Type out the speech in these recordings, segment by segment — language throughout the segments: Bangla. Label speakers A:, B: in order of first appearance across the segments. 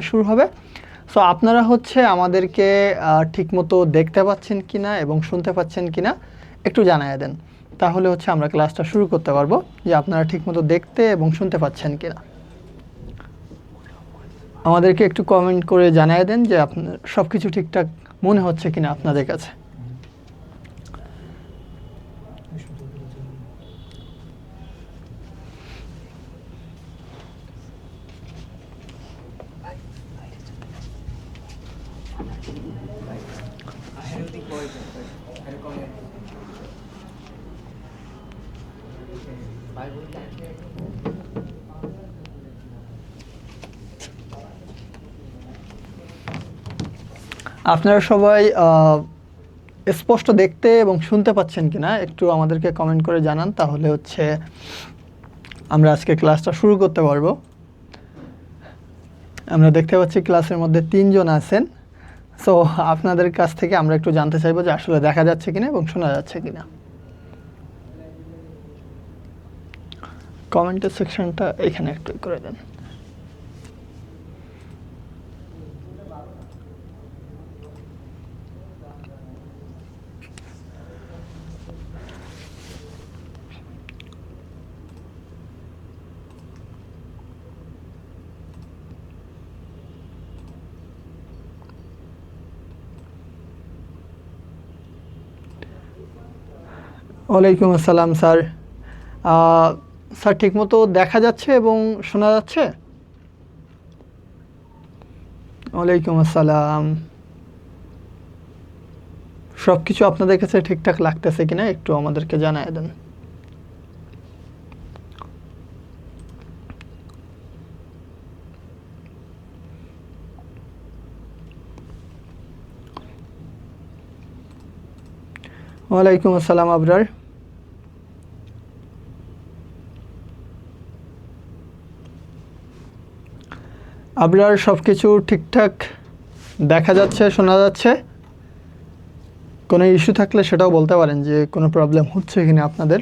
A: শুরু হবে। সো আপনারা হচ্ছে আমাদেরকে ঠিকমতো দেখতে পাচ্ছেন কিনা এবং শুনতে পাচ্ছেন কিনা একটু জানিয়ে দেন, তাহলে হচ্ছে আমরা ক্লাসটা শুরু করতে পারবো যে আপনারা ঠিকমতো দেখতে এবং শুনতে পাচ্ছেন কিনা। আমাদেরকে একটু কমেন্ট করে জানিয়ে দেন যে আপনার সব কিছু ঠিকঠাক মনে হচ্ছে কিনা আপনাদের কাছে। আপনারা সবাই স্পষ্ট দেখতে এবং শুনতে পাচ্ছেন কিনা একটু আমাদেরকে কমেন্ট করে জানান, তাহলে হচ্ছে আমরা আজকে ক্লাসটা শুরু করতে পারবো। আমরা দেখতে পাচ্ছি ক্লাসের মধ্যে 3 জন আছেন। সো আপনাদের কাছ থেকে আমরা একটু জানতে চাইবো যে আসলে দেখা যাচ্ছে কিনা এবং শোনা যাচ্ছে কিনা। কমেন্টের সেকশনটা এখানে একটু করে দেন। ওয়ালাইকুম আসসালাম স্যার। স্যার ঠিকমতো দেখা যাচ্ছে এবং শোনা যাচ্ছে? ওয়ালাইকুম আসসালাম। সব কিছু আপনাদের কাছে ঠিকঠাক লাগতেছে কিনা একটু আমাদেরকে জানিয়ে দেন। ওয়ালাইকুম আসসালাম আবরার। আবরার সব কিছু ঠিকঠাক দেখা যাচ্ছে, শোনা যাচ্ছে? কোনো ইস্যু থাকলে সেটাও বলতে পারেন যে কোনো প্রবলেম হচ্ছে কিনা আপনাদের।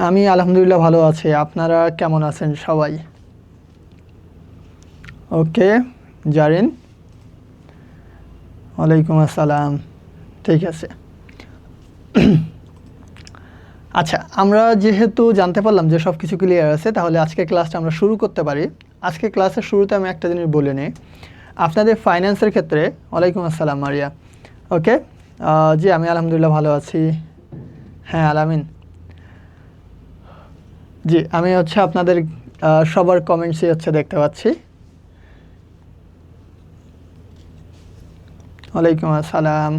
A: আমি আলহামদুলিল্লাহ ভালো আছি, আপনারা কেমন আছেন সবাই? ওকে জারিন, ওয়ালাইকুম আসসালাম। ঠিক আছে। আচ্ছা, আমরা যেহেতু জানতে পারলাম যে সব কিছু ক্লিয়ার আছে, তাহলে আজকে ক্লাসটা আমরা শুরু করতে পারি। আজকে ক্লাসের শুরুতে আমি একটা জিনিস বলে নিই আপনাদের ফাইন্যান্সের ক্ষেত্রে। ওয়ালাইকুম আসসালাম মারিয়া। ওকে, জি আমি আলহামদুলিল্লাহ ভালো আছি। হ্যাঁ আলামিন। জি আমি হচ্ছে আপনাদের সবার কমেন্টসই হচ্ছে দেখতে পাচ্ছি। ওয়ালাইকুম আসসালাম।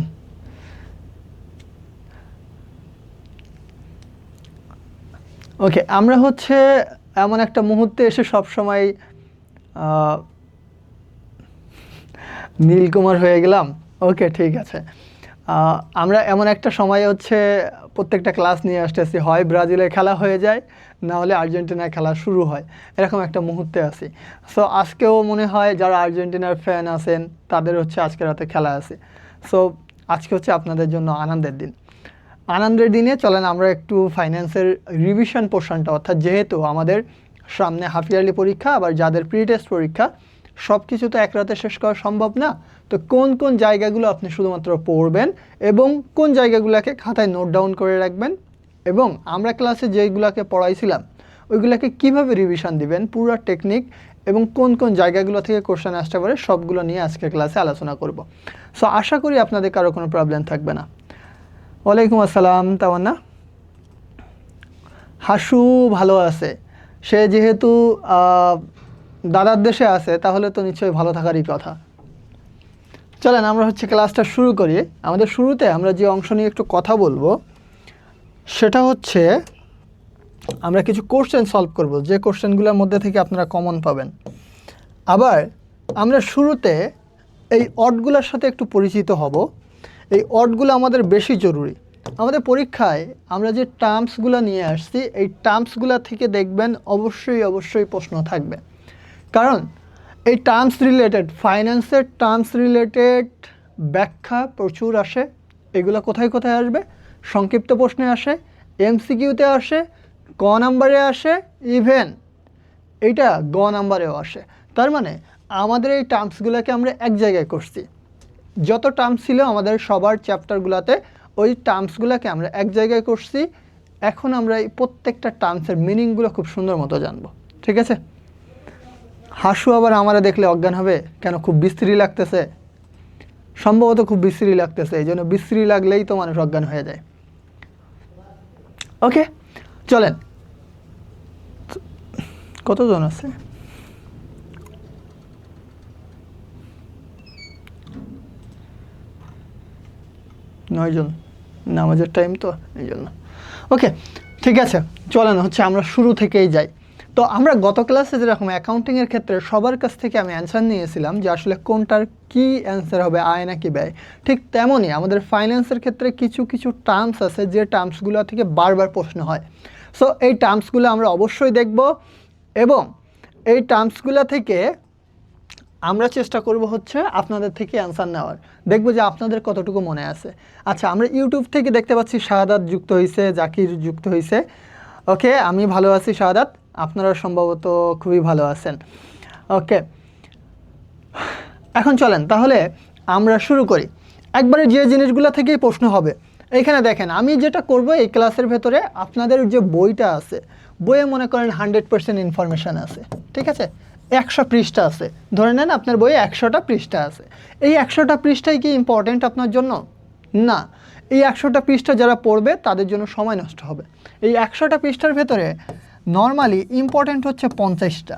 A: ওকে, আমরা হচ্ছে এমন একটা মুহূর্তে এসে সব সময় নীলকুমার হয়ে গেলাম। ওকে ঠিক আছে। আমরা এমন একটা সময় হচ্ছে প্রত্যেকটা ক্লাস নিয়ে আসতেছি, হয় ব্রাজিলের খেলা হয়ে যায়, না হলে আর্জেন্টিনার খেলা শুরু হয়, এরকম একটা মুহূর্তে আছি। সো আজকেও মনে হয় যারা আর্জেন্টিনার ফ্যান আছেন তাদের হচ্ছে আজকে রাতে খেলা আছে। সো আজকে হচ্ছে আপনাদের জন্য আনন্দের দিন। আনন্দের দিনে চলেন আমরা একটু ফাইন্যান্সের রিভিশন পোর্শনটা, অর্থাৎ যেহেতু আমাদের সামনে হাফ ইয়ারলি পরীক্ষা, আবার যাদের প্রি টেস্ট পরীক্ষা, সব কিছু তো এক রাতে শেষ করা সম্ভব না। তো কোন কোন জায়গাগুলো আপনি শুধুমাত্র পড়বেন এবং কোন জায়গাগুলোকে খাতায় নোট ডাউন করে রাখবেন, এবং আমরা ক্লাসে যেইগুলোকে পড়াইছিলাম ওইগুলোকে কীভাবে রিভিশন দিবেন, পুরো টেকনিক এবং কোন কোন জায়গাগুলো থেকে কোশ্চেন আসতে পারে সবগুলো নিয়ে আজকের ক্লাসে আলোচনা করব। সো আশা করি আপনাদের কারো কোনো প্রবলেম থাকবে না। ওয়ালাইকুম আসসালাম তাওয়ান্না। হাসু ভালো আছে, সে যেহেতু দাদার দেশে আছে তাহলে তো নিশ্চয়ই ভালো থাকারই কথা। চলেন আমরা হচ্ছে ক্লাসটা শুরু করি। আমাদের শুরুতে আমরা যে অংশ নিয়ে একটু কথা বলবো সেটা হচ্ছে আমরা কিছু কোশ্চেন সলভ করব, যে কোশ্চেনগুলোর মধ্যে থেকে আপনারা কমন পাবেন। আবার আমরা শুরুতে এই অডগুলোর সাথে একটু পরিচিত হব। এই অডগুলো আমাদের বেশি জরুরি। আমাদের পরীক্ষায় আমরা যে টার্মসগুলো নিয়ে আসছি এই টার্মসগুলো থেকে দেখবেন অবশ্যই প্রশ্ন থাকবে, কারণ এই টার্মস রিলেটেড, ফাইন্যান্সের টার্মস রিলেটেড ব্যাখ্যা প্রচুর আসে। এগুলো কোথায় কোথায় আসবে? সংক্ষিপ্ত প্রশ্নে আসে, এমসিকিউতে আসে, ক নাম্বারে আসে, ইভেন এইটা গ নাম্বারেও আসে। তার মানে আমাদের এই টার্মসগুলোকে আমরা এক জায়গায় করছি। যত টার্মস ছিল আমাদের সবার চ্যাপ্টারগুলোতে ওই টার্মসগুলোকে আমরা এক জায়গায় করছি। এখন আমরা এই প্রত্যেকটা টার্মসের মিনিংগুলো খুব সুন্দর মতো জানবো। ঠিক আছে? হাসু আবার আমারা দেখলে অজ্ঞান হবে কেন? খুব বিশ্রী লাগতেছে, সম্ভবত খুব বিশ্রী লাগতেছে। এই জন্য বিশ্রী লাগলেই তো মানুষ অজ্ঞান হয়ে যায়। ওকে, চলেন। কতজন আছে? নয়জন, নামাজের টাইম তো এই জন্য। ওকে, ঠিক আছে, চলেন হচ্ছে আমরা শুরু থেকেই যাই। তো আমরা গত ক্লাসে যেরকম অ্যাকাউন্টিংয়ের ক্ষেত্রে সবার কাছ থেকে আমি অ্যান্সার নিয়েছিলাম যে আসলে কোনটার কি অ্যান্সার হবে, আয় নাকি ব্যয়, ঠিক তেমনই আমাদের ফাইন্যান্সের ক্ষেত্রে কিছু কিছু টার্মস আছে যে টার্মসগুলো থেকে বারবার প্রশ্ন হয়। সো এই টার্মসগুলো আমরা অবশ্যই দেখব এবং এই টার্মসগুলো থেকে আমরা চেষ্টা করব হচ্ছে আপনাদের থেকে অ্যান্সার নেওয়ার, দেখব যে আপনাদের কতটুকু মনে আছে। আচ্ছা, আমরা ইউটিউব থেকে দেখতে পাচ্ছি শাহাদাত যুক্ত হয়েছে, জাকির যুক্ত হয়েছে। ওকে, আমি ভালো আছি শাহাদাত, আপনারা সম্ভবত খুবই ভালো আছেন। ওকে, এখন চলেন তাহলে আমরা শুরু করি। একবারে যে জিনিসগুলো থেকেই প্রশ্ন হবে। এইখানে দেখেন আমি যেটা করব এই ক্লাসের ভেতরে আপনাদের যে বইটা আছে, বইয়ে মনে করেন 100% ইনফরমেশান আছে। ঠিক আছে, 100 পৃষ্ঠা আছে, ধরে নেন আপনার বইয়ে 100টা পৃষ্ঠা আছে। এই 100টা পৃষ্ঠাই কি ইম্পর্টেন্ট আপনার জন্য? না, এই 100টা পৃষ্ঠা যারা পড়বে তাদের জন্য সময় নষ্ট হবে। এই 100টা পৃষ্ঠার ভেতরে নর্মালি ইম্পর্টেন্ট হচ্ছে 50টা।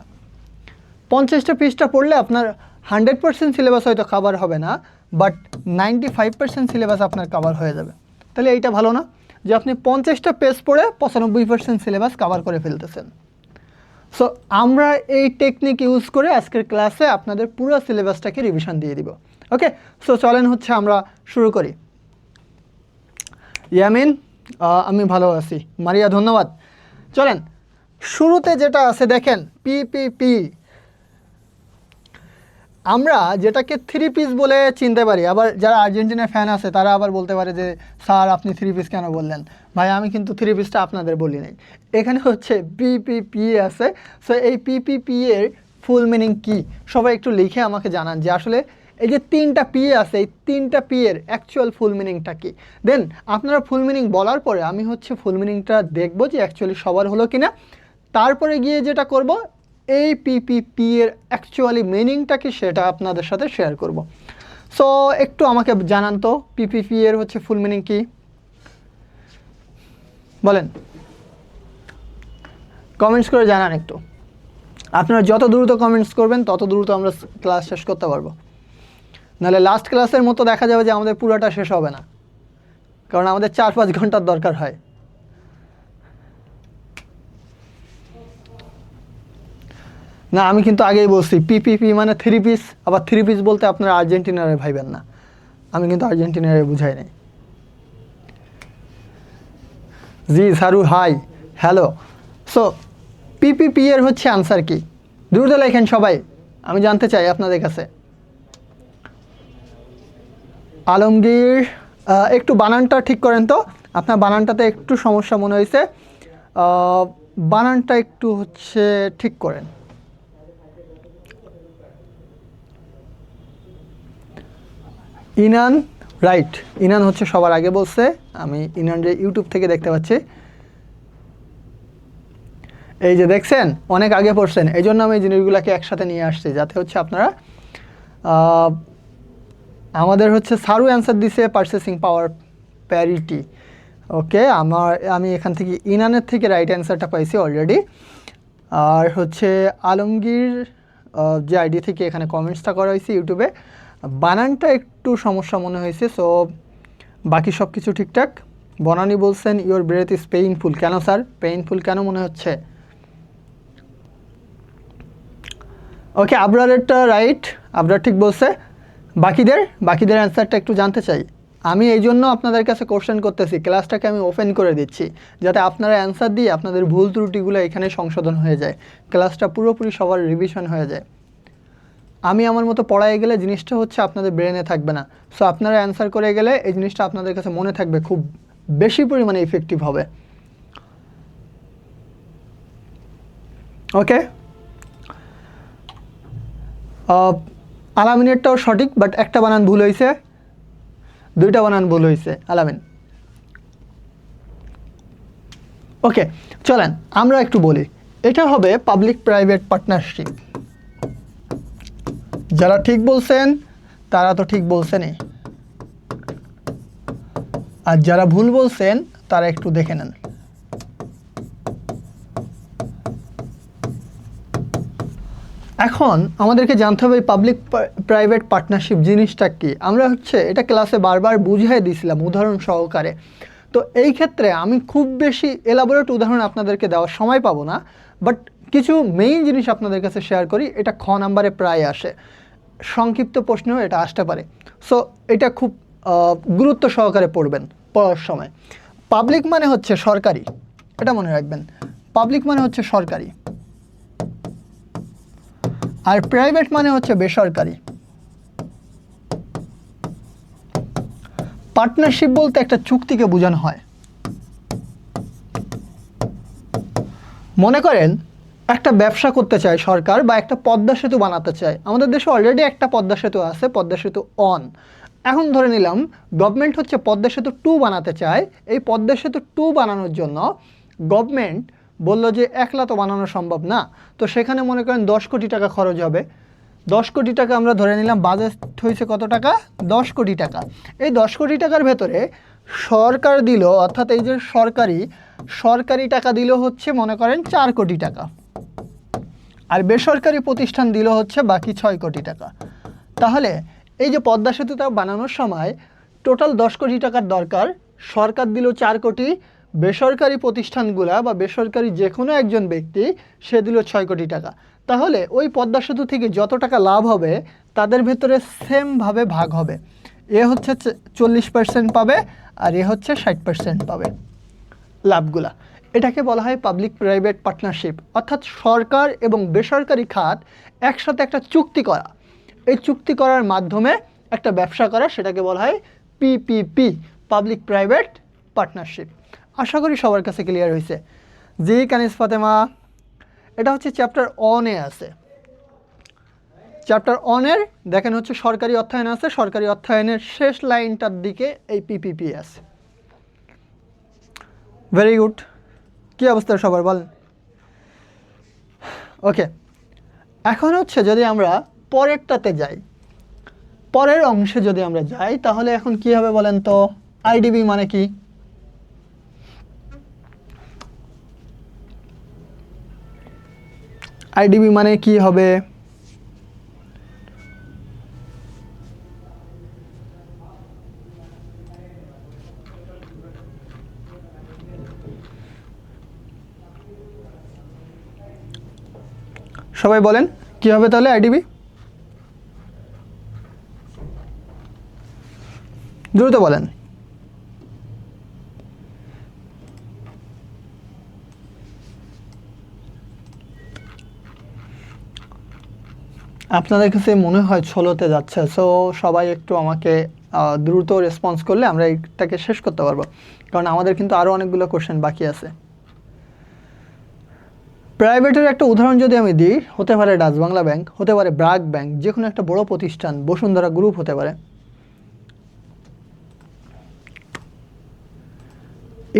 A: 50টা পৃষ্ঠা পড়লে আপনার 100% সিলেবাস হয়তো কভার হবে না, বাট 95% সিলেবাস আপনার কভার হয়ে যাবে। তাহলে এইটা ভালো না যে আপনি 50টা পেজ পড়ে 95% সিলেবাস কভার করে ফেলতেছেন। সো আমরা এই টেকনিক ইউজ করে আজকের ক্লাসে আপনাদের পুরো সিলেবাসটাকে রিভিশন দিয়ে দিব। ওকে, সো চলেন হচ্ছে আমরা শুরু করি। ইয়ামিন, আমি ভালো আছি। মারিয়া, ধন্যবাদ। চলেন, শুরুতে যেটা আছে দেখেন পিপিপি। আমরা যেটাকে 3 পিস বলে চিনতে পারি। আবার যারা আর্জেন্টিনার ফ্যান আছে তারা আবার বলতে পারে যে স্যার আপনি 3 পিস কেন বললেন? ভাই আমি কিন্তু 3 পিসটা আপনাদের বলি নাই, এখানে হচ্ছে পিপিপি আছে। সো এই পিপিপি এর ফুল মিনিং কি সবাই একটু লিখে আমাকে জানান যে আসলে এই যে 3টা পি আছে, এই 3টা পি এর অ্যাকচুয়াল ফুল মিনিংটা কি। দেন আপনারা ফুল মিনিং বলার পরে আমি হচ্ছে ফুল মিনিংটা দেখব যে অ্যাকচুয়ালি সবার হলো কিনা। তারপরে গিয়ে যেটা করব, এই পিপিপি এর অ্যাকচুয়ালি মিনিংটা কি সেটা আপনাদের সাথে শেয়ার করব। সো একটু আমাকে জানান তো পিপিপি এর হচ্ছে ফুল মিনিং কি, বলেন, কমেন্টস করে জানান একটু। আপনারা যত দ্রুত কমেন্টস করবেন তত দ্রুত আমরা ক্লাস শেষ করতে পারবো, নাহলে লাস্ট ক্লাসের মতো দেখা যাবে যে আমাদের পুরোটা শেষ হবে না, কারণ আমাদের 4-5 ঘন্টার দরকার হয়। না, আমি কিন্তু আগেই বলছি পিপিপি মানে 3 পিস। আবার 3 পিস বলতে আপনারা আর্জেন্টিনারে ভাইবেন না, আমি কিন্তু আর্জেন্টিনারে বুঝাই নাই। জি Saroo, high, hello. So PPP এর হচ্ছে আনসার কি, দ্রুত লেখেন সবাই, আমি জানতে চাই আপনাদের কাছে। আলমগীর, একটু বানানটা ঠিক করেন তো, আপনার বানানটাতে একটু সমস্যা মনে হয়েছে, বানানটা একটু হচ্ছে ঠিক করেন। ইনান, রাইট, ইনান হচ্ছে সবার আগে বলছে, আমি ইনানরে ইউটিউব থেকে দেখতে পাচ্ছি। এই যে দেখছেন অনেক আগে পড়ছেন, এই জন্য আমি এই জিনিসগুলোকে একসাথে নিয়ে আসছি যাতে হচ্ছে আপনারা আমাদের হচ্ছে সারু অ্যান্সার দিছে পারচেসিং পাওয়ার প্যারিটি। ওকে, আমি এখান থেকে ইনানের থেকে রাইট অ্যান্সারটা পাইছি অলরেডি। আর হচ্ছে আলমগীর যে আইডি থেকে এখানে কমেন্টসটা করা হয়েছে ইউটিউবে, বানানটা একটু সমস্যা মনে হয়েছে। সো বাকি সব কিছু ঠিকঠাক। বনানী বলছেন ইওর ব্রেথ ইজ পেইনফুল। কেন স্যার, পেইনফুল কেন মনে হচ্ছে? ওকে, আবরারেরটা রাইট, আবরার ঠিক বলছে। বাকিদের অ্যান্সারটা একটু জানতে চাই। আমি এই জন্য আপনাদের কাছে কোশ্চেন করতেছি, ক্লাসটাকে আমি ওপেন করে দিচ্ছি যাতে আপনারা অ্যান্সার দিয়ে আপনাদের ভুল ত্রুটিগুলো এখানে সংশোধন হয়ে যায়, ক্লাসটা পুরোপুরি সবার রিভিশন হয়ে যায়। আমি আমার মতো পড়ায় গেলে জিনিসটা হচ্ছে আপনাদের ব্রেনে থাকবে না। সো আপনারা অ্যান্সার করে গেলে এই জিনিসটা আপনাদের কাছে মনে থাকবে, খুব বেশি পরিমাণে ইফেক্টিভ হবে। ওকে, আলামিনেরটাও সঠিক, বাট একটা বানান ভুল হয়েছে, দুইটা বানান ভুল হয়েছে আলামিন। ওকে, চলেন আমরা একটু বলি। এটা হবে পাবলিক প্রাইভেট পার্টনারশিপ। যারা ঠিক বলছেন তারা তো ঠিক বলছেনই, আর যারা ভুল বলছেন তারা একটু দেখে নেন। এখন আমাদেরকে জানতে হবে পাবলিক প্রাইভেট পার্টনারশিপ জিনিসটা কি। আমরা এটা ক্লাসে বারবার বুঝিয়ে দিয়েছিলাম উদাহরণ সহকারে। তো এই ক্ষেত্রে আমি খুব বেশি এলাবোরেট উদাহরণ আপনাদেরকে দেওয়ার সময় পাবো না, বাট কিছু মেইন জিনিস আপনাদের কাছে শেয়ার করি। এটা খ নাম্বারে প্রায় আসে, সংক্ষিপ্ত প্রশ্নেও এটা আসতে পারে। সো এটা খুব গুরুত্ব সহকারে পড়বেন পড়ার সময়। পাবলিক মানে হচ্ছে সরকারি, এটা মনে রাখবেন। পাবলিক মানে হচ্ছে সরকারি, আর প্রাইভেট মানে হচ্ছে বেসরকারি। পার্টনারশিপ বলতে একটা চুক্তিকে বোঝানো হয়। মনে করেন একটা ব্যবসা করতে চায় সরকার, বা একটা পদ্মা সেতু বানাতে চায়। আমাদের দেশে অলরেডি একটা পদ্মা সেতু আছে, পদ্মা সেতু অন। এখন ধরে নিলাম গভর্নমেন্ট হচ্ছে পদ্মা সেতু 2 বানাতে চায়। এই পদ্মা সেতু 2 বানানোর জন্য গভর্নমেন্ট বলল যে একলা তো বানানো সম্ভব না, তো সেখানে মনে করেন 10 কোটি টাকা খরচ হবে। 10 কোটি টাকা আমরা ধরে নিলাম, বাজেট হয়েছে কত টাকা? 10 কোটি টাকা। এই 10 কোটি টাকার ভেতরে সরকার দিল, অর্থাৎ এই যে সরকারি টাকা দিল হচ্ছে মনে করেন 4 কোটি টাকা, আর বেসরকারি প্রতিষ্ঠান দিল হচ্ছে বাকি 6 কোটি টাকা। তাহলে এই যে পদ্মা সেতুটা বানানোর সময় টোটাল 10 কোটি টাকার দরকার, সরকার দিল 4 কোটি, বেসরকারি প্রতিষ্ঠানগুলা বা বেসরকারি যে কোনো একজন ব্যক্তি সে দিল 6 কোটি টাকা। তাহলে ওই পদ্মা সেতু থেকে যত টাকা লাভ হবে তাদের ভেতরে সেমভাবে ভাগ হবে। এ হচ্ছে 40% পাবে, আর এ হচ্ছে 60% পাবে লাভগুলা। এটাকে বলা হয় পাবলিক প্রাইভেট পার্টনারশিপ, অর্থাৎ সরকার এবং বেসরকারি খাত একসাথে একটা চুক্তি করা। এই চুক্তি করার মাধ্যমে একটা ব্যবসা করা, সেটাকে বলা হয় পিপিপি, পাবলিক প্রাইভেট পার্টনারশিপ। আশা করি সবার কাছে ক্লিয়ার হয়েছে। জি কানিস ফাতেমা, এটা হচ্ছে চ্যাপ্টার 1-এ আছে। চ্যাপ্টার 1-এর দেখেন হচ্ছে সরকারি অর্থায়ন আছে, সরকারি অর্থায়নের শেষ লাইনটার দিকে এই পিপিপি আছে। Very good. কী অবস্থা সবার বলেন? ওকে, এখন হচ্ছে যদি আমরা পরেরটাতে যাই, পরের অংশে যদি আমরা যাই, তাহলে এখন কি হবে বলেন তো? আইডিবি মানে কি? আইডিবি মানে কি হবে? সবাই বলেন কি হবে তাহলে আইডিবি? দ্রুত বলেন। আপনাদের কাছে মনে হয় ষোলোতে যাচ্ছে, সো সবাই একটু আমাকে দ্রুত রেসপন্স করলে আমরা এটাকে শেষ করতে পারবো, কারণ আমাদের কিন্তু আরও অনেকগুলো কোশ্চেন বাকি আছে। প্রাইভেটের একটা উদাহরণ যদি আমি দিই, হতে পারে ডাচ বাংলা ব্যাংক, হতে পারে ব্র্যাক ব্যাংক, যে কোনো একটা বড় প্রতিষ্ঠান, বসুন্ধরা গ্রুপ হতে পারে।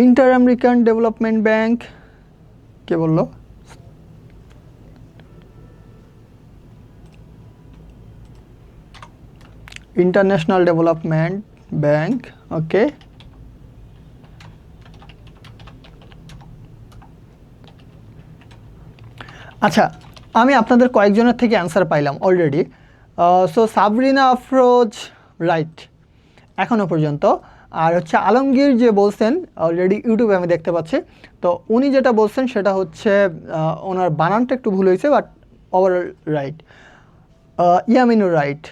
A: ইন্টার আমেরিকান ডেভেলপমেন্ট ব্যাংক, কে বললো? ইন্টারন্যাশনাল ডেভেলপমেন্ট ব্যাংক, ওকে। আচ্ছা, আমি আপনাদের কয়েকজনের থেকে অ্যান্সার পাইলাম already. So Sabrina Afroz right এখনও পর্যন্ত। আর হচ্ছে আলমগীর যে বলছেন, অলরেডি ইউটিউবে আমি দেখতে পাচ্ছি, তো উনি যেটা বলছেন সেটা হচ্ছে ওনার বানানটা একটু ভুল হয়েছে, বাট ওভারঅল রাইট। ইয়ামিনুর রাইট।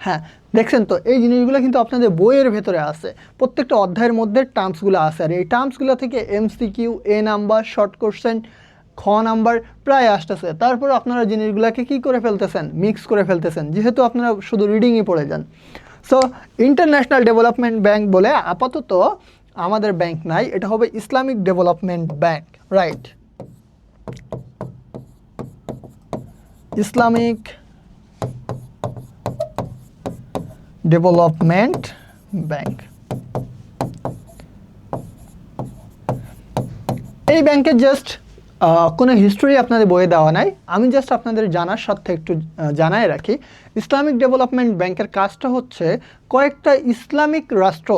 A: হ্যাঁ, দেখছেন তো, এই জিনিসগুলো কিন্তু আপনাদের বইয়ের ভেতরে আছে, প্রত্যেকটা অধ্যায়ের মধ্যে টার্মসগুলো আছে, আর এই টার্মসগুলো থেকে এমসিকিউ, এ নাম্বার, শর্ট কোশ্চেন, খ নাম্বার প্রায় আসতেছে। তারপর আপনারা জিনিসগুলোকে কী করে ফেলতেছেন? মিক্স করে ফেলতেছেন, যেহেতু আপনারা শুধু রিডিংই পড়ে যান। সো ইন্টারন্যাশনাল ডেভেলপমেন্ট ব্যাংক বলে আপাতত আমাদের ব্যাংক নাই, এটা হবে Islamic development bank, right? Islamic development bank. এই ব্যাংকের জাস্ট কোনো হিস্টোরি আপনাদের বইয়ে দেওয়া নাই, আমি জাস্ট আপনাদের জানার সাথে একটু জানায় রাখি। ইসলামিক ডেভেলপমেন্ট ব্যাংকের কাজটা হচ্ছে কয়েকটা ইসলামিক রাষ্ট্র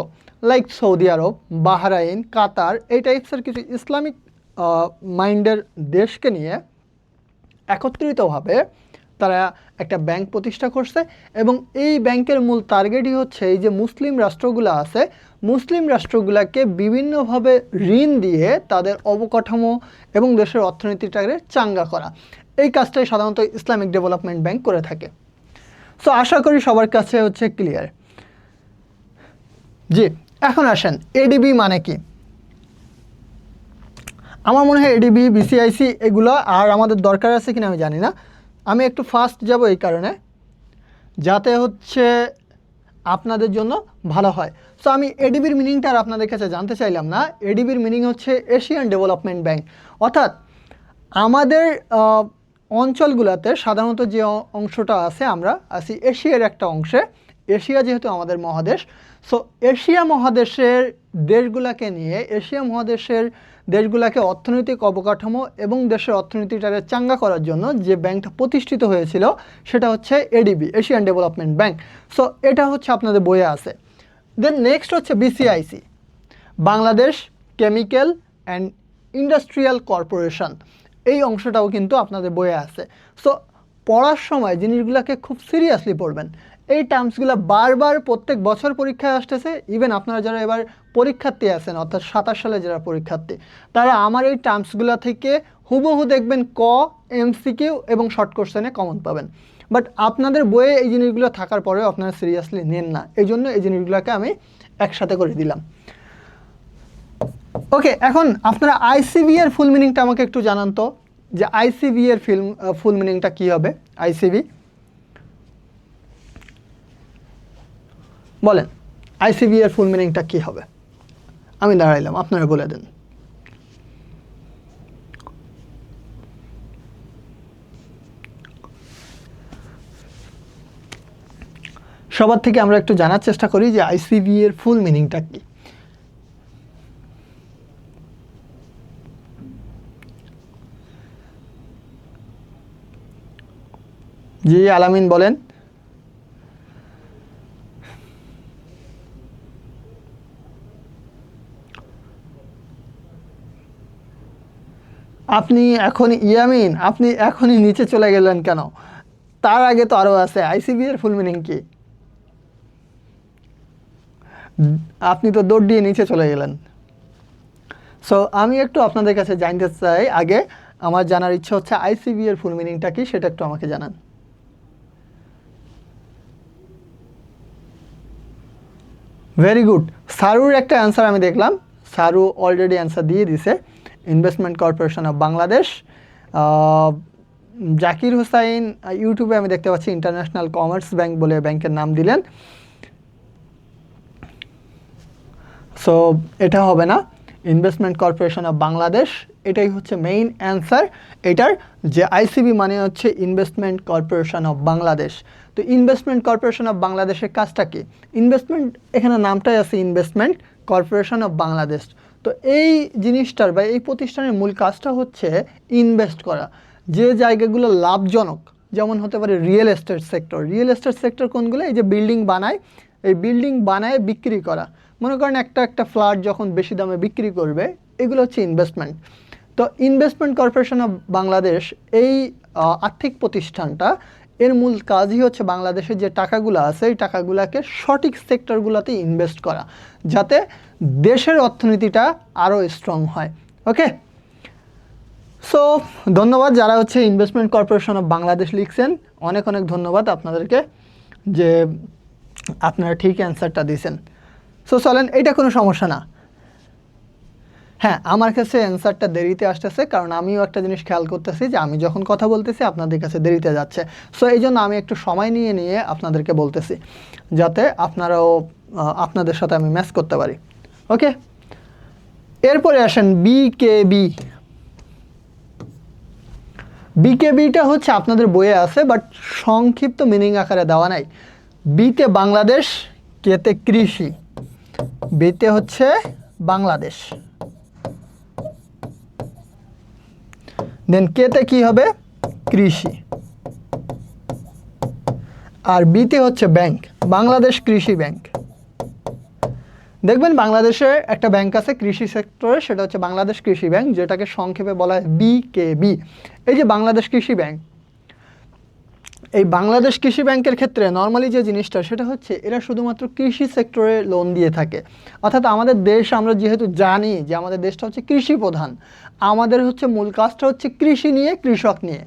A: লাইক সৌদি আরব, বাহরাইন, কাতার, এই টাইপসের কিছু ইসলামিক মাইন্ডের দেশকে নিয়ে একত্রিতভাবে তারা একটা ব্যাংক প্রতিষ্ঠা করছে এবং এই ব্যাংকের মূল টার্গেটই হচ্ছে এই যে মুসলিম রাষ্ট্রগুলো আছে, মুসলিম রাষ্ট্রগুলোকে বিভিন্নভাবে ঋণ দিয়ে তাদের অবকাঠামো এবং দেশের অর্থনীতিটাকে চাঙ্গা করা। এই কাজটাই সাধারণত ইসলামিক ডেভেলপমেন্ট ব্যাংক করে থাকে। সো আশা করি সবার কাছে হচ্ছে ক্লিয়ার। জি, এখন আসেন এডিবি মানে কি। আমার মনে হয় এডিবি, বিসিআইসি এগুলো আর আমাদের দরকার আছে কিনা আমি জানি না। আমি একটু ফাস্ট যাব এই কারণে যাতে হচ্ছে আপনাদের জন্য ভালো হয়। সো আমি এডিবির মিনিংটা আর আপনাদের কাছে জানতে চাইলাম না। এডিবির মিনিং হচ্ছে এশিয়ান ডেভেলপমেন্ট ব্যাংক। অর্থাৎ আমাদের অঞ্চলগুলোতে সাধারণত যে অংশটা আছে, আমরা আছি এশিয়ার একটা অংশে। এশিয়া যেহেতু আমাদের মহাদেশ, সো এশিয়া মহাদেশের দেশগুলোকে নিয়ে এশিয়া মহাদেশের দেশগুলোকে অর্থনৈতিক অবকাঠামো এবং দেশের অর্থনীতিটাকে চাঙ্গা করার জন্য যে ব্যাংকটা প্রতিষ্ঠিত হয়েছিল সেটা হচ্ছে ADB, Asian development bank. So এটা হচ্ছে আপনাদের বইয়ে আছে। দেন নেক্সট হচ্ছে BCIC, Bangladesh chemical and industrial corporation. এই অংশটাও কিন্তু আপনাদের বইয়ে আছে। সো পড়ার সময় জিনিসগুলোকে খুব সিরিয়াসলি পড়বেন। এই টার্মসগুলো বারবার প্রত্যেক বছর পরীক্ষায় আসতেছে। ইভেন আপনারা যারা এবার পরীক্ষার্থী আছেন, অর্থাৎ 27 সালে যারা পরীক্ষার্থী, তারা আমার এই টার্মসগুলো থেকে হুবহু দেখবেন ক, এমসিকিউ এবং শর্ট কোশ্চেনে কমন পাবেন। বাট আপনাদের বইয়ে এই জিনিসগুলো থাকার পরেও আপনারা সিরিয়াসলি নেন না, এই জন্য এই জিনিসগুলোকে আমি একসাথে করে দিলাম। ওকে, এখন আপনারা আইসিবি এর ফুল মিনিংটা আমাকে একটু জানান তো, যে আইসিবি এর ফুল মিনিংটা কী হবে। আইসিবি বলেন, আইসিবি এর ফুল মিনিংটা কী হবে? আমি দাঁড়াইলাম, আপনারা বলে দেন। সবার থেকে আমরা একটু জানার চেষ্টা করি যে আইসিবি এর ফুল মিনিংটা কি। জি আলামিন বলেন। আপনি এখন ইয়ামিন, আপনি এখনই নিচে চলে গেলেন কেন? তার আগে তো আরও আছে। আইসিবি এর ফুল মিনিং কি? আপনি তো দৌড় দিয়ে নিচে চলে গেলেন। সো আমি একটু আপনাদের কাছে জানতে চাই, আগে আমার জানার ইচ্ছা হচ্ছে আইসিবি এর ফুল মিনিংটা কি, সেটা একটু আমাকে জানান। Very good. সারুর একটা অ্যান্সার আমি দেখলাম, সারু অলরেডি অ্যান্সার দিয়ে দিছে, investment corporation of Bangladesh. Zakir Hossain ইউটিউবে আমি দেখতে পাচ্ছি ইন্টারন্যাশনাল কমার্স ব্যাংক বলে ব্যাংকের নাম দিলেন। সো এটা হবে না, ইনভেস্টমেন্ট কর্পোরেশন অফ বাংলাদেশ এটাই হচ্ছে মেইন অ্যান্সার এটার, যে আইসিবি মানে হচ্ছে ইনভেস্টমেন্ট কর্পোরেশন অফ বাংলাদেশ। তো ইনভেস্টমেন্ট কর্পোরেশন অফ বাংলাদেশের কাজটা কি? ইনভেস্টমেন্ট, এখানে নামটাই আছে ইনভেস্টমেন্ট কর্পোরেশন অফ বাংলাদেশ। তো এই জিনিসটার বা এই প্রতিষ্ঠানের মূল কাজটা হচ্ছে ইনভেস্ট করা। যে জায়গাগুলো লাভজনক, যেমন হতে পারে real estate sector. Real estate sector কোনগুলো? এই যে বিল্ডিং বানায়, এই বিল্ডিং বানায় বিক্রি করা। মনে করেন একটা ফ্ল্যাট যখন বেশি দামে বিক্রি করবে, এগুলো হচ্ছে ইনভেস্টমেন্ট। তো ইনভেস্টমেন্ট কর্পোরেশন অফ বাংলাদেশ এই আর্থিক প্রতিষ্ঠানটা, এর মূল কাজই হচ্ছে বাংলাদেশের যে টাকাগুলো আছে এই টাকাগুলোকে সঠিক সেক্টরগুলোতে ইনভেস্ট করা, যাতে দেশের অর্থনীতিটা আরও স্ট্রং হয়। ওকে, সো ধন্যবাদ যারা হচ্ছে ইনভেস্টমেন্ট কর্পোরেশন অফ বাংলাদেশ লিখছেন, অনেক অনেক ধন্যবাদ আপনাদেরকে যে আপনারা ঠিক অ্যান্সারটা দিয়েছেন। সো চলেন, এটা কোনো সমস্যা না। হ্যাঁ, আমার কাছে অ্যান্সারটা দেরিতে আসতেছে, কারণ আমিও একটা জিনিস খেয়াল করতেছি যে আমি যখন কথা বলতেছি আপনাদের কাছে দেরিতে যাচ্ছে। সো এই জন্য আমি একটু সময় নিয়ে নিয়ে আপনাদেরকে বলতেছি, যাতে আপনারাও আপনাদের সাথে আমি ম্যাচ করতে পারি। ওকে, এরপরে আসেন বিকেবি। বিকেবিটা হচ্ছে আপনাদের বইয়ে আছে, বাট সংক্ষিপ্ত মিনিং আকারে দেওয়া নাই। বিতে বাংলাদেশ, কেতে কৃষি। বিতে হচ্ছে বাংলাদেশ, দেন কেতে কি হবে, কৃষি। আর বিতে হচ্ছে ব্যাংক, বাংলাদেশ কৃষি ব্যাংক। দেখবেন বাংলাদেশে একটা ব্যাংক আছে কৃষি সেক্টরে, সেটা হচ্ছে বাংলাদেশ কৃষি ব্যাংক, যেটাকে সংক্ষেপে বলা হয় বিকেবি। এই যে বাংলাদেশ কৃষি ব্যাংক, এই বাংলাদেশ কৃষি ব্যাংকের ক্ষেত্রে নর্মালি যে জিনিসটা সেটা হচ্ছে এরা শুধুমাত্র কৃষি সেক্টরে লোন দিয়ে থাকে। অর্থাৎ আমাদের দেশ, আমরা যেহেতু জানি যে আমাদের দেশটা হচ্ছে কৃষি প্রধান, আমাদের হচ্ছে মূল কাজটা হচ্ছে কৃষি নিয়ে, কৃষক নিয়ে।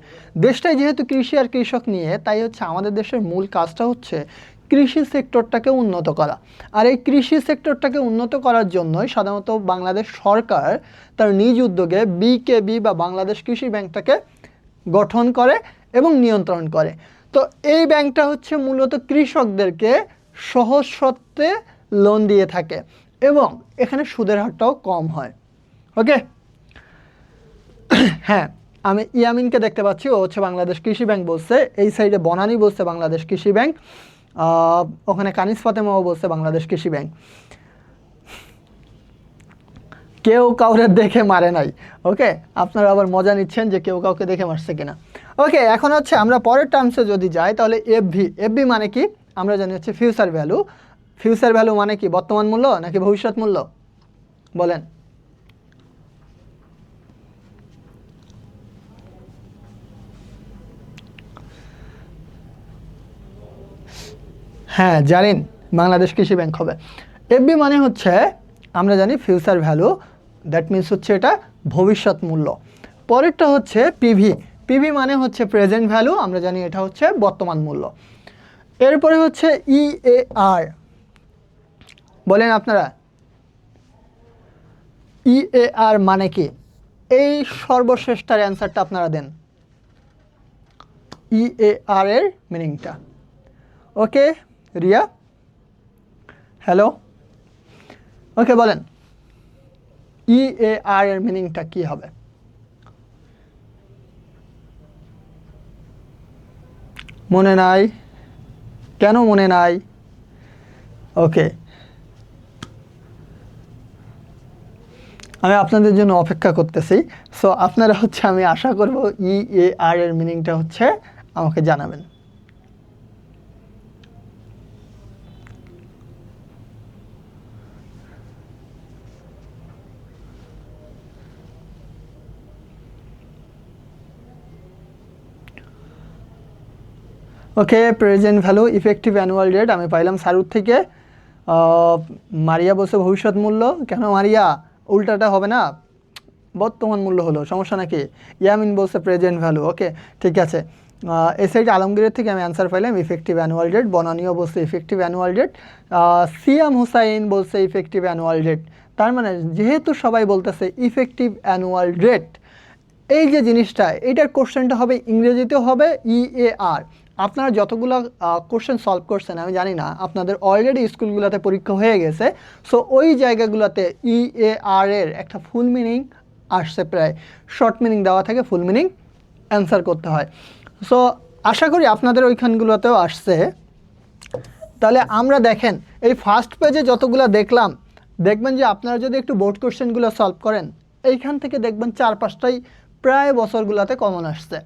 A: দেশটাই যেহেতু কৃষি আর কৃষক নিয়ে, তাই হচ্ছে আমাদের দেশের মূল কাজটা হচ্ছে কৃষি সেক্টরটাকে উন্নত করা। আর এই কৃষি সেক্টরটাকে উন্নত করার জন্যই সাধারণত বাংলাদেশ সরকার তার নিজ উদ্যোগে বিকেবি বা বাংলাদেশ কৃষি ব্যাংকটাকে গঠন করে এবং নিয়ন্ত্রণ করে। তো এই ব্যাংকটা হচ্ছে মূলত কৃষকদেরকে সহজ শর্তে লোন দিয়ে থাকে এবং এখানে সুদের হারটাও কম হয়। ওকে, হ্যাঁ, আমি ইয়ামিনকে দেখতে পাচ্ছি, ও হচ্ছে বাংলাদেশ কৃষি ব্যাংক বলছে। এই সাইডে বনানী বলছে বাংলাদেশ কৃষি ব্যাংক, ওখানে কানিস ফাতেমাও বলছে বাংলাদেশ কৃষি ব্যাংক। কেউ কাউরে দেখে মারে নাই। ওকে, আপনারা আবার মজা নিচ্ছেন যে কেউ কাউকে দেখে মারছে কিনা। ওকে, এখন হচ্ছে আমরা পরের টার্মসে যদি যাই তাহলে এফভি। এফভি মানে কি আমরা জানি হচ্ছে ফিউচার ভ্যালু। ফিউচার ভ্যালু মানে কি, বর্তমান মূল্য নাকি ভবিষ্যৎ মূল্য, বলেন? হ্যাঁ জানেন, বাংলাদেশ কৃষি ব্যাংক হবে। এফবি মানে হচ্ছে আমরা জানি ফিউচার ভ্যালু, দ্যাট মিনস হচ্ছে এটা ভবিষ্যৎ মূল্য। পরেরটা হচ্ছে পিভি। পিভি মানে হচ্ছে প্রেজেন্ট ভ্যালু, আমরা জানি এটা হচ্ছে বর্তমান মূল্য। এরপরে হচ্ছে ইএআর, বলেন আপনারা ইএআর মানে কি? এই সর্বশ্রেষ্ঠটার অ্যান্সারটা আপনারা দেন, ইএআর এর মিনিংটা। ওকে রিয়া, হ্যালো, ওকে বলেন ইএআর এর মিনিংটা কি হবে? মনে নাই? কেন মনে নাই? ওকে, আমি আপনাদের জন্য অপেক্ষা করতেছি। সো আপনারা হচ্ছে, আমি আশা করব ইএআর এর মিনিংটা হচ্ছে আমাকে জানাবেন। Okay, present value, effective annual rate আমি পাইলাম সারুর থেকে। মারিয়া বলছে ভবিষ্যৎ মূল্য। কেন মারিয়া, উল্টাটা হবে না, বর্তমান মূল্য হলো, সমস্যা নাকি? ইয়ামিন বলছে প্রেজেন্ট ভ্যালু। ওকে ঠিক আছে। এই সাইড আলমগীরের থেকে আমি অ্যান্সার পাইলাম ইফেক্টিভ অ্যানুয়াল রেট। বনানীয় বলছে effective annual rate. Siam Hussain বলছে ইফেক্টিভ অ্যানুয়াল রেট। তার মানে যেহেতু সবাই বলতেছে ইফেক্টিভ অ্যানুয়াল রেট, এই যে জিনিসটা, এইটার কোশ্চেনটা হবে ইংরেজিতেও হবে ইএআর। আপনারা যতগুলো কোশ্চেন সলভ করছেন আমি জানি না, আপনাদের অলরেডি স্কুলগুলোতে পরীক্ষা হয়ে গেছে। সো ওই জায়গাগুলোতে ইএআর এর একটা ফুল মিনিং আসছে, প্রায় শর্ট মিনিং দেওয়া থাকে, ফুল মিনিং অ্যান্সার করতে হয়। সো আশা করি আপনাদের ওইখানগুলোতেও আসছে। তাহলে আমরা দেখেন এই ফার্স্ট পেজে যতগুলো দেখলাম, দেখবেন যে আপনারা যদি একটু বোর্ড কোশ্চেনগুলো সলভ করেন, এইখান থেকে দেখবেন 4-5টাই প্রায় বছরগুলোতে কমন আসছে।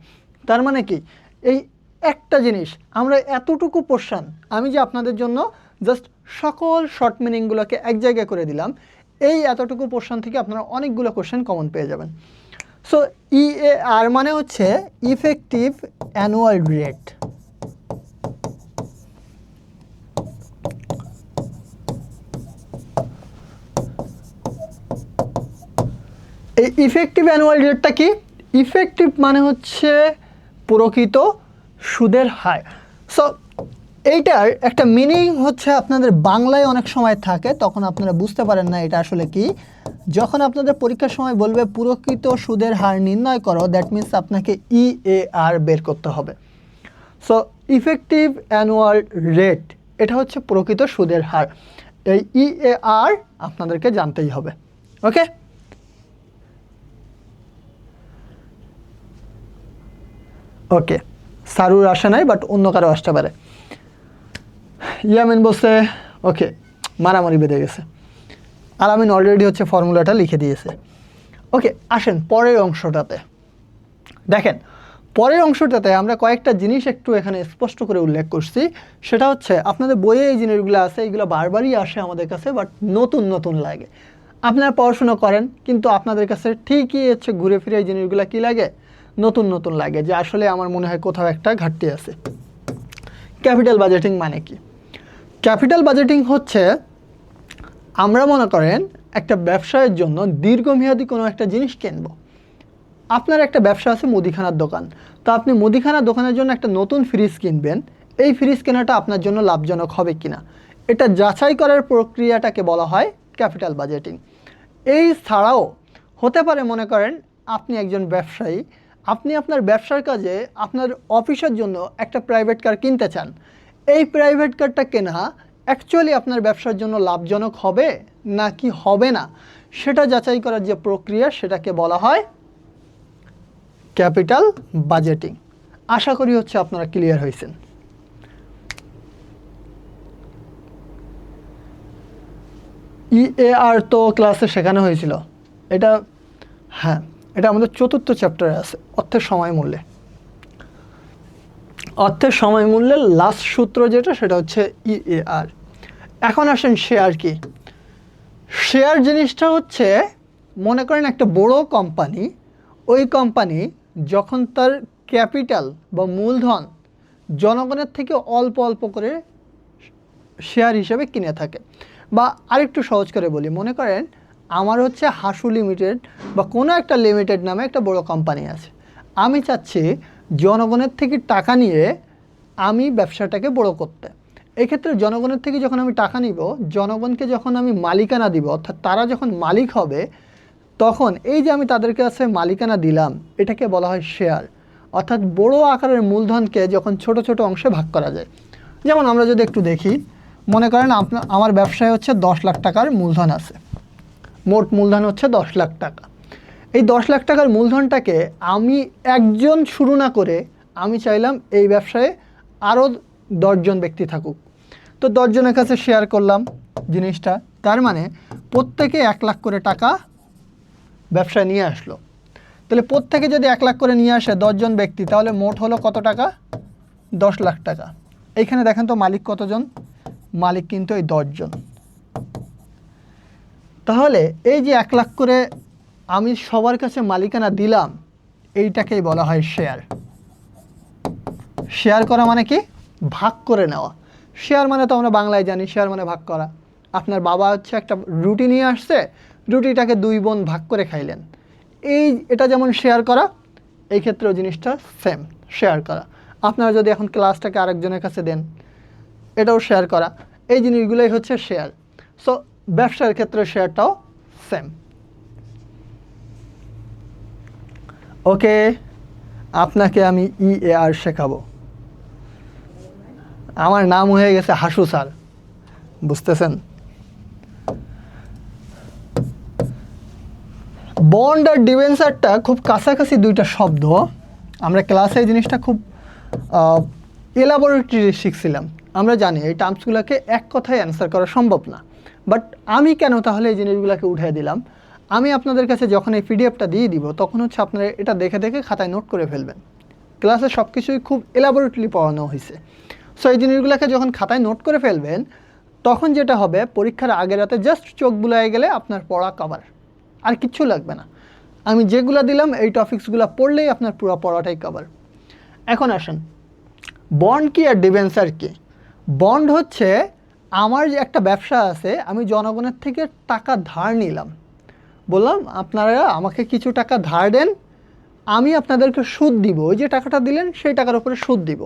A: তার মানে কি, এই একটা জিনিস, আমরা এতটুকু পোর্শন, আমি যে আপনাদের জন্য জাস্ট সকল শর্ট মিনিংগুলোকে এক জায়গায় করে দিলাম, এই এতটুকু পোর্শন থেকে আপনারা অনেকগুলো কোশ্চেন কমন পেয়ে যাবেন। সো ইএআর মানে হচ্ছে ইফেক্টিভ অ্যানুয়াল রেট। এই ইফেক্টিভ অ্যানুয়াল রেটটা কি? ইফেক্টিভ মানে হচ্ছে প্রকৃত সুদের হার। সো এইটার একটা মিনিং হচ্ছে আপনাদের বাংলায় অনেক সময় থাকে, তখন আপনারা বুঝতে পারেন না এটা আসলে কি। যখন আপনাদের পরীক্ষার সময় বলবে প্রকৃত সুদের হার নির্ণয় করো, দ্যাট মিনস আপনাকে ইএআর বের করতে হবে। সো ইফেক্টিভ অ্যানুয়াল রেট, এটা হচ্ছে প্রকৃত সুদের হার। এই ইএআর আপনাদেরকে জানতেই হবে। ওকে, ওকে, সারুর আসে নাই, বাট অন্য কারো আসতে পারে। ইয়ামিন বলছে ওকে, মারামারি বেঁধে গেছে। আলামিন অলরেডি হচ্ছে ফর্মুলাটা লিখে দিয়েছে। ওকে, আসেন পরের অংশটাতে। দেখেন পরের অংশটাতে আমরা কয়েকটা জিনিস একটু এখানে স্পষ্ট করে উল্লেখ করছি। সেটা হচ্ছে আপনাদের বইয়ে এই জিনিসগুলো আছে, এইগুলো বারবারই আসে আমাদের কাছে, বাট নতুন নতুন লাগে। আপনারা পড়াশোনা করেন কিন্তু আপনাদের কাছে ঠিকই হচ্ছে ঘুরে ফিরে এই জিনিসগুলো কী লাগে, নতুন নতুন লাগে, যে আসলে আমার মনে হয় কোথাও একটা ঘাটতি আছে। ক্যাপিটাল বাজেটিং মানে কি? ক্যাপিটাল বাজেটিং হচ্ছে আমরা মনে করেন একটা ব্যবসায়ের জন্য দীর্ঘমেয়াদী কোনো একটা জিনিস কিনবো। আপনার একটা ব্যবসা আছে মুদিখানার দোকান, তো আপনি মুদিখানার দোকানের জন্য একটা নতুন ফ্রিজ কিনবেন। এই ফ্রিজ কেনাটা আপনার জন্য লাভজনক হবে কিনা, এটা যাচাই করার প্রক্রিয়াটাকে বলা হয় ক্যাপিটাল বাজেটিং। এই ছাড়াও হতে পারে মনে করেন আপনি একজন ব্যবসায়ী, আপনি আপনার ব্যবসার কাজে আপনার অফিসের জন্য একটা প্রাইভেট কার কিনতে চান। এই প্রাইভেট কারটা কেনা অ্যাকচুয়ালি আপনার ব্যবসার জন্য লাভজনক হবে নাকি হবে না, সেটা যাচাই করার যে প্রক্রিয়া সেটাকে বলা হয় ক্যাপিটাল বাজেটিং। আশা করি হচ্ছে আপনারা ক্লিয়ার হয়েছেন। EAR তো ক্লাসে শেখানো হয়েছিল, এটা হ্যাঁ, এটা আমাদের 4th চ্যাপ্টারে আছে, অর্থের সময় মূল্যে। অর্থের সময় মূল্যের লাস্ট সূত্র যেটা, সেটা হচ্ছে EAR। এখন আসেন শেয়ার কি। শেয়ার জিনিসটা হচ্ছে মনে করেন একটা বড় কোম্পানি, ওই কোম্পানি যখন তার ক্যাপিটাল বা মূলধন জনগণের থেকে অল্প অল্প করে শেয়ার হিসেবে কিনে থাকে। বা আরেকটু সহজ করে বলি, মনে করেন আমার হচ্ছে হাসু লিমিটেড বা কোনো একটা লিমিটেড নামে একটা বড় কোম্পানি আছে, আমি চাচ্ছি জনগণের থেকে টাকা নিয়ে আমি ব্যবসাটাকে বড় করতে। এক্ষেত্রে জনগণের থেকে যখন আমি টাকা নিব, জনগণকে যখন আমি মালিকানা দিব, অর্থাৎ তারা যখন মালিক হবে, তখন এই যে আমি তাদের কাছে মালিকানা দিলাম, এটাকে বলা হয় শেয়ার। অর্থাৎ বড় আকারের মূলধনকে যখন ছোট ছোট অংশে ভাগ করা যায়। যেমন আমরা যদি একটু দেখি, মনে করেন আমার ব্যবসায় হচ্ছে 10 লাখ টাকার মূলধন আছে, মোট মূলধন হচ্ছে 10 লাখ টাকা। এই 10 লাখ টাকার মূলধনটাকে আমি একজন শুরু না করে আমি চাইলাম এই ব্যবসায় আরও 10 জন ব্যক্তি থাকুক। তো 10 জনের কাছে শেয়ার করলাম জিনিসটা, তার মানে প্রত্যেকে 1 লাখ করে টাকা ব্যবসায় নিয়ে আসলো। তাহলে প্রত্যেকে যদি 1 লাখ করে নিয়ে আসে 10 জন ব্যক্তি, তাহলে মোট হলো কত টাকা? 10 লাখ টাকা। এইখানে দেখেন তো মালিক কতজন? মালিক কিন্তু এই 10 জন। তাহলে এই যে 1 লাখ করে আমি সবার কাছে মালিকানা দিলাম, এইটাকেই বলা হয় শেয়ার। শেয়ার করা মানে কি? ভাগ করে নেওয়া। শেয়ার মানে তো আমরা বাংলায় জানি, শেয়ার মানে ভাগ করা। আপনার বাবা হচ্ছে একটা রুটি নিয়ে আসছে, রুটিটাকে 2 বোন ভাগ করে খাইলেন, এটা যেমন শেয়ার করা, এই ক্ষেত্রেও জিনিসটা সেম, শেয়ার করা। আপনারা যদি এখন ক্লাসটাকে আরেকজনের কাছে দেন, এটাও শেয়ার করা। এই জিনিসগুলোই হচ্ছে শেয়ার। সো ব্যবসার ক্ষেত্রে শেয়ারটাও সেম। ওকে, আপনাকে আমি EAR শেখাবো। আমার নাম হয়ে গেছে হাসু স্যার, বুঝতেছেন? বন্ড আর ডিবেঞ্চারটা খুব কাছাকাছি দুইটা শব্দ। আমরা ক্লাসে এই জিনিসটা খুব এলাবোরেটলি শিখছিলাম। আমরা জানি এই টার্মসগুলোকে এক কথায় অ্যান্সার করা সম্ভব না, বাট আমি কেন তাহলে এই জিনিসগুলোকে উঠিয়ে দিলাম? আমি আপনাদের কাছে যখন এই পিডিএফটা দিয়ে দিব, তখন হচ্ছে আপনারা এটা দেখে দেখে খাতায় নোট করে ফেলবেন। ক্লাসে সব কিছুই খুব এলাবোরেটলি পড়ানো হয়েছে। সো এই জিনিসগুলোকে যখন খাতায় নোট করে ফেলবেন, তখন যেটা হবে, পরীক্ষার আগের রাতে জাস্ট চোখ বুলায় গেলে আপনার পড়া কভার, আর কিচ্ছু লাগবে না। আমি যেগুলো দিলাম এই টপিকসগুলো পড়লেই আপনার পুরো পড়াটাই কভার। এখন আসেন, বন্ড কি আর ডিবেঞ্চার কি? বন্ড হচ্ছে আমার যে একটা ব্যবসা আছে, আমি জনগণের থেকে টাকা ধার নিলাম, বললাম আপনারা আমাকে কিছু টাকা ধার দেন, আমি আপনাদেরকে সুদ দিব, ওই যে টাকাটা দিলেন সেই টাকার উপরে সুদ দিব।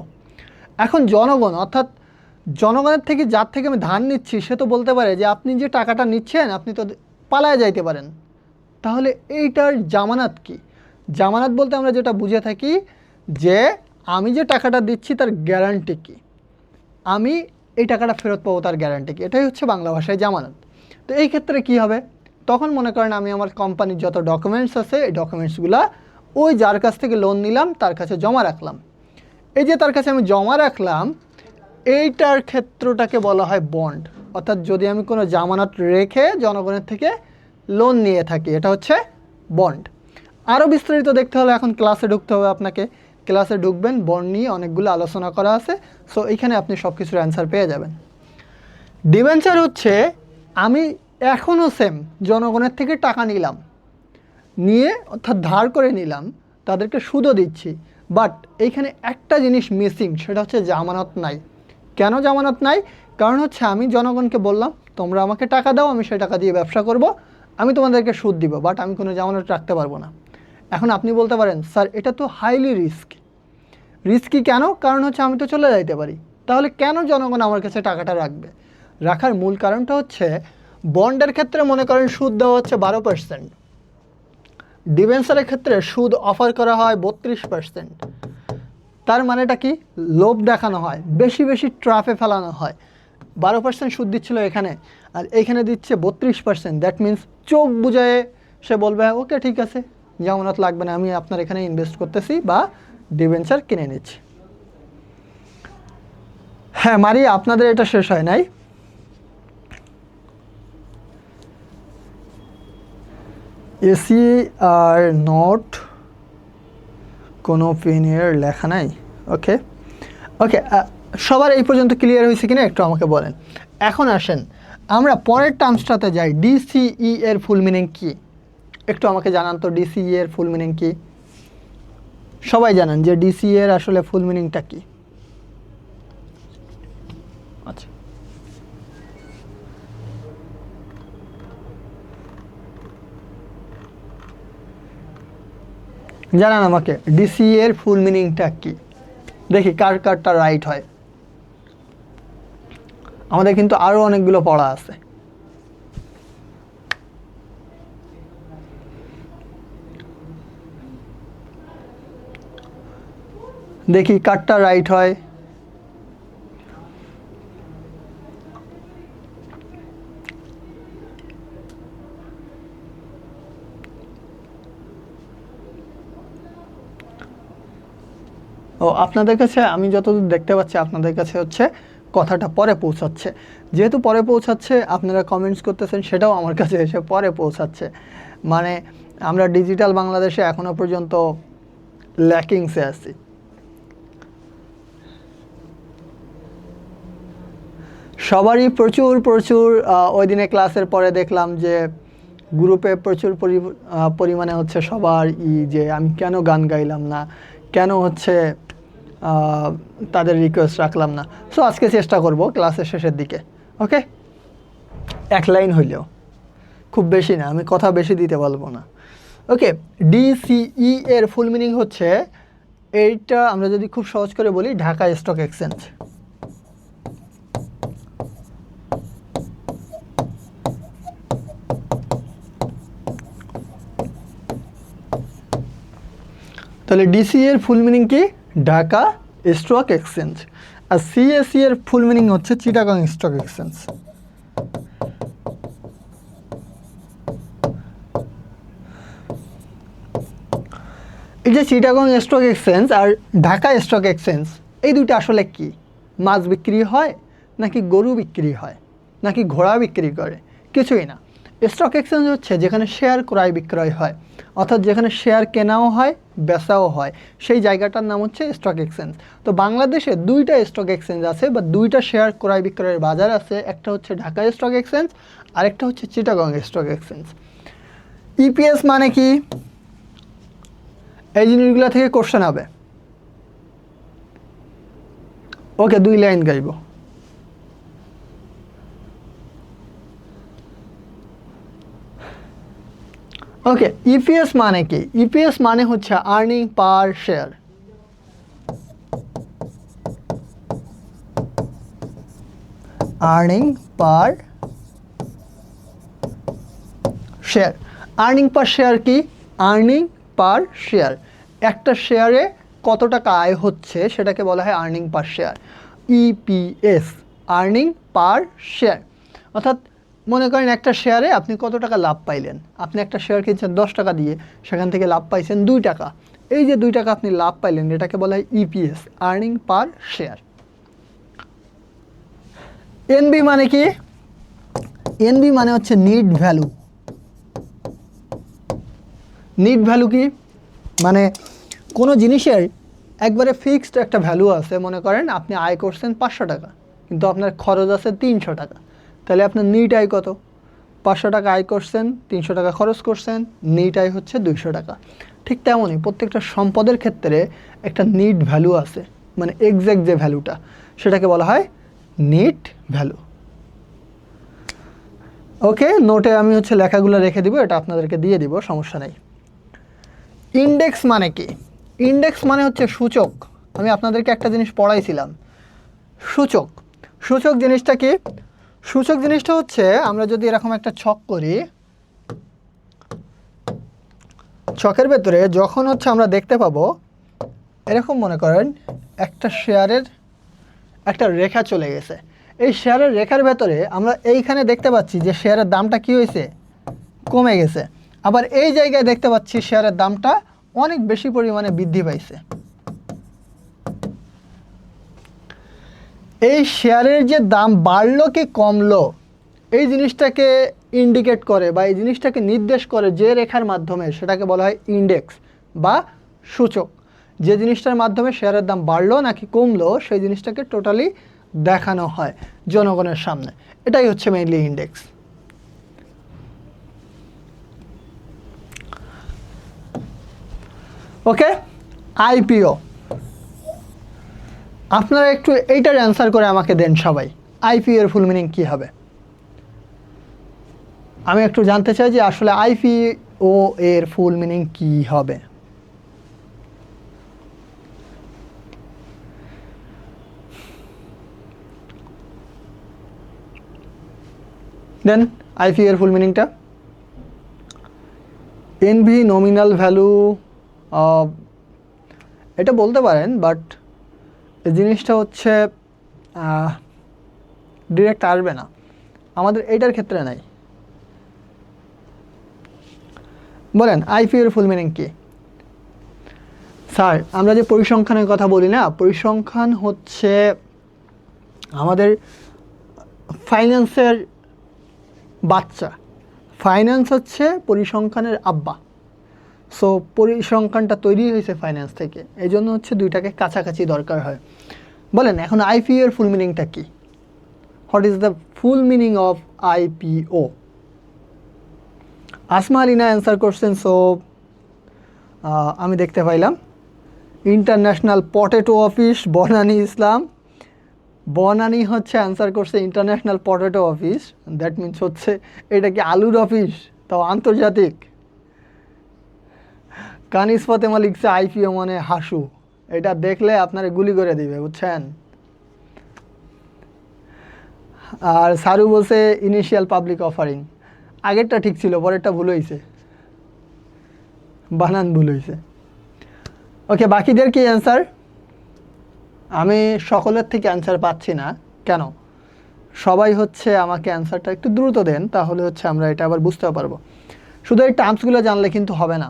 A: এখন জনগণ, অর্থাৎ জনগণের থেকে যার থেকে আমি ধার নিচ্ছি, সে তো বলতে পারে যে আপনি যে টাকাটা নিচ্ছেন আপনি তো পালায় যাইতে পারেন। তাহলে এইটার জামানত কি? জামানত বলতে আমরা যেটা বুঝে থাকি যে আমি যে টাকাটা দিচ্ছি তার গ্যারান্টি কি, আমি এই টাকাটা ফেরত পাবো তার গ্যারান্টি কি, এটাই হচ্ছে বাংলা ভাষায় জামানত। তো এই ক্ষেত্রে কি হবে? তখন মনে করেন আমি আমার কোম্পানির যত ডকুমেন্টস আছে, এই ডকুমেন্টসগুলো ওই যার কাছ থেকে লোন নিলাম তার কাছে জমা রাখলাম। এই যে তার কাছে আমি জমা রাখলাম, এইটার ক্ষেত্রটাকে বলা হয় বন্ড। অর্থাৎ যদি আমি কোনো জামানত রেখে জনগণের থেকে লোন নিয়ে থাকি, এটা হচ্ছে বন্ড। আরও বিস্তারিত দেখতে হলে এখন ক্লাসে ঢুকতে হবে আপনাকে। ক্লাসে ঢুকবেন, বন্ড নিয়ে অনেকগুলো আলোচনা করা আছে। সো এইখানে আপনি সব কিছুর অ্যান্সার পেয়ে যাবেন। ডিবেঞ্চার হচ্ছে আমি এখনও সেম জনগণের থেকে টাকা নিলাম, নিয়ে অর্থাৎ ধার করে নিলাম, তাদেরকে সুদও দিচ্ছি, বাট এইখানে একটা জিনিস মিসিং, সেটা হচ্ছে জামানত নাই। কেন জামানত নাই? কারণ হচ্ছে আমি জনগণকে বললাম তোমরা আমাকে টাকা দাও, আমি সেই টাকা দিয়ে ব্যবসা করব, আমি তোমাদেরকে সুদ দিব, বাট আমি কোনো জামানত রাখতে পারবো না। এখন আপনি বলতে পারেন স্যার এটা তো হাইলি রিস্কি কেন? কারণ হচ্ছে আমি তো চলে যাইতে পারি। তাহলে কেন জনগণ আমার কাছে টাকাটা রাখবে? রাখার মূল কারণটা হচ্ছে বন্ডের ক্ষেত্রে মনে করেন সুদ দেওয়া হচ্ছে 12%, ডিবেঞ্চারের ক্ষেত্রে সুদ অফার করা হয় 32%। তার মানেটা কি? লোভ দেখানো হয়, বেশি বেশি ট্রাফে ফেলানো হয়। 12% সুদ দিচ্ছিল এখানে, আর এইখানে দিচ্ছে 32%। দ্যাট মিন্স চোখ বুঝায় সে বলবে ওকে ঠিক আছে, জামানত লাগবে না, আমি আপনার এখানে ইনভেস্ট করতেছি বা ডিবেঞ্চার কিনে নিচ্ছি। হ্যাঁ মারি, আপনাদের এটা শেষ হয় নাই? এসি আর নট কোনো পেনের লেখা নাই। ওকে ওকে, সবার এই পর্যন্ত ক্লিয়ার হয়েছে কিনা একটু আমাকে বলেন। এখন আসেন আমরা পরের টার্মসটাতে যাই। ডিসিই এর ফুল মিনিং কি একটু আমাকে জানান তো। ডিসিই এর ফুল মিনিং কি? সবাই জানেন যে ডিসিই এর আসলে ফুল মিনিংটা কি? আচ্ছা, জানান আমাকে ডিসিই এর ফুল মিনিংটা কি? দেখি কার কারটা রাইট হয়। আমাদের কিন্তু আরও অনেকগুলো পড়া আছে। দেখি কারটা রাইট হয়। ও আপনাদের কাছে আমি যতদূর দেখতে পাচ্ছি আপনাদের কাছে হচ্ছে কথাটা পরে পৌঁছাচ্ছে। যেহেতু পরে পৌঁছাচ্ছে, আপনারা কমেন্টস করতেছেন, সেটাও আমার কাছে এসে পরে পৌঁছাচ্ছে। মানে আমরা ডিজিটাল বাংলাদেশে এখনও পর্যন্ত ল্যাকিংসে আছি। সবারই প্রচুর প্রচুর ওই দিনে ক্লাসের পরে দেখলাম যে গ্রুপে প্রচুর পরিমাণে হচ্ছে সবার যে আমি কেন গান গাইলাম না, কেন হচ্ছে তাদের রিকোয়েস্ট রাখলাম না। সো আজকে চেষ্টা করব ক্লাসের শেষের দিকে। ওকে, এক লাইন হইলেও, খুব বেশি না, আমি কথা বেশি দিতে পারবো না। ওকে, ডিসিই এর ফুল মিনিং হচ্ছে, এইটা আমরা যদি খুব সহজ করে বলি, ঢাকা স্টক এক্সচেঞ্জ। তাহলে ডিসি এর ফুল মিনিং কি? Dhaka stock exchange. আর সিএসি এর ফুল মিনিং হচ্ছে চিটাগং স্টক এক্সচেঞ্জ। এই যে চিটাগং স্টক এক্সচেঞ্জ আর ঢাকা স্টক এক্সচেঞ্জ, এই দুইটা আসলে কি? মাছ বিক্রি হয় নাকি গরু বিক্রি হয় নাকি ঘোড়া বিক্রি করে? কিছুই না। স্টক এক্সচেঞ্জ হচ্ছে যেখানে শেয়ার ক্রয় বিক্রয় হয়, অর্থাৎ যেখানে শেয়ার কেনাও হয় বেচাও হয়, সেই জায়গাটার নাম হচ্ছে স্টক এক্সচেঞ্জ। তো বাংলাদেশে দুইটা স্টক এক্সচেঞ্জ আছে বা দুইটা শেয়ার ক্রয় বিক্রয়ের বাজার আছে। একটা হচ্ছে ঢাকা স্টক এক্সচেঞ্জ, আরেকটা হচ্ছে চিটাগং স্টক এক্সচেঞ্জ। ইপিএস মানে কি? এই জিনিসগুলো থেকে কোশ্চেন হবে। ওকে, 2 লাইন গাইব। ওকে, ইপিএস মানে কি? ইপিএস মানে হচ্ছে আর্নিং পার শেয়ার। আর্নিং পার শেয়ার। আর্নিং পার শেয়ার কি? আর্নিং পার শেয়ার, একটা শেয়ারে কত টাকা আয় হচ্ছে সেটাকে বলা হয় আর্নিং পার শেয়ার। ইপিএস, আর্নিং পার শেয়ার। অর্থাৎ মনে করেন একটা শেয়ারে আপনি কত টাকা লাভ পাইলেন। আপনি একটা শেয়ার কিনছেন 10 টাকা দিয়ে, সেখান থেকে লাভ পাইছেন 2 টাকা। এই যে 2 টাকা আপনি লাভ পাইলেন, এটাকে বলা হয় ইপিএস, আর্নিং পার শেয়ার। এনবি মানে কি? এনবি মানে হচ্ছে নিট ভ্যালু। নিট ভ্যালু কি? মানে কোনো জিনিসের একবারে ফিক্সড একটা ভ্যালু আছে। মনে করেন আপনি আয় করছেন 500 টাকা, কিন্তু আপনার খরচ আছে 300 টাকা, তাহলে আপনার নিট আয় কত? 500 টাকা আয় করছেন, 300 টাকা খরচ করছেন, নিট আয় হচ্ছে 200 টাকা। ঠিক তেমনই প্রত্যেকটা সম্পদের ক্ষেত্রে একটা নিট ভ্যালু আছে, মানে এক্স্যাক্ট যে ভ্যালুটা, সেটাকে বলা হয় নিট ভ্যালু। ওকে, নোটে আমি হচ্ছে লেখাগুলো রেখে দিব, এটা আপনাদেরকে দিয়ে দিব, সমস্যা নেই। ইন্ডেক্স মানে কি? ইন্ডেক্স মানে হচ্ছে সূচক। আমি আপনাদেরকে একটা জিনিস পড়াইছিলাম, সূচক। সূচক জিনিসটা কি? সূচক জিনিসটা হচ্ছে, আমরা যদি এরকম একটা ছক করি, ছকের ভেতরে যখন হচ্ছে আমরা দেখতে পাবো এরকম, মনে করেন একটা শেয়ারের একটা রেখা চলে গেছে, এই শেয়ারের রেখার ভেতরে আমরা এইখানে দেখতে পাচ্ছি যে শেয়ারের দামটা কি হয়েছে? কমে গেছে। আবার এই জায়গায় দেখতে পাচ্ছি শেয়ারের দামটা অনেক বেশি পরিমাণে বৃদ্ধি পাইছে। এই শেয়ারের যে দাম বাড়লো কি কমলো, এই জিনিসটাকে ইন্ডিকেট করে বা এই জিনিসটাকে নির্দেশ করে যে রেখার মাধ্যমে, সেটাকে বলা হয় ইন্ডেক্স বা সূচক। যে জিনিসটার মাধ্যমে শেয়ারের দাম বাড়লো নাকি কমলো, সেই জিনিসটাকে টোটালি দেখানো হয় জনগণের সামনে, এটাই হচ্ছে মেইনলি ইন্ডেক্স। ওকে, আইপিও। আপনারা একটু এইটার অ্যান্সার করে আমাকে দেন সবাই, আইপিও এর ফুল মিনিং কী হবে? আমি একটু জানতে চাই যে আসলে আইপিও এর ফুল মিনিং কী হবে। দেন আইপিও এর ফুল মিনিংটা। এনভি নমিনাল ভ্যালু, এটা বলতে পারেন, বাট এই জিনিসটা হচ্ছে ডিরেক্ট আসবে না, আমাদের এইটার ক্ষেত্রে নাই। বলেন আইপিও এর ফুল মিনিং কি? স্যার, আমরা যে পরিসংখ্যানের কথা বলি না, পরিসংখ্যান হচ্ছে আমাদের ফাইন্যান্সের বাচ্চা। ফাইন্যান্স হচ্ছে পরিসংখ্যানের আব্বা। সো পরিসংখ্যানটা তৈরি হয়েছে ফাইন্যান্স থেকে, এই জন্য হচ্ছে দুইটাকে কাছাকাছি দরকার হয়। বলেন এখন আইপিও এর ফুল মিনিংটা কি? What is the full meaning of IPO? Asma Alina answer করছেন, সো আমি দেখতে পাইলাম। ইন্টারন্যাশনাল পটেটো অফিস, বনানী ইসলাম। বনানী হচ্ছে অ্যান্সার করছে international potato office, that means হচ্ছে এটা কি আলুর অফিস, তাও আন্তর্জাতিক। কানিস ফাতেমা লিখছে আইপিও মানে হাসু, এটা দেখলে আপনারা গুলি করে দিবে, বুঝছেন। আর সারু বলছে ইনিশিয়াল পাবলিক অফারিং, আগেরটা ঠিক ছিল, পরেরটা ভুল হয়েছে, বানান ভুল হয়েছে। ওকে, বাকিদের কি অ্যান্সার? আমি সকলের থেকে অ্যান্সার পাচ্ছি না কেন? সবাই হচ্ছে আমাকে অ্যান্সারটা একটু দ্রুত দেন, তাহলে হচ্ছে আমরা এটা আবার বুঝতে পারবো। শুধু এই টার্মসগুলো জানলে কিন্তু হবে না,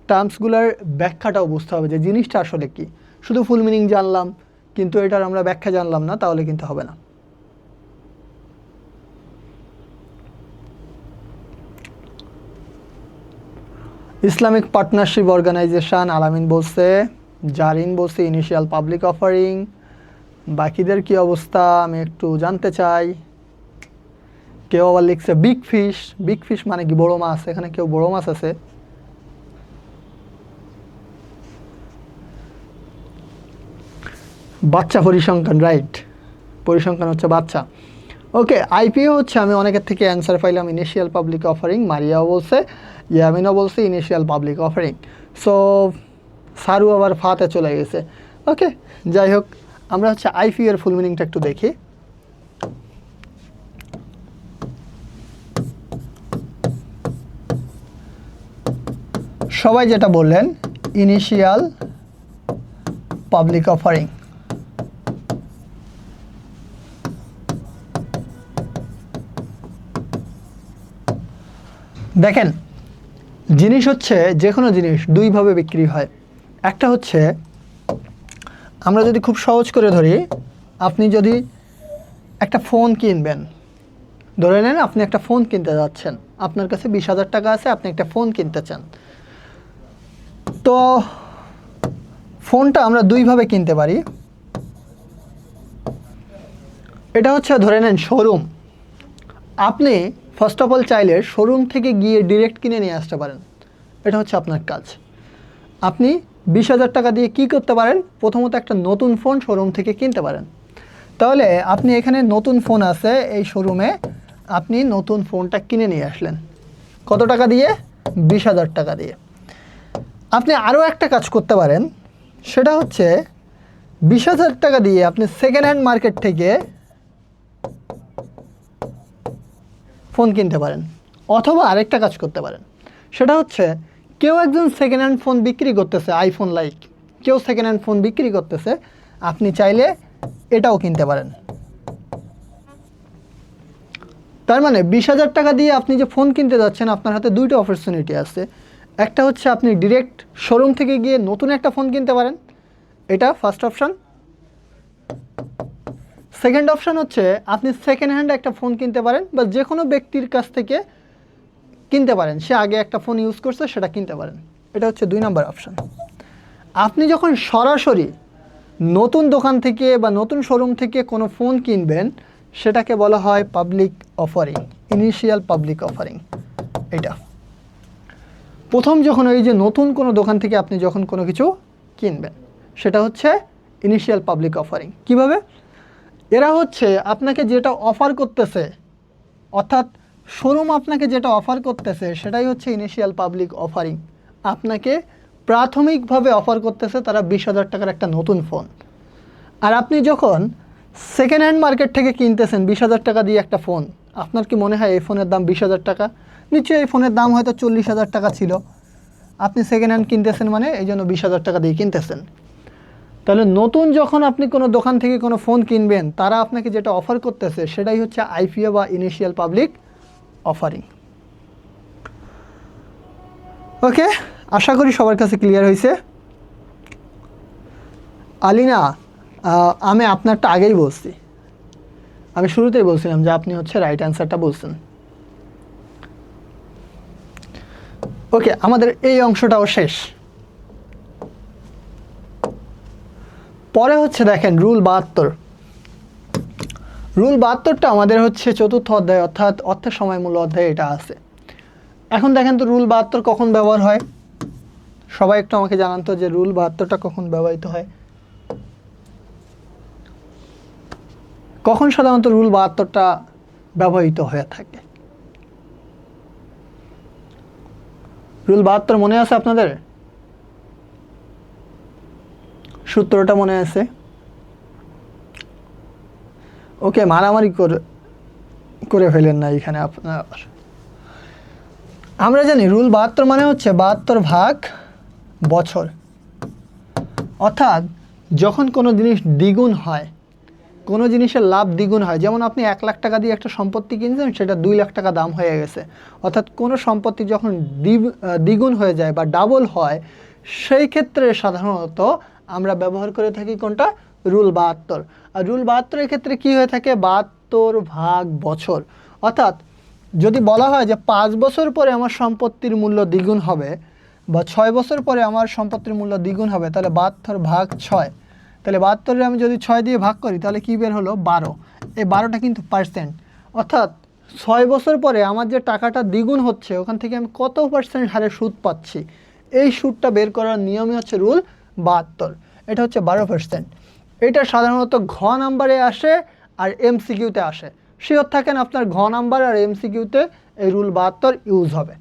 A: টার্মসগুলোর ব্যাখ্যাটাও বুঝতে হবে যে জিনিসটা আসলে কি। শুধু ফুল মিনিং জানলাম কিন্তু এটার আমরা ব্যাখ্যা জানলাম না, তাহলে কিন্তু হবে না। ইসলামিক পার্টনারশিপ অর্গানাইজেশন, আলামিন বলছে। জারিন বলছে ইনিশিয়াল পাবলিক অফারিং। বাকিদের কি অবস্থা আমি একটু জানতে চাই। কেউ আবার লিখছে বিগ ফিশ। বিগ ফিশ মানে কি? বড় মাছ। এখানে কেউ বড় মাছ আছে? বাচ্চা পরিসংখ্যান, রাইট, পরিসংখ্যান হচ্ছে বাচ্চা। ওকে, আইপিও হচ্ছে, আমি অনেকের থেকে অ্যান্সার পাইলাম ইনিশিয়াল পাবলিক অফারিং। মারিয়াও বলছে, ইয়ামিনও বলছে initial public offering. So Saroo আবার ফাতে চলে গেছে। ওকে, যাই হোক, আমরা হচ্ছে আইপিও এর ফুল মিনিংটা একটু দেখি। সবাই যেটা বললেন ইনিশিয়াল পাবলিক অফারিং। দেখেন, জিনিস হচ্ছে যে কোনো জিনিস দুইভাবে বিক্রি হয়। একটা হচ্ছে, আমরা যদি খুব সহজ করে ধরি, আপনি যদি একটা ফোন কিনবেন, ধরে নেন আপনি একটা ফোন কিনতে যাচ্ছেন, আপনার কাছে 20,000 টাকা আছে, আপনি একটা ফোন কিনতে চান। তো ফোনটা আমরা দুইভাবে কিনতে পারি। এটা হচ্ছে ধরে নেন শোরুম। আপনি ফার্স্ট অফ অল চাইলে শোরুম থেকে গিয়ে ডিরেক্ট কিনে নিয়ে আসতে পারেন, এটা হচ্ছে আপনার কাজ। আপনি 20,000 টাকা দিয়ে কি করতে পারেন, প্রথমত একটা নতুন ফোন শোরুম থেকে কিনতে পারেন। তাহলে আপনি এখানে নতুন ফোন আছে এই শোরুমে, আপনি নতুন ফোনটা কিনে নিয়ে আসলেন কত টাকা দিয়ে, 20,000 টাকা দিয়ে। আপনি আরও একটা কাজ করতে পারেন, সেটা হচ্ছে 20,000 টাকা দিয়ে আপনি সেকেন্ড হ্যান্ড মার্কেট থেকে ফোন কিনতে পারেন। অথবা আরেকটা কাজ করতে পারেন, সেটা হচ্ছে কেউ একজন সেকেন্ড হ্যান্ড ফোন বিক্রি করতেছে, আইফোন লাইক কেউ সেকেন্ড হ্যান্ড ফোন বিক্রি করতেছে, আপনি চাইলে এটাও কিনতে পারেন। তার মানে 20,000 টাকা দিয়ে আপনি যে ফোন কিনতে যাচ্ছেন, আপনার হাতে দুইটা অপরচুনিটি আছে। একটা হচ্ছে আপনি ডিরেক্ট শোরুম থেকে গিয়ে নতুন একটা ফোন কিনতে পারেন, এটা ফার্স্ট অপশান। সেকেন্ড অপশান হচ্ছে আপনি সেকেন্ড হ্যান্ড একটা ফোন কিনতে পারেন, বা যে কোনো ব্যক্তির কাছ থেকে কিনতে পারেন, সে আগে একটা ফোন ইউজ করছে সেটা কিনতে পারেন। এটা হচ্ছে 2 নম্বর অপশান। আপনি যখন সরাসরি নতুন দোকান থেকে বা নতুন শোরুম থেকে কোনো ফোন কিনবেন, সেটাকে বলা হয় public offering, initial public offering. এটা প্রথম যখন ওই যে নতুন কোনো দোকান থেকে আপনি যখন কোনো কিছু কিনবেন, সেটা হচ্ছে ইনিশিয়াল পাবলিক অফারিং। কিভাবে? এরা হচ্ছে আপনাকে যেটা অফার করতেছে, অর্থাৎ শোরুম আপনাকে যেটা অফার করতেছে, সেটাই হচ্ছে ইনিশিয়াল পাবলিক অফারিং। আপনাকে প্রাথমিকভাবে অফার করতেছে তারা 20,000 টাকার একটা নতুন ফোন। আর আপনি যখন সেকেন্ড হ্যান্ড মার্কেট থেকে কিনতেছেন 20,000 টাকা দিয়ে একটা ফোন, আপনার কি মনে হয় এই ফোনের দাম 20,000 টাকা? নিশ্চয়ই এই ফোনের দাম হয়তো 40,000 টাকা ছিল, আপনি সেকেন্ড হ্যান্ড কিনতেছেন মানে এই জন্য 20,000 টাকা দিয়ে কিনতেছেন। তাহলে নতুন যখন আপনি কোনো দোকান থেকে কোনো ফোন কিনবেন, তারা আপনাকে যেটা অফার করতেছে সেটাই হচ্ছে আইপিও বা ইনিশিয়াল পাবলিক অফারিং। ওকে, আশা করি সবার কাছে ক্লিয়ার হয়েছে। আলিনা, আমি আপনারটা আগেই বলছি, আমি শুরুতেই বলছিলাম যে আপনি হচ্ছে রাইট অ্যান্সারটা বলছেন। ওকে, আমাদের এই অংশটাও শেষ। পরে হচ্ছে দেখেন রুল 72। রুল 72টা আমাদের হচ্ছে চতুর্থ অধ্যায়, অর্থাৎ অর্থের সময়মূল্য অধ্যায়ে এটা আছে। এখন দেখেন তো রুল 72 কখন ব্যবহার হয়, সবাই একটু আমাকে জানান তো যে রুল 72টা কখন ব্যবহৃত হয়, কখন সাধারণত রুল 72টা ব্যবহৃত হয়ে থাকে। রুল 72 মনে আছে আপনাদের? সূত্রটা মনে আছে? ওকে, মারামারি করে ফেলেন না এখানে আপনার। আমরা জানি রুল 72 মানে হচ্ছে 72 ভাগ বছর। অর্থাৎ যখন কোনো জিনিস দ্বিগুণ হয়, কোনো জিনিসের লাভ দ্বিগুণ হয়, যেমন আপনি 1 লাখ টাকা দিয়ে একটা সম্পত্তি কিনছেন, সেটা 2 লাখ টাকা দাম হয়ে গেছে। অর্থাৎ কোনো সম্পত্তি যখন দ্বিগুণ হয়ে যায় বা ডাবল হয়, সেই ক্ষেত্রে সাধারণত আমরা ব্যবহার করে থাকি কোনটা, রুল 72। আর রুল 72 ক্ষেত্রে কি হয়ে থাকে, 72 ভাগ বছর। অর্থাৎ যদি বলা হয় যে 5 বছর পরে আমার সম্পত্তির মূল্য দ্বিগুণ হবে, বা 6 বছর পরে আমার সম্পত্তির মূল্য দ্বিগুণ হবে, তাহলে 72 ভাগ 6। তাহলে 72 আমি যদি 6 দিয়ে ভাগ করি, তাহলে কী বের হলো, 12। এই 12টা কিন্তু পার্সেন্ট, অর্থাৎ 6 বছর পরে আমার যে টাকাটা দ্বিগুণ হচ্ছে, ওখান থেকে আমি কত পার্সেন্ট হারে সুদ পাচ্ছি, এই সুদটা বের করার নিয়মই হচ্ছে রুল 72। এটা হচ্ছে 12%। এটা সাধারণত ঘ নাম্বারে আসে আর এমসিকিউতে আসে। শিওর থাকেন আপনার ঘ নাম্বার আর এমসিকিউতে এই রুল 72 ইউজ হবে।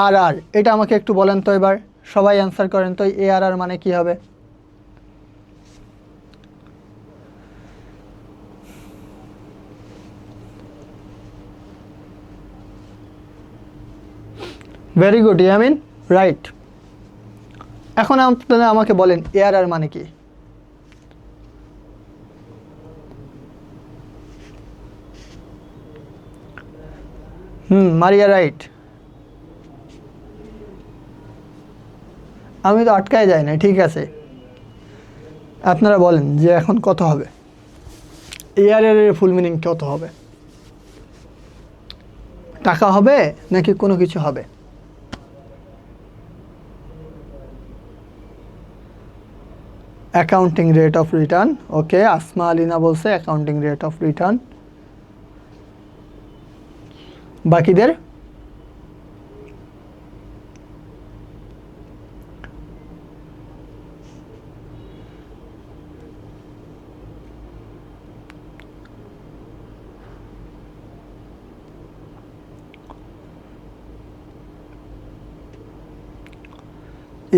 A: ARR, এটা আমাকে একটু বলেন তো, এবার সবাই অ্যান্সার করেন তো, ARR মানে কি হবে? Very good Yamin, right. এখন আপনারা আমাকে বলেন ARR মানে কি? মারিয়া রাইট। আমি তো আটকায় যাই না, ঠিক আছে। আপনারা বলেন যে এখন কত হবে, ARR এর ফুল মিনিং কত হবে? টাকা হবে নাকি কোনো কিছু হবে? Accounting rate of return. Okay, Asma Alina বলছে অ্যাকাউন্টিং রেট অফ রিটার্ন। বাকিদের?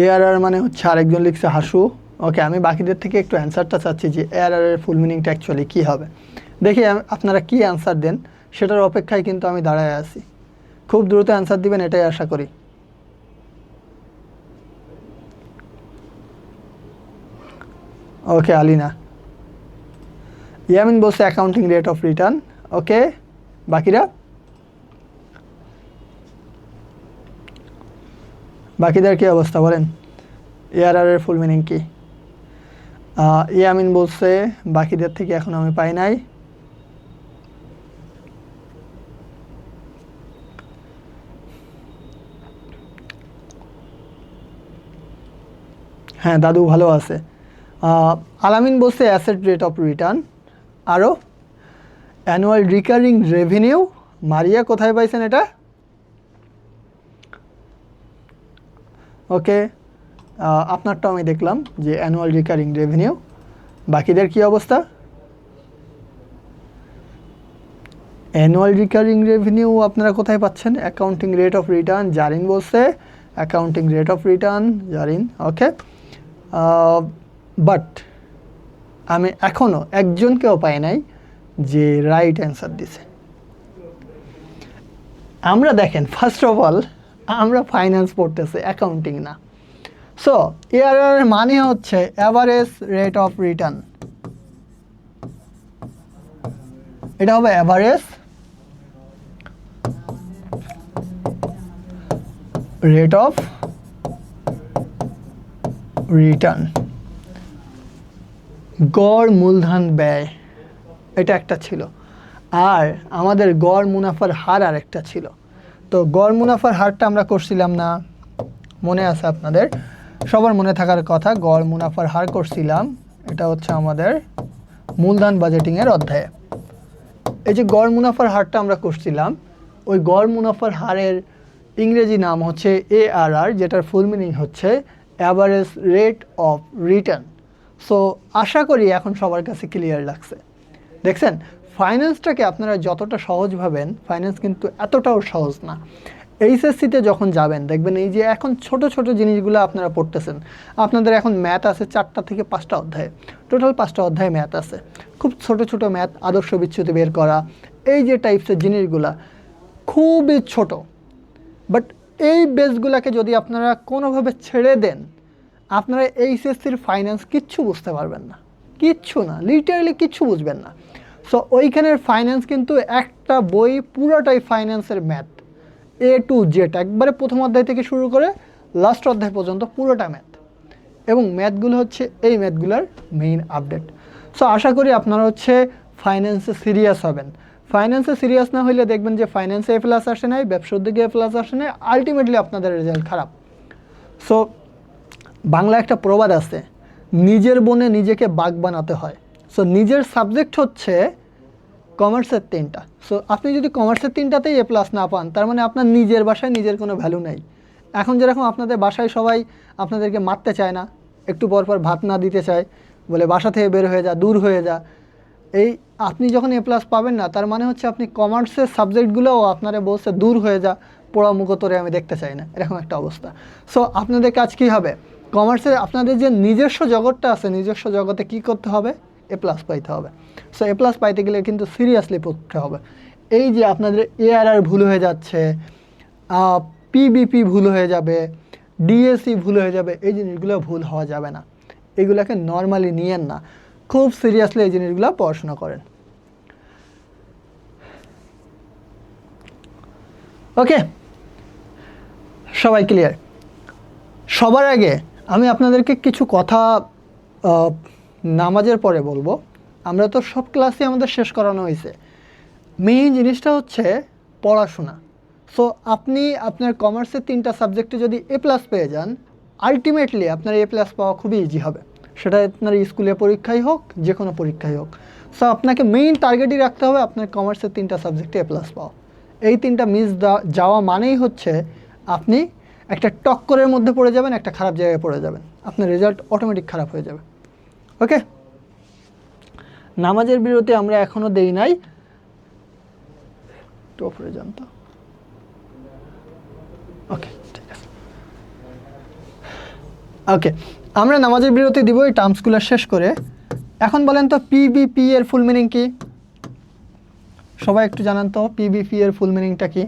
A: ARR মানে হচ্ছে, আরেকজন লিখছে হাসু। ওকে, আমি বাকিদের থেকে একটু অ্যান্সারটা চাচ্ছি যে ARR এর ফুল মিনিংটা অ্যাকচুয়ালি কী হবে। দেখি আপনারা কি অ্যান্সার দেন, সেটার অপেক্ষায় কিন্তু আমি দাঁড়ায় আছি। খুব দ্রুত অ্যান্সার দিবেন এটাই আশা করি। ওকে, আলিনা। ইয়ামিন বলছে অ্যাকাউন্টিং রেট অফ রিটার্ন। ওকে, বাকিরা? বাকিদের কি অবস্থা বলেন, ARR এর ফুল মিনিং কি? ইয়ামিন বলছে বাকিদের থেকে এখন আমি পাই নাই। হ্যাঁ, দাদু ভালো আছে। আলামিন বলছে অ্যাসেট রেট অফ রিটার্ন। আরও অ্যানুয়াল রিকারিং রেভিনিউ। মারিয়া কোথায় পাইছেন এটা? ওকে, আপনারটাও আমি দেখলাম যে অ্যানুয়াল রিকারিং রেভিনিউ। বাকিদের কি অবস্থা? অ্যানুয়াল রিকারিং রেভিনিউ আপনারা কোথায় পাচ্ছেন? Accounting rate of return. Zarin বলছে accounting rate of return. Zarin, okay. But আমি এখনও একজনকেও পাই নাই যে রাইট অ্যান্সার দিছে। আমরা দেখেন, ফার্স্ট অফ অল আমরা ফাইন্যান্স পড়তেছি, অ্যাকাউন্টিং না। সো ARR এর মানে হচ্ছে অ্যাভারেজ রেট অফ রিটার্ন। এটা হবে অ্যাভারেজ রেট অফ রিটার্ন। গড় মূলধন ব্যয় এটা একটা ছিল, আর আমাদের গড় মুনাফার হার আরেকটা ছিল। তো গড় মুনাফার হারটা আমরা করছিলাম না, মনে আছে আপনাদের? সবার মনে থাকার কথা, গড় মুনাফার হার করছিলাম। এটা হচ্ছে আমাদের মূলধন বাজেটিংয়ের অধ্যায়ে। এই যে গড় মুনাফার হারটা আমরা করছিলাম, ওই গড় মুনাফার হারের ইংরেজি নাম হচ্ছে ARR, যেটার ফুল মিনিং হচ্ছে average rate of return. So আশা করি এখন সবার কাছে ক্লিয়ার লাগছে। দেখছেন, ফাইন্যান্সটাকে আপনারা যতটা সহজ ভাবেন, ফাইন্যান্স কিন্তু এতটাও সহজ না। এইচএসসিতে যখন যাবেন দেখবেন এই যে এখন ছোট ছোট জিনিসগুলো আপনারা পড়তেছেন। আপনাদের এখন ম্যাথ আছে 4টা থেকে 5টা অধ্যায়ে, টোটাল 5টা অধ্যায়ে ম্যাথ আছে। খুব ছোট ছোট ম্যাথ, আদর্শ বিচ্যুতি বের করা, এই যে টাইপসের জিনিসগুলা খুবই ছোট। বাট এই বেসগুলোকে যদি আপনারা কোনোভাবে ছেড়ে দেন, আপনারা এইচএসসির ফাইন্যান্স কিচ্ছু বুঝতে পারবেন না, কিচ্ছু না, লিটারালি কিচ্ছু বুঝবেন না। সো ওইখানের ফাইন্যান্স কিন্তু একটা বই পুরোটাই ফাইন্যান্সের ম্যাথ, A to Z, একবারে প্রথম অধ্যায় থেকে শুরু করে লাস্ট অধ্যায় পর্যন্ত পুরোটা ম্যাথ। এবং ম্যাথগুলো হচ্ছে এই ম্যাথগুলোর মেইন আপডেট। সো আশা করি আপনারা হচ্ছে ফাইন্যান্সে সিরিয়াস হবেন। ফাইন্যান্সে সিরিয়াস না হইলে দেখবেন যে ফাইন্যান্সে A+ আসে নাই, ব্যবসা উদ্যোগে A+ আসে নাই, আলটিমেটলি আপনাদের রেজাল্ট খারাপ। সো বাংলা একটা প্রবাদ আছে, নিজের বনে নিজেকে বাঘ বানাতে হয়। সো নিজের সাবজেক্ট হচ্ছে কমার্সের 3টা। সো আপনি যদি কমার্সের 3টাতেই A+ না পান, তার মানে আপনার নিজের বাসায় নিজের কোনো ভ্যালু নেই। এখন যেরকম আপনাদের বাসায় সবাই আপনাদেরকে মারতে চায় না, একটু পর পর ভাত না দিতে চায়, বলে বাসা থেকে বের হয়ে যা, দূর হয়ে যা। এই আপনি যখন A+ পাবেন না, তার মানে হচ্ছে আপনি কমার্সের সাবজেক্টগুলোও আপনারা বলছে দূর হয়ে যা, পোড়া মুখো তোরে আমি দেখতে চাই না, এরকম একটা অবস্থা। সো আপনাদের কাজ কী হবে? কমার্সে আপনাদের যে নিজস্ব জগৎটা আছে, নিজস্ব জগতে কি করতে হবে? A+ পাইতে হবে। সো A+ পাইতে গেলে কিন্তু সিরিয়াসলি পড়তে হবে। এই যে আপনাদের ARR ভুল হয়ে যাচ্ছে, PBP ভুল হয়ে যাবে, DSE ভুল হয়ে যাবে, এই জিনিসগুলো ভুল হওয়া যাবে না। এগুলোকে নর্মালি নিয়েন না, খুব সিরিয়াসলি এই জিনিসগুলো পড়াশোনা করেন। ওকে, সবাই ক্লিয়ার? সবার আগে আমি আপনাদেরকে কিছু কথা নামাজের পরে বলবো। আমরা তো সব ক্লাসই আমাদের শেষ করানো হয়েছে। মেইন জিনিসটা হচ্ছে পড়াশোনা। সো আপনি আপনার কমার্সের 3টা সাবজেক্টে যদি A+ পেয়ে যান, আলটিমেটলি আপনার A+ পাওয়া খুবই ইজি হবে। সেটা আপনার স্কুলে পরীক্ষাই হোক, যে কোনো পরীক্ষাই হোক। সো আপনাকে মেইন টার্গেটই রাখতে হবে আপনার কমার্সের 3টা সাবজেক্টে A+ পাওয়া। এই 3টা মিস যাওয়া মানেই হচ্ছে আপনি একটা টক্করের মধ্যে পড়ে যাবেন, একটা খারাপ জায়গায় পড়ে যাবেন, আপনার রেজাল্ট অটোমেটিক খারাপ হয়ে যাবে। ওকে, নামাজের বিরতি আমরা এখনও দেই নাই। একটু উপরে যান তো। ওকে, ঠিক আছে। ওকে, আমরা নামাজের বিরতি দিব এই টার্মসগুলো শেষ করে। এখন বলেন তো পিবিপি এর ফুল মিনিং কি? সবাই একটু জানান তো পিবিপি এর ফুল মিনিংটা কি?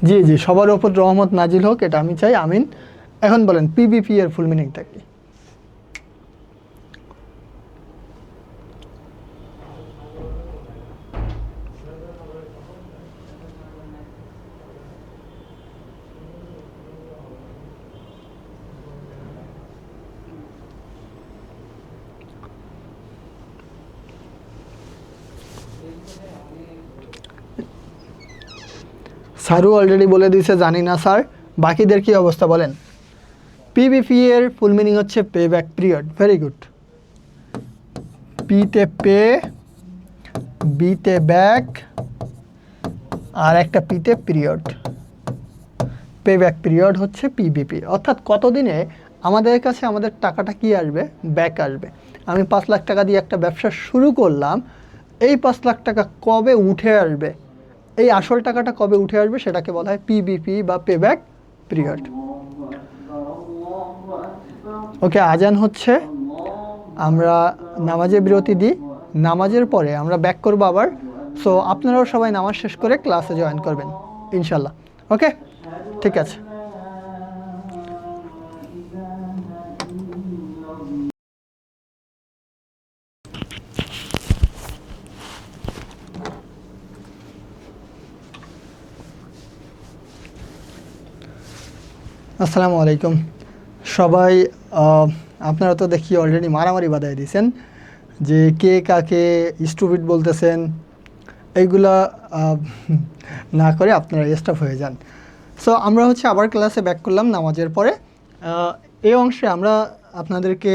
A: জি জি, সবার ওপর রহমত নাজিল হোক, এটা আমি চাই, আমিন। এখন বলেন পিবিপি এর ফুল মিনিংটা কি? স্যারও অলরেডি বলে দিয়েছে জানি না স্যার, বাকিদের কি অবস্থা বলেন? পিবিপি এর ফুল মিনিং হচ্ছে pay back period. Very good. পিতে পে, বিতে ব্যাক, আর একটা পিতে পিরিয়ড। পে ব্যাক পিরিয়ড হচ্ছে পিবিপি, অর্থাৎ কতদিনে আমাদের কাছে আমাদের টাকাটা কি আসবে, ব্যাক আসবে। আমি 5 লাখ টাকা দিয়ে একটা ব্যবসা শুরু করলাম, এই 5 লাখ টাকা কবে উঠে আসবে, এই আসল টাকাটা কবে উঠে আসবে, সেটাকে বলা হয় পিবিপি বা পে ব্যাক পিরিয়ড। ওকে, আজান হচ্ছে, আমরা নামাজের বিরতি দিই, নামাজের পরে আমরা ব্যাক করবো আবার। সো আপনারাও সবাই নামাজ শেষ করে ক্লাসে জয়েন করবেন ইনশাল্লাহ। ওকে, ঠিক আছে। আসসালামু আলাইকুম সবাই। আপনারা তো দেখি অলরেডি মারামারি বাঁধাই দিয়েছেন যে কে কাকে স্টুপিড বলতেছেন, এইগুলা না করে আপনারা স্টপ হয়ে যান। সো আমরা হচ্ছে আবার ক্লাসে ব্যাক করলাম নামাজের পরে। এই অংশে আমরা আপনাদেরকে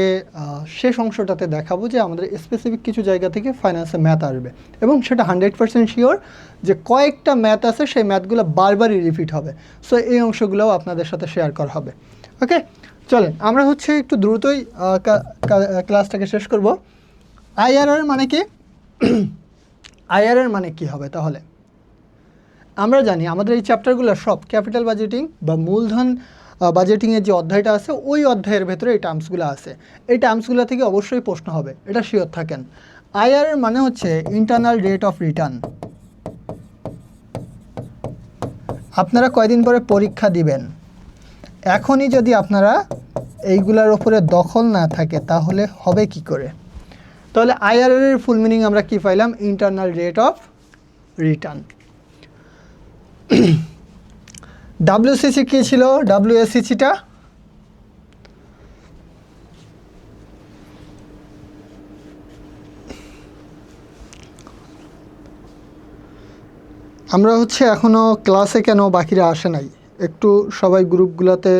A: শেষ অংশটাতে দেখাবো যে আমাদের স্পেসিফিক কিছু জায়গা থেকে ফাইন্যান্সে ম্যাথ আসবে, এবং সেটা 100% শিওর যে কয়েকটা ম্যাথ আছে, সেই ম্যাথগুলো বারবারই রিপিট হবে। সো এই অংশগুলোও আপনাদের সাথে শেয়ার করা হবে। ওকে, চলেন আমরা হচ্ছে একটু দ্রুতই ক্লাসটাকে শেষ করব। আইআরআর মানে কি? আইআরআর মানে কি হবে তাহলে? আমরা জানি আমাদের এই চ্যাপ্টারগুলো সব ক্যাপিটাল বাজেটিং বা মূলধন বাজেটিংয়ের যে অধ্যায়টা আছে, ওই অধ্যায়ের ভেতরে এই টার্মসগুলো আছে। এই টার্মসগুলো থেকে অবশ্যই প্রশ্ন হবে, এটা শিওর থাকেন। আইআরআর মানে হচ্ছে ইন্টারনাল রেট অফ রিটার্ন। আপনারা কয়দিন পরে পরীক্ষা দিবেন, এখনই যদি আপনারা এইগুলার ওপরে দখল না থাকে তাহলে হবে কি করে? তাহলে আইআরআর এর ফুল মিনিং আমরা কি পাইলাম? Internal rate of return. WCC কী ছিল? ডাব্লিউএসিসিটা আমরা হচ্ছে এখনও ক্লাসে কেন বাকিরা আসে নাই, একটু সবাই গ্রুপগুলোতে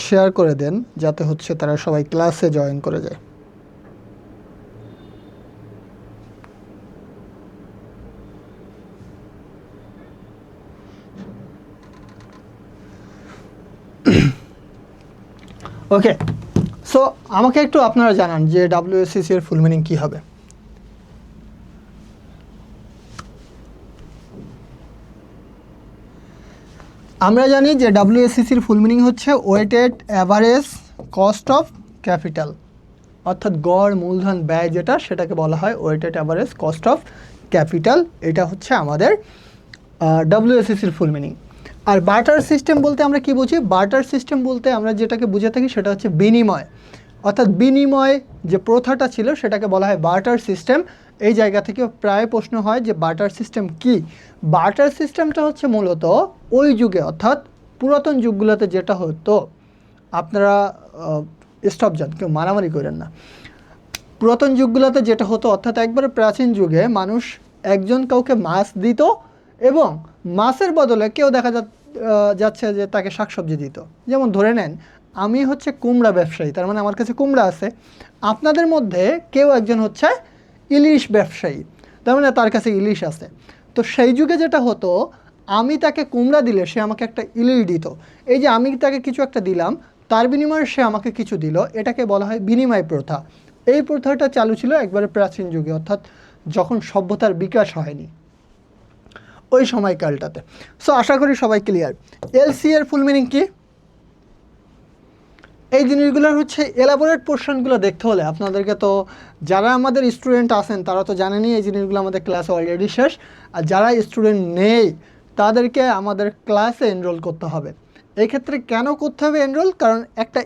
A: শেয়ার করে দেন যাতে হচ্ছে তারা সবাই ক্লাসে জয়েন করে যায়। ওকে, সো আমাকে একটু আপনারা জানান যে ডাব্লিউএসসিসি এর ফুল মিনিং কী হবে? আমরা জানি যে ডাব্লিউএসসিসির ফুল মিনিং হচ্ছে weighted average cost of capital, অর্থাৎ গড় মূলধন ব্যয় যেটা, সেটাকে বলা হয় weighted average cost of capital. এটা হচ্ছে আমাদের ডাব্লিউএসসিসির ফুল মিনিং। আর বার্টার সিস্টেম বলতে আমরা কি বুঝি? বার্টার সিস্টেম বলতে আমরা যেটাকে বুঝে থাকি সেটা হচ্ছে বিনিময়। অর্থাৎ বিনিময় যে প্রথাটা ছিল সেটাকে বলা হয় বার্টার সিস্টেম। এই জায়গা থেকে প্রায় প্রশ্ন হয় যে বার্টার সিস্টেম কি। বার্টার সিস্টেমটা হচ্ছে মূলত ওই যুগে অর্থাৎ পুরাতন যুগগুলোতে যেটা হতো, আপনারা স্টপ যান, কেউ মারামারি করেন না। পুরাতন যুগগুলোতে যেটা হতো অর্থাৎ একবারে প্রাচীন যুগে মানুষ একজন কাউকে মাছ দিত এবং মাছের বদলে কেউ দেখা যাচ্ছে যে তাকে শাকসবজি দিত। যেমন ধরে নেন আমি হচ্ছে কুমড়া ব্যবসায়ী, তার মানে আমার কাছে কুমড়া আছে। আপনাদের মধ্যে কেউ একজন হচ্ছে ইলিশ ব্যবসায়ী, তার মানে তার কাছে ইলিশ আছে। তো সেই যুগে যেটা হতো, আমি তাকে কুমড়া দিলে সে আমাকে একটা ইলিশ দিত। এই যে আমি তাকে কিছু একটা দিলাম, তার বিনিময়ে সে আমাকে কিছু দিল, এটাকে বলা হয় বিনিময় প্রথা। এই প্রথাটা চালু ছিল একবারে প্রাচীন যুগে, অর্থাৎ যখন সভ্যতার বিকাশ হয়নি ওই সময়কালটাতে। সো আশা করি সবাই ক্লিয়ার। এলসি এর ফুল মিনিং কি? এই জিনিসগুলোর হচ্ছে এলাবোরেট পোর্শনগুলো দেখতে হলে আপনাদেরকে তো, যারা আমাদের স্টুডেন্ট আছেন তারা তো জানেনই এই জিনিসগুলো আমাদের ক্লাসে অলরেডি শেষ। আর যারা স্টুডেন্ট নেই তাদেরকে আমাদের ক্লাসে এনরোল করতে হবে। এই ক্ষেত্রে কেন করতে হবে এনরোল? কারণ একটা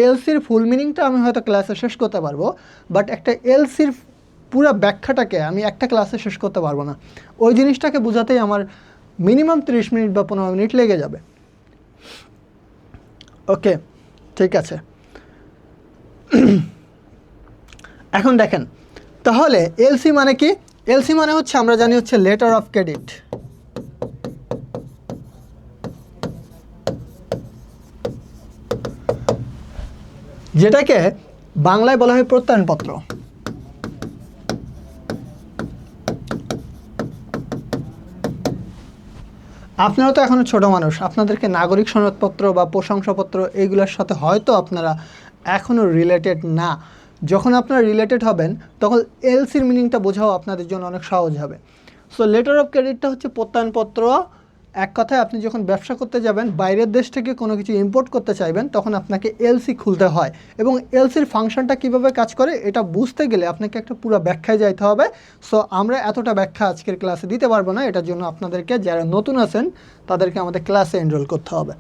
A: এলসির ফুল মিনিংটা আমি হয়তো ক্লাসে শেষ করতে পারবো, বাট একটা এলসির পুরো ব্যাখ্যাটাকে আমি একটা ক্লাসে শেষ করতে পারবো না। ওই জিনিসটাকে বোঝাতেই আমার মিনিমাম 30 মিনিট বা 15 মিনিট লেগে যাবে। ওকে, ঠিক আছে। এখন দেখেন তাহলে এলসি মানে কি? এলসি মানে হচ্ছে আমরা জানি হচ্ছে লেটার অফ ক্রেডিট। যেটাকে বাংলায় বলা হয় প্রত্যয়নপত্র। আপনারা তো এখনও ছোট মানুষ, আপনাদেরকে নাগরিক সনদপত্র বা প্রশংসাপত্র এইগুলোর সাথে হয়তো আপনারা এখনও রিলেটেড না। যখন আপনারা রিলেটেড হবেন তখন এলসির মিনিংটা বোঝাও আপনাদের জন্য অনেক সহজ হবে। সো লেটার অফ ক্রেডিটটা হচ্ছে প্রত্যয়নপত্র। এক কথায় আপনি যখন ব্যবসা করতে যাবেন, বাইরের দেশ থেকে কোনো কিছু ইম্পোর্ট করতে চাইবেন, তখন আপনাকে এলসি খুলতে হয়। এবং এলসির ফাংশনটা কীভাবে কাজ করে এটা বুঝতে গেলে আপনাকে একটা পুরো ব্যাখ্যায় যাইতে হবে। সো আমরা এতটা ব্যাখ্যা আজকের ক্লাসে দিতে পারবো না, এটার জন্য আপনাদেরকে যারা নতুন আছেন তাদেরকে আমাদের ক্লাসে এনরোল করতে হবে।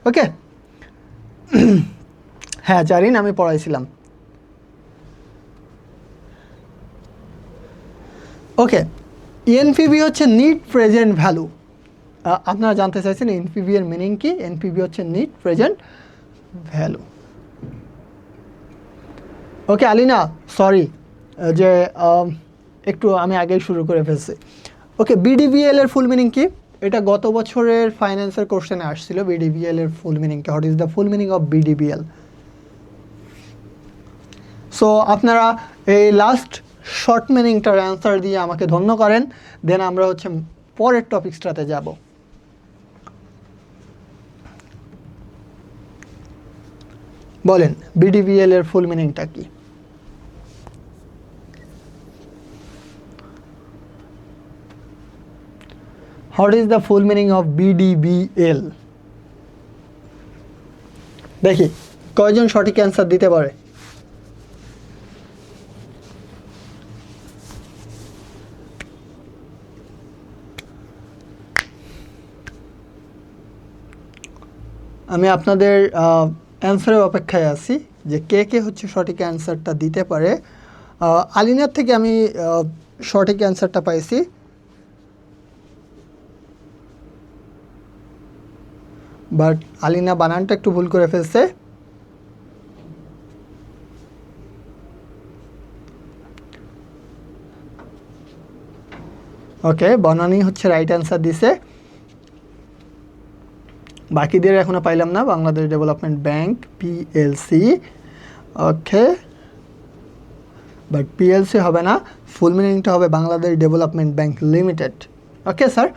A: ওকে, হ্যাঁ জারিন, আমি পড়াইছিলাম। ওকে, এনপিভি হচ্ছে নিট প্রেজেন্ট ভ্যালু। আপনারা জানতে চাইছেন এনপিভি এর মিনিং কি? এনপিভি হচ্ছে নিট প্রেজেন্ট ভ্যালু। ওকে আলিনা, সরি যে একটু আমি আগেই শুরু করে ফেলছি। ওকে, বিডিবিএল এর ফুল মিনিং কি? এটা গত বছরের ফাইন্যান্সের কোশ্চেনে আসছিল। বিডিবিএল এর ফুল মিনিং কি? What is the full meaning of BDBL? So আপনারা এই লাস্ট শর্ট মিনিংটার অ্যান্সার দিয়ে আমাকে ধন্য করেন, দেন আমরা হচ্ছে পরের টপিকসটাতে যাব। বলেন বিডিবিএল এর ফুল মিনিংটা কি? What is the full meaning of BDBL? দেখি কয়জন সঠিক অ্যান্সার দিতে পারে। আমি আপনাদের অ্যান্সারের অপেক্ষায় আছি যে কে কে হচ্ছে সঠিক অ্যান্সারটা দিতে পারে। আলিনার থেকে আমি সঠিক অ্যান্সারটা পাইছি। বাট আলিনা বানানটা একটু ভুল করে ফেলছে। ওকে, বনানী হচ্ছে রাইট অ্যান্সার দিছে। বাকিদের এখনো পাইলাম না। Bangladesh development bank, PLC. Okay, but PLC হবে না, ফুল মিনিংটা হবে Bangladesh development bank limited. Okay sir,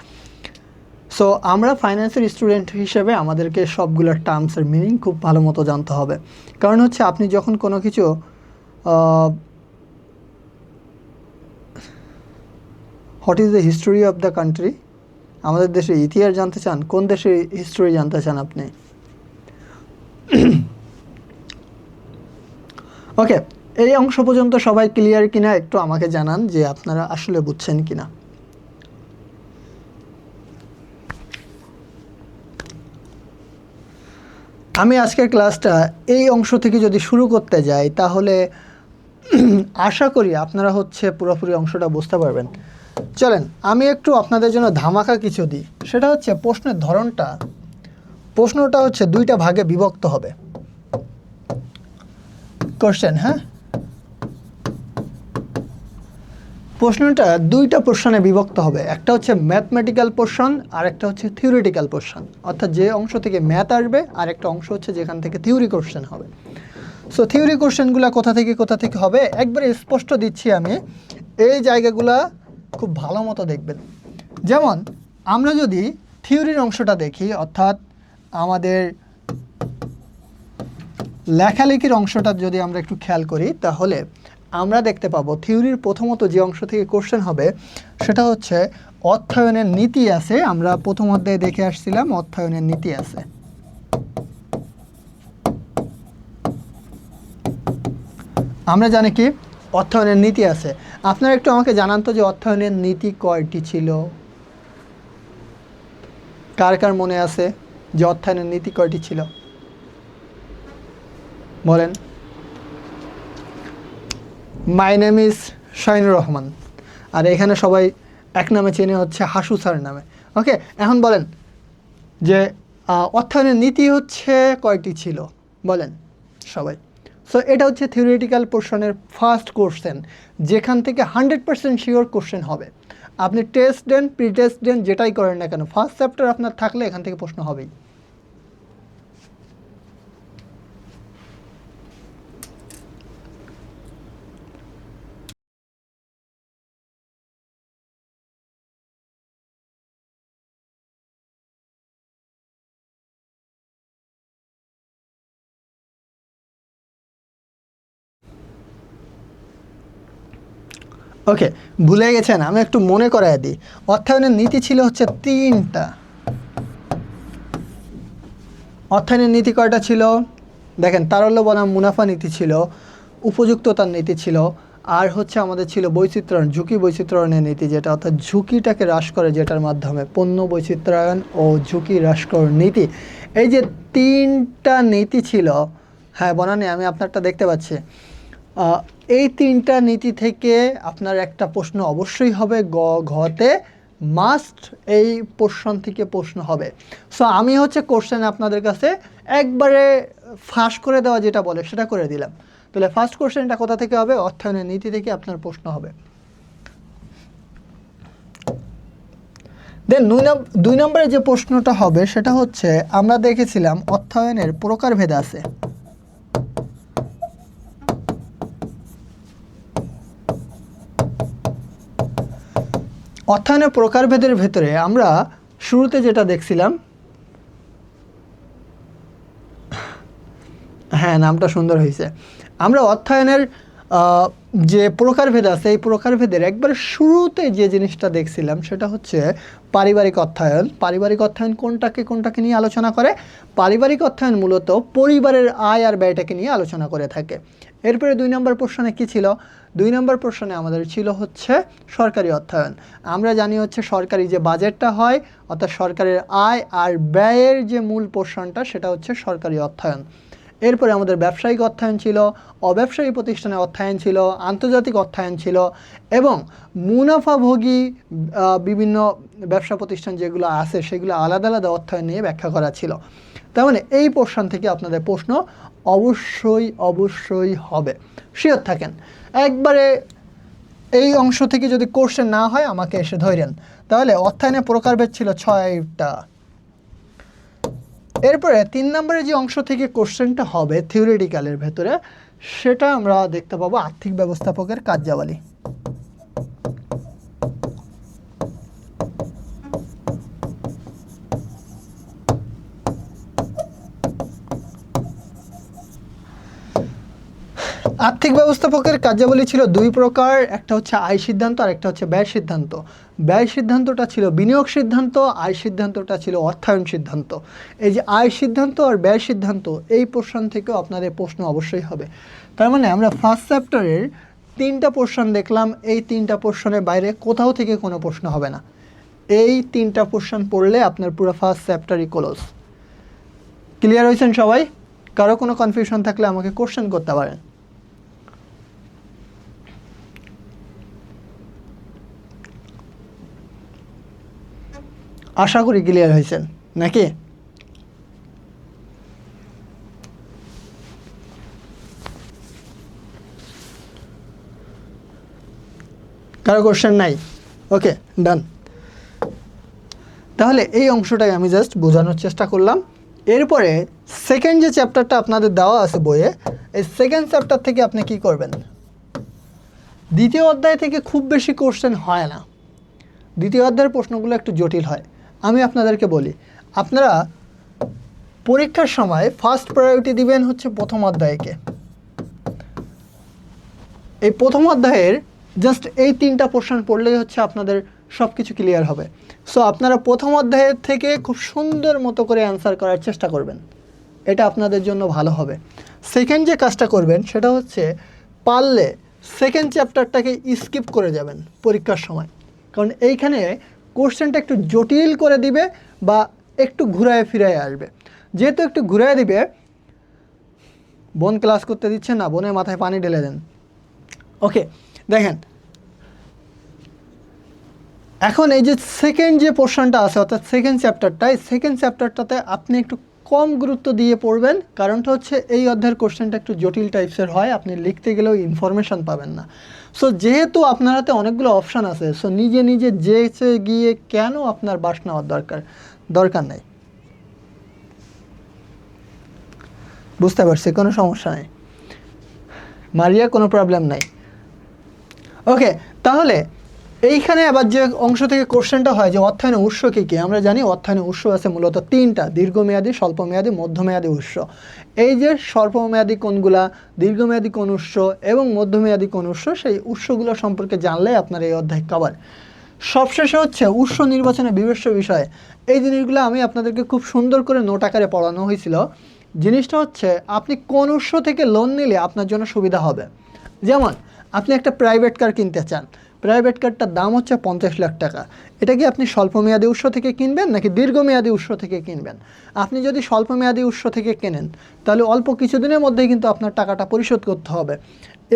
A: so আমরা ফাইন্যান্সের স্টুডেন্ট হিসেবে আমাদেরকে সবগুলোর টার্মসের মিনিং খুব ভালো মতো জানতে হবে। কারণ হচ্ছে আপনি যখন কোনো কিছু what is the history of the country, আমাদের দেশের ইতিহাস জানতে চান, কোন দেশের হিস্টোরি জানতে চান আপনি? ওকে, এই অংশ পর্যন্ত সবাই ক্লিয়ার কিনা একটু আমাকে জানান যে আপনারা আসলে বুঝছেন কিনা। আমি আজকের ক্লাসটা এই অংশ থেকে যদি শুরু করতে যাই তাহলে আশা করি আপনারা হচ্ছে পুরোপুরি অংশটা বুঝতে পারবেন। চলেন আমি একটু আপনাদের জন্য ধামাকা কিছু দিই। সেটা হচ্ছে প্রশ্নটা হচ্ছে দুইটা ভাগে বিভক্ত হবে। কোশ্চেন, হ্যাঁ, প্রশ্নটা দুইটা পোর্শনে বিভক্ত হবে। একটা হচ্ছে ম্যাথমেটিক্যাল পোর্শন আর একটা হচ্ছে থিওরিটিক্যাল পোর্শন, অর্থাৎ যে অংশ থেকে ম্যাথ আসবে আর একটা অংশ হচ্ছে যেখান থেকে থিওরি কোশ্চেন হবে। সো থিওরি কোশ্চেনগুলো কোথা থেকে হবে একবারে স্পষ্ট দিচ্ছি আমি, এই জায়গাগুলা খুব ভালো মতো দেখবেন। যেমন আমরা যদি থিওরির অংশটা দেখি, অর্থাৎ আমাদের লেখালেখির অংশটা যদি আমরা একটু খেয়াল করি তাহলে আমরা দেখতে পাবো থিওরির প্রথমত যে অংশ থেকে কোশ্চেন হবে সেটা হচ্ছে অর্থায়নের নীতি আছে। আমরা প্রথম অধ্যায়ে দেখে আসছিলাম অর্থায়নের নীতি আছে। আমরা জানি কি অর্থায়নের নীতি আছে। আপনারা একটু আমাকে জানান তো যে অর্থায়নের নীতি কয়টি ছিল? কার কার মনে আছে যে অর্থায়নের নীতি কয়টি ছিল? বলেন। My name is Shahinur Rahman, আর এখানে সবাই এক নামে চেনে হচ্ছে হাসু স্যার নামে। ওকে, এখন বলেন যে অর্থায়নের নীতি হচ্ছে কয়টি ছিল বলেন সবাই। সো এটা হচ্ছে থিওরিটিক্যাল পোর্শনের ফার্স্ট কোশ্চেন, যেখান থেকে 100% শিওর কোশ্চেন হবে। আপনি টেস্ট দেন, প্রি টেস্ট দেন, যেটাই করেন না কেন, ফার্স্ট চ্যাপ্টার আপনার থাকলে এখান থেকে প্রশ্ন হবেই। ওকে, ভুলে গেছেন, আমি একটু মনে করাই দিই। অর্থায়নের নীতি ছিল হচ্ছে তিনটা। অর্থায়নের নীতি কয়টা ছিল দেখেন, তারল্য বনাম মুনাফা নীতি ছিল, উপযুক্ততার নীতি ছিল, আর হচ্ছে আমাদের ছিল বৈচিত্র্যায়ন, ঝুঁকি বৈচিত্র্যায়নের নীতি, যেটা অর্থাৎ ঝুঁকিটাকে হ্রাস করে, যেটার মাধ্যমে পণ্য বৈচিত্র্যায়ন ও ঝুঁকি হ্রাস করার নীতি। এই যে তিনটা নীতি ছিল, হ্যাঁ বনানি আমি আপনারটা দেখতে পাচ্ছি। এই তিনটা নীতি থেকে আপনার একটা প্রশ্ন অবশ্যই হবে, ঘতে মাস্ট এই পোর্শন থেকে প্রশ্ন হবে। সো আমি হচ্ছে কোশ্চেন আপনাদের কাছে একবারে ফাঁস করে দেওয়া যেটা বলে সেটা করে দিলাম। তাহলে ফার্স্ট কোশ্চেনটা কোথা থেকে হবে? অর্থায়নের নীতি থেকে আপনার প্রশ্ন হবে। দেন দুই নম্বরে যে প্রশ্নটা হবে সেটা হচ্ছে, আমরা দেখেছিলাম অর্থায়নের প্রকারভেদ আছে। অর্থায়নের প্রকারভেদের ভেতরে আমরা শুরুতে যেটা দেখছিলাম, হ্যাঁ নামটা সুন্দর হয়েছে, আমরা অর্থায়নের যে প্রকারভেদ আছে এই প্রকারভেদের একবার শুরুতে যে জিনিসটা দেখছিলাম সেটা হচ্ছে পারিবারিক অর্থায়ন। পারিবারিক অর্থায়ন কোনটাকে নিয়ে আলোচনা করে? পারিবারিক অর্থায়ন মূলত পরিবারের আয় আর ব্যয়টাকে নিয়ে আলোচনা করে থাকে। এরপরে 2 নম্বর প্রশ্নে কি ছিল? 2 নম্বর প্রশ্নে আমাদের ছিল হচ্ছে সরকারি অর্থায়ন। আমরা জানি হচ্ছে সরকারি যে বাজেটটা হয়, অর্থাৎ সরকারের আয় আর ব্যয়ের যে মূল পোর্শনটা সেটা হচ্ছে সরকারি অর্থায়ন। এরপরে আমাদের ব্যবসায়িক অর্থায়ন ছিল, অব্যবসায়ী প্রতিষ্ঠানের অর্থায়ন ছিল, আন্তর্জাতিক অর্থায়ন ছিল, এবং মুনাফাভোগী বিভিন্ন ব্যবসা প্রতিষ্ঠান যেগুলো আছে সেগুলো আলাদা আলাদা অর্থায়ন নিয়ে ব্যাখ্যা করা ছিল। তার মানে এই পোর্শন থেকে আপনাদের প্রশ্ন অবশ্যই হবে, শিওর থাকেন। একবারে এই অংশ থেকে যদি কোশ্চেন না হয় আমাকে এসে ধরেন। তাহলে অর্থায়নের প্রকারভেদ ছিল 6টা। এরপরে 3 নম্বরে যে অংশ থেকে কোশ্চেনটা হবে থিওরিটিক্যালের ভেতরে, সেটা আমরা দেখতে পাবো আর্থিক ব্যবস্থাপকের কার্যাবলী। আর্থিক ব্যবস্থাপকের কার্যাবলী ছিল 2 প্রকার, একটা হচ্ছে আয় সিদ্ধান্ত আর একটা হচ্ছে ব্যয় সিদ্ধান্ত। ব্যয় সিদ্ধান্তটা ছিল বিনিয়োগ সিদ্ধান্ত, আয় সিদ্ধান্তটা ছিল অর্থায়ন সিদ্ধান্ত। এই যে আয় সিদ্ধান্ত আর ব্যয় সিদ্ধান্ত এই পোর্শন থেকেও আপনাদের প্রশ্ন অবশ্যই হবে। তার মানে আমরা ফার্স্ট চ্যাপ্টারের 3টা পোর্শন দেখলাম, এই 3টা পোর্শনের বাইরে কোথাও থেকে কোনো প্রশ্ন হবে না। এই 3টা পোর্শন পড়লে আপনার পুরো ফার্স্ট চ্যাপ্টারই ক্লোজ। ক্লিয়ার হয়েছেন সবাই? কারো কোনো কনফিউশন থাকলে আমাকে কোশ্চেন করতে পারেন। আশা করি ক্লিয়ার হয়েছেন নাকি? কারো কোশ্চেন নাই? ওকে, ডান। তাহলে এই অংশটাই আমি জাস্ট বোঝানোর চেষ্টা করলাম। এরপরে সেকেন্ড যে চ্যাপ্টারটা আপনাদের দেওয়া আছে বইয়ে, এই সেকেন্ড চ্যাপ্টার থেকে আপনি কি করবেন? দ্বিতীয় অধ্যায় থেকে খুব বেশি কোশ্চেন হয় না, দ্বিতীয় অধ্যায়ের প্রশ্নগুলো একটু জটিল হয়। আমি আপনাদেরকে বলি, আপনারা পরীক্ষার সময় ফার্স্ট প্রায়োরিটি দিবেন হচ্ছে প্রথম অধ্যায়কে। এই প্রথম অধ্যায়ের জাস্ট এই 3টা পোর্শন পড়লেই হচ্ছে আপনাদের সব কিছু ক্লিয়ার হবে। সো আপনারা প্রথম অধ্যায়ের থেকে খুব সুন্দর মতো করে অ্যান্সার করার চেষ্টা করবেন, এটা আপনাদের জন্য ভালো হবে। সেকেন্ড যে কাজটা করবেন সেটা হচ্ছে পারলে সেকেন্ড চ্যাপ্টারটাকে স্কিপ করে যাবেন পরীক্ষার সময়, কারণ এইখানে কোশ্চেনটা একটু জটিল করে দিবে বা একটু ঘুরায় ফিরায় আসবে। যেহেতু একটু ঘুরায় দিবে, বোন ক্লাস করতে দিচ্ছেন না, বোনের মাথায় পানি ঢেলে দেন। ওকে, দেখেন এখন এই যে সেকেন্ড যে পোর্শনটা আছে অর্থাৎ সেকেন্ড চ্যাপ্টারটা, এই সেকেন্ড চ্যাপ্টারটাতে আপনি একটু কম গুরুত্ব দিয়ে পড়বেন। কারণটা হচ্ছে এই অধ্যায়ের কোশ্চেনটা একটু জটিল টাইপসের হয়, আপনি লিখতে গেলেও ইনফরমেশান পাবেন না। সো যেহেতু আপনার হাতে অনেকগুলো অপশান আছে, সো নিজে নিজে যেচে গিয়ে কেন আপনার বাস নেওয়ার দরকার নেই। বুঝতে পারছি, কোনো সমস্যা নেই মারিয়া, কোনো প্রবলেম নাই। ওকে, তাহলে এইখানে আবার যে অংশ থেকে কোশ্চেনটা হয় যে অর্থায়নের উৎস কী কী, আমরা জানি অর্থায়নের উৎস আছে মূলত 3টা, দীর্ঘমেয়াদী, স্বল্পমেয়াদী, মধ্যমেয়াদী উৎস। এই যে স্বল্পমেয়াদী কোনগুলা, দীর্ঘমেয়াদী কোন উৎস এবং মধ্যমেয়াদী কোন উৎস, সেই উৎসগুলো সম্পর্কে জানলে আপনার এই অধ্যায় কভার। সবশেষে হচ্ছে উৎস নির্বাচনে বিবেচ্য বিষয়, এই জিনিসগুলো আমি আপনাদেরকে খুব সুন্দর করে নোট আকারে পড়ানো হয়েছিল। জিনিসটা হচ্ছে আপনি কোন উৎস থেকে লোন নিলে আপনার জন্য সুবিধা হবে। যেমন আপনি একটা প্রাইভেট কার কিনতে চান, প্রাইভেট কারটার দাম হচ্ছে 50 লাখ টাকা। এটা কি আপনি স্বল্পমেয়াদী উৎস থেকে কিনবেন নাকি দীর্ঘমেয়াদী উৎস থেকে কিনবেন? আপনি যদি স্বল্পমেয়াদী উৎস থেকে কেনেন তাহলে অল্প কিছুদিনের মধ্যেই কিন্তু আপনার টাকাটা পরিশোধ করতে হবে।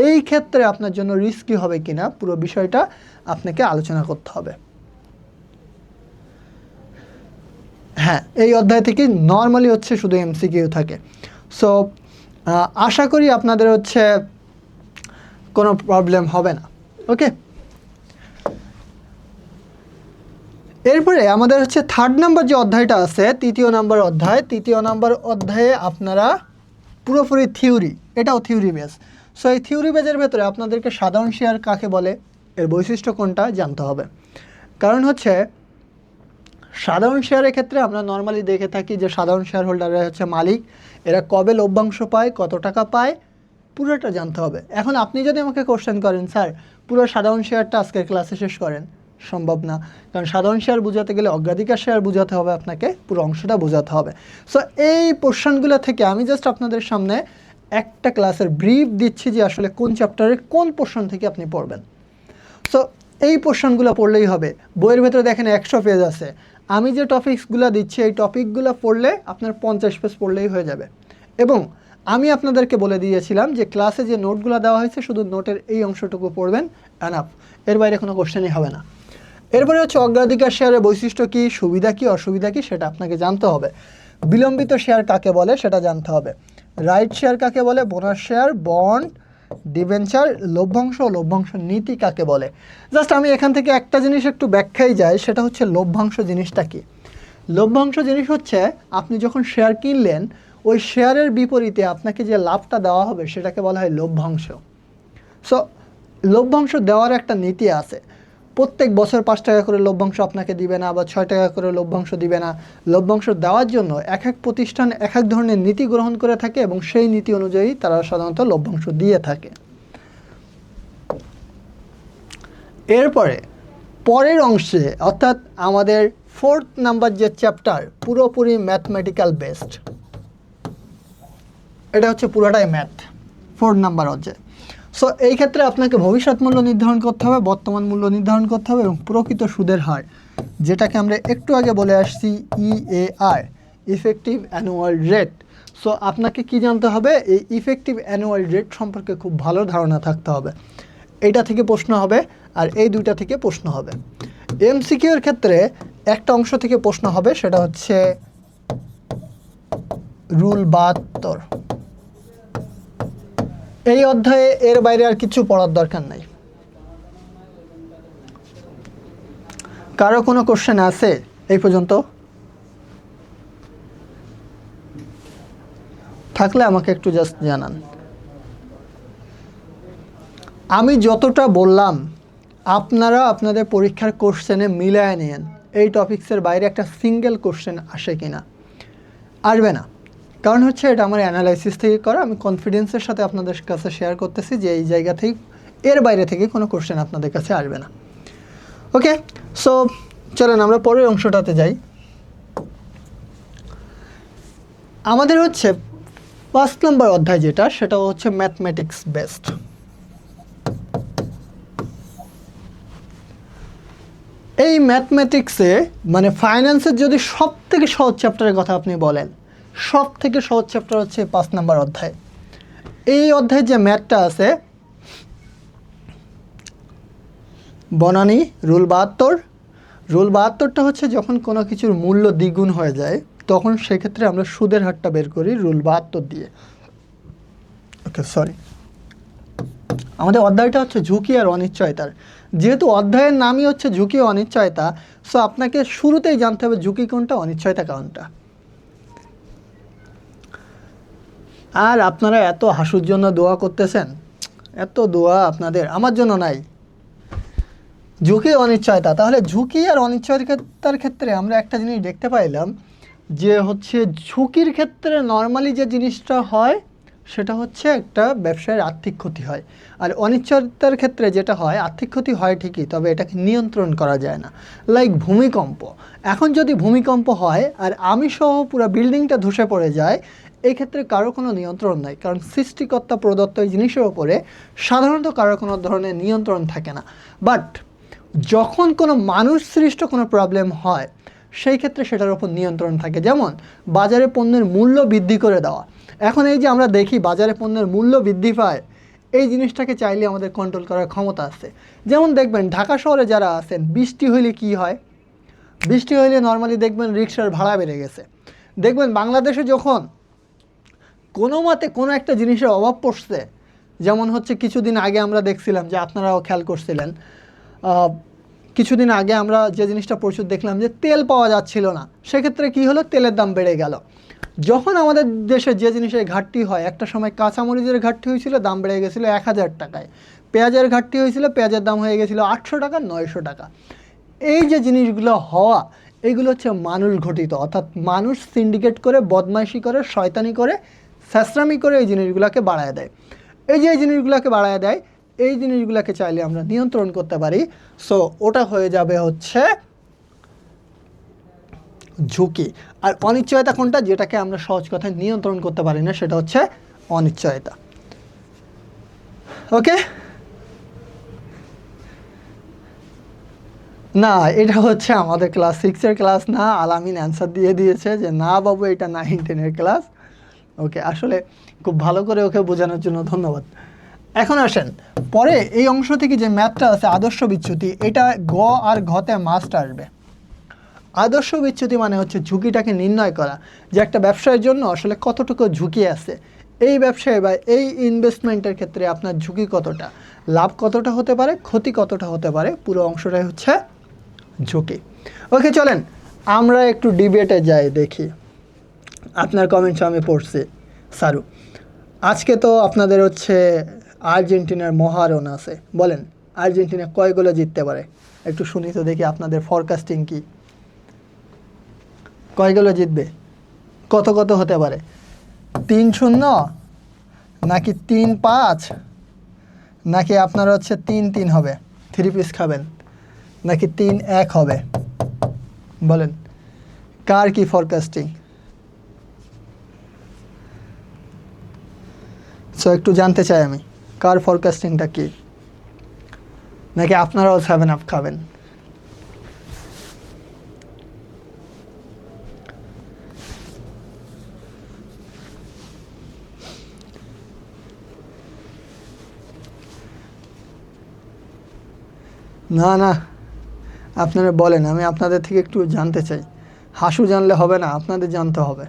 A: এই ক্ষেত্রে আপনার জন্য রিস্কি হবে কিনা পুরো বিষয়টা আপনাকে আলোচনা করতে হবে। হ্যাঁ, এই অধ্যায় থেকে নর্মালি হচ্ছে শুধু এমসিকিউ থাকে। সো আশা করি আপনাদের হচ্ছে কোনো প্রবলেম হবে না। ওকে, এরপরে আমাদের হচ্ছে থার্ড নাম্বার যে অধ্যায়টা আছে, তৃতীয় নাম্বার অধ্যায়। তৃতীয় নাম্বার অধ্যায়ে আপনারা পুরোপুরি থিওরি, এটাও থিওরি বেস। সো এই থিওরি বেজের ভেতরে আপনাদেরকে সাধারণ শেয়ার কাকে বলে, এর বৈশিষ্ট্য কোনটা জানতে হবে। কারণ হচ্ছে সাধারণ শেয়ারের ক্ষেত্রে আমরা নর্মালি দেখে থাকি যে সাধারণ শেয়ার হোল্ডাররা হচ্ছে মালিক, এরা কবে লভ্যাংশ পায়, কত টাকা পায়, পুরোটা জানতে হবে। এখন আপনি যদি আমাকে কোশ্চেন করেন স্যার পুরো সাধারণ শেয়ারটা আজকের ক্লাসে শেষ করেন, সম্ভব না, কারণ সাধারণ শেয়ার বোঝাতে গেলে অগ্রাধিকার শেয়ার বোঝাতে হবে, আপনাকে পুরো অংশটা বোঝাতে হবে। সো এই পোর্শনগুলো থেকে আমি জাস্ট আপনাদের সামনে একটা ক্লাসের ব্রিফ দিচ্ছি যে আসলে কোন চ্যাপ্টারের কোন পোর্শন থেকে আপনি পড়বেন। সো এই পোর্শনগুলো পড়লেই হবে। বইয়ের ভেতরে দেখেন 100 পেজ আছে, আমি যে টপিকসগুলো দিচ্ছি এই টপিকগুলো পড়লে আপনার 50 পেজ পড়লেই হয়ে যাবে। এবং আমি আপনাদেরকে বলে দিয়েছিলাম যে ক্লাসে যে নোটগুলো দেওয়া হয়েছে শুধু নোটের এই অংশটুকু পড়বেন, এনাফ, এর বাইরে কোনো কোশ্চেনই হবে না। এরপরে হচ্ছে অগ্রাধিকার শেয়ারের বৈশিষ্ট্য কী, সুবিধা কী, অসুবিধা কী সেটা আপনাকে জানতে হবে। বিলম্বিত শেয়ার কাকে বলে সেটা জানতে হবে। রাইট শেয়ার কাকে বলে, বোনাস শেয়ার, বন্ড, ডিবেঞ্চার, লভ্যাংশ ও লভ্যাংশ নীতি কাকে বলে। জাস্ট আমি এখান থেকে একটা জিনিস একটু ব্যাখ্যায় যাই, সেটা হচ্ছে লভ্যাংশ জিনিসটা কী। লভ্যাংশ জিনিস হচ্ছে আপনি যখন শেয়ার কিনলেন ওই শেয়ারের বিপরীতে আপনাকে যে লাভটা দেওয়া হবে সেটাকে বলা হয় লভ্যাংশ। সো লভ্যাংশ দেওয়ার একটা নীতি আছে, প্রত্যেক বছর 5 টাকা করে লভ্যাংশ আপনাকে দিবে না বা 6 টাকা করে লভ্যাংশ দিবে না। লভ্যাংশ দেওয়ার জন্য এক এক প্রতিষ্ঠান এক এক ধরনের নীতি গ্রহণ করে থাকে এবং সেই নীতি অনুযায়ী তারা সাধারণত লভ্যাংশ দিয়ে থাকে। এরপরে পরের অংশে অর্থাৎ আমাদের 4th নাম্বার যে চ্যাপ্টার পুরোপুরি ম্যাথমেটিক্যাল বেসড, এটা হচ্ছে পুরোটাই ম্যাথ 4 নাম্বার অধ্যায়। সো এই ক্ষেত্রে আপনাকে ভবিষ্যৎ মূল্য নির্ধারণ করতে হবে, বর্তমান মূল্য নির্ধারণ করতে হবে এবং প্রকৃত সুদের হার, যেটাকে আমরা একটু আগে বলে আসছি EAR, effective annual rate. So আপনাকে কি জানতে হবে, এই ইফেক্টিভ অ্যানুয়াল রেট সম্পর্কে খুব ভালো ধারণা থাকতে হবে। এইটা থেকে প্রশ্ন হবে আর এই দুইটা থেকে প্রশ্ন হবে। এমসিকিউ এর ক্ষেত্রে একটা অংশ থেকে প্রশ্ন হবে, সেটা হচ্ছে রুল 72। এই অধ্যায়ে এর বাইরে আর কিছু পড়ার দরকার নাই। কারো কোনো কোশ্চেন আছে এই পর্যন্ত? থাকলে আমাকে একটু জাস্ট জানান। আমি যতটা বললাম আপনারা আপনাদের পরীক্ষার কোশ্চেনে মিলায় নেন। এই টপিক্সের বাইরে একটা সিঙ্গেল কোশ্চেন আসে কিনা? আসবে না, কারণ হচ্ছে এটা আমার অ্যানালাইসিস থেকে করা। আমি কনফিডেন্সের সাথে আপনাদের কাছে শেয়ার করতেছি যে এই জায়গা থেকে, এর বাইরে থেকে কোনো কোশ্চেন আপনাদের কাছে আসবে না। ওকে, সো চলেন আমরা পরের অংশটাতে যাই। আমাদের হচ্ছে 5 নম্বর অধ্যায় যেটা, সেটা হচ্ছে ম্যাথমেটিক্স বেসড। এই ম্যাথমেটিক্সে মানে ফাইন্যান্সের যদি সব থেকে সহজ চ্যাপ্টারের কথা আপনি বলেন, সব থেকে সহজ চ্যাপ্টার হচ্ছে 5 নম্বর অধ্যায়। এই অধ্যায়ে যে ম্যাথটা আছে, বনানী রুল 72। রুল 72টা হচ্ছে যখন কোনো কিছুর মূল্য দ্বিগুণ হয়ে যায় তখন সেক্ষেত্রে আমরা সুদের হারটা বের করি রুল 72 দিয়ে। ওকে, সরি, আমাদের অধ্যায়টা হচ্ছে ঝুঁকি আর অনিশ্চয়তার। যেহেতু অধ্যায়ের নামই হচ্ছে ঝুঁকি ও অনিশ্চয়তা, সো আপনাকে শুরুতেই জানতে হবে ঝুঁকি কোনটা, অনিশ্চয়তা কোনটা। আর আপনারা এত হাসুর জন্য দোয়া করতেছেন, এত দোয়া আপনাদের, আমার জন্য নাই। ঝুঁকি অনিশ্চয়তা, তাহলে ঝুঁকি আর অনিশ্চয়তার ক্ষেত্রে আমরা একটা জিনিস দেখতে পাইলাম যে হচ্ছে ঝুঁকির ক্ষেত্রে নর্মালি যে জিনিসটা হয় সেটা হচ্ছে একটা ব্যবসায়ের আর্থিক ক্ষতি হয়, আর অনিশ্চয়তার ক্ষেত্রে যেটা হয় আর্থিক ক্ষতি হয় ঠিকই, তবে এটাকে নিয়ন্ত্রণ করা যায় না। লাইক ভূমিকম্প, এখন যদি ভূমিকম্প হয় আর আমি সহ পুরো বিল্ডিংটা ধসে পড়ে যায়, এই ক্ষেত্রে কারো কোনো নিয়ন্ত্রণ নাই, কারণ সৃষ্টিকর্তা প্রদত্ত এই জিনিসের ওপরে সাধারণত কারো কোনো ধরনের নিয়ন্ত্রণ থাকে না। বাট যখন কোনো মানুষ সৃষ্ট কোনো প্রবলেম হয় সেই ক্ষেত্রে সেটার উপর নিয়ন্ত্রণ থাকে। যেমন বাজারে পণ্যের মূল্য বৃদ্ধি করে দেওয়া। এখন এই যে আমরা দেখি বাজারে পণ্যের মূল্য বৃদ্ধি পায়, এই জিনিসটাকে চাইলে আমাদের কন্ট্রোল করার ক্ষমতা আছে। যেমন দেখবেন ঢাকা শহরে যারা আছেন, বৃষ্টি হইলে কি হয়, বৃষ্টি হইলে নর্মালি দেখবেন রিক্সার ভাড়া বেড়ে গেছে। দেখবেন বাংলাদেশে যখন কোনো মতে কোনো একটা জিনিসের অভাব পড়ছে, যেমন হচ্ছে কিছুদিন আগে আমরা দেখছিলাম, যে আপনারাও খেয়াল করছিলেন, কিছুদিন আগে আমরা যে জিনিসটা প্রচুর দেখলাম যে তেল পাওয়া যাচ্ছিল না, সেক্ষেত্রে কি হলো, তেলের দাম বেড়ে গেল। যখন আমাদের দেশে যে জিনিসের ঘাটতি হয়, একটা সময় কাঁচামরিচের ঘাটতি হয়েছিল, দাম বেড়ে গেছিলো 1000 টাকায়। পেঁয়াজের ঘাটতি হয়েছিল, পেঁয়াজের দাম হয়ে গেছিলো 800 টাকা, 900 টাকা। এই যে জিনিসগুলো হওয়া, এইগুলো হচ্ছে মানুষ ঘটিত, অর্থাৎ মানুষ সিন্ডিকেট করে, বদমাইশি করে, শয়তানি করে, স্যাঁচরামি করে এই জিনিসগুলোকে বাড়ায় দেয়। এই যে এই জিনিসগুলোকে বাড়ায় দেয়, এই জিনিসগুলোকে চাইলে আমরা নিয়ন্ত্রণ করতে পারি। সো ওটা হয়ে যাবে হচ্ছে ঝুঁকি। আর অনিশ্চয়তা কোনটা, যেটাকে আমরা সহজ কথায় নিয়ন্ত্রণ করতে পারি না, সেটা হচ্ছে অনিশ্চয়তা। ওকে, না এটা হচ্ছে আমাদের ক্লাস 6-এর ক্লাস না। আলামিন অ্যান্সার দিয়ে দিয়েছে যে না বাবু, এটা 9-10-এর ক্লাস। ওকে, আসলে খুব ভালো করে ওকে বোঝানোর জন্য ধন্যবাদ। এখন আসেন পরে এই অংশ থেকে যে ম্যাথটা আছে আদর্শ বিচ্যুতি, এটা গ আর ঘতে মাস্ট আসবে। আদর্শ বিচ্যুতি মানে হচ্ছে ঝুঁকিটাকে নির্ণয় করা, যে একটা ব্যবসায়ের জন্য আসলে কতটুকু ঝুঁকি আছে, এই ব্যবসায় বা এই ইনভেস্টমেন্টের ক্ষেত্রে আপনার ঝুঁকি কতটা, লাভ কতটা হতে পারে, ক্ষতি কতটা হতে পারে, পুরো অংশটাই হচ্ছে ঝুঁকি। ওকে, চলেন আমরা একটু ডিবেটে যাই, দেখি আপনার কমেন্টস আমি পড়ছি। সারু, আজকে তো আপনাদের হচ্ছে আর্জেন্টিনার মহারণ আছে, বলেন আর্জেন্টিনা কয় গোলে জিততে পারে? একটু শুনি তো দেখি আপনাদের ফরকাস্টিং কি, কয় গোলে জিতবে, কত কত হতে পারে? 3-0 নাকি 3-5, নাকি আপনার হচ্ছে 3-3 হবে, 3 পিস খাবেন, নাকি 3-1 হবে? বলেন কার কি ফরকাস্টিং? সো একটু জানতে চাই আমি, কার ফরকাস্টিংটা কি, নাকি আপনারাও 7-up খাবেন? না না, আপনারা বলেন, আমি আপনাদের থেকে একটু জানতে চাই। হাসু জানলে হবে না, আপনাদের জানতে হবে।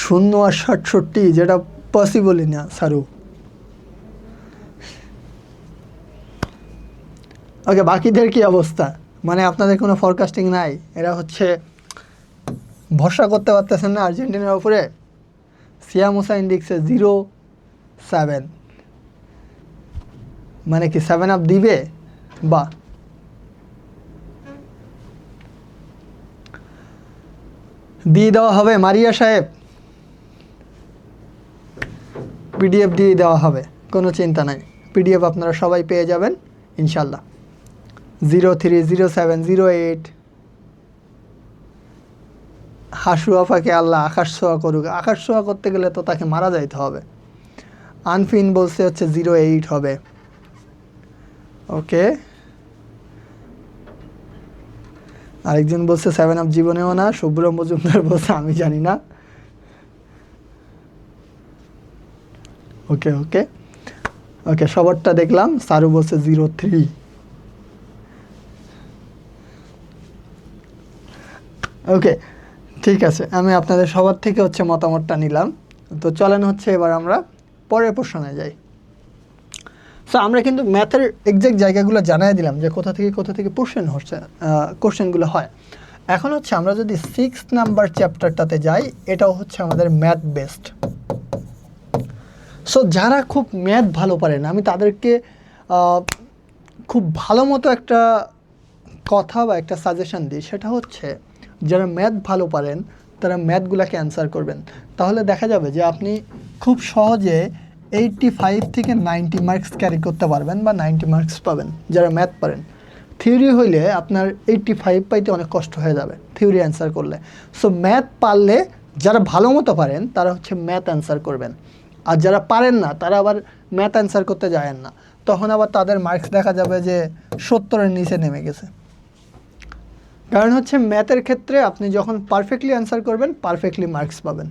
A: 0 আর 67, যেটা পসিবলই না সারু। ওকে, বাকিদের কি অবস্থা? মানে আপনাদের কোনো ফরকাস্টিং নাই? এরা হচ্ছে ভরসা করতে পারতেছেন না আর্জেন্টিনার উপরে। সিয়া মুসা ইন্ডিক্সে 0-7, মানে কি 7 আপ দিবে? বা দিয়ে দেওয়া হবে মারিয়া সাহেব, পিডিএফ দিয়ে দেওয়া হবে, কোনো চিন্তা নাই। পিডিএফ আপনারা সবাই পেয়ে যাবেন ইনশাল্লাহ। 03, 07, 08। হাসু আফাকে আল্লাহ আকাশ ছোঁয়া করুক। আকাশ ছোঁয়া করতে গেলে তো তাকে মারা যাইতে হবে। আনফিন বলছে হচ্ছে 08 হবে। ওকে, আরেকজন বলছে 7 আপ জীবনেও না। শুভ্র মজুমদার বলছে আমি জানি না। ওকে ওকে ওকে, সবারটা দেখলাম। সারু বলছে 03। ওকে, ঠিক আছে, আমি আপনাদের সবার থেকে হচ্ছে মতামতটা নিলাম। তো চলেন হচ্ছে এবার আমরা পরের প্রশ্নে যাই। সো আমরা কিন্তু ম্যাথের এক্সাক্ট জায়গাগুলো জানাই দিলাম যে কোথা থেকে কোশ্চেন হচ্ছে, কোশ্চেনগুলো হয়। এখন হচ্ছে আমরা যদি 6 নাম্বার চ্যাপ্টারটাতে যাই, এটাও হচ্ছে আমাদের ম্যাথ বেসড। সো যারা খুব ম্যাথ ভালো পারেন, আমি তাদেরকে খুব ভালো মতো একটা কথা বা একটা সাজেশন দিই। সেটা হচ্ছে যারা ম্যাথ ভালো পারেন তারা ম্যাথগুলোকে অ্যান্সার করবেন। তাহলে দেখা যাবে যে আপনি খুব সহজে 85 থেকে 90 মার্কস ক্যারি করতে পারবেন বা 90 মার্কস পাবেন যারা ম্যাথ পারেন। থিওরি হইলে আপনার 85 পাইতে অনেক কষ্ট হয়ে যাবে থিওরি অ্যান্সার করলে। সো ম্যাথ পারলে যারা ভালো মতো পারেন তারা হচ্ছে ম্যাথ অ্যান্সার করবেন। আর যারা পারেন না তারা আবার ম্যাথ অ্যান্সার করতে যায়েন না, তখন আবার তাদের মার্কস দেখা যাবে যে 70-এর নিচে নেমে গেছে। কারণ হচ্ছে ম্যাথের ক্ষেত্রে আপনি যখন পারফেক্টলি অ্যান্সার করবেন পারফেক্টলি মার্কস পাবেন,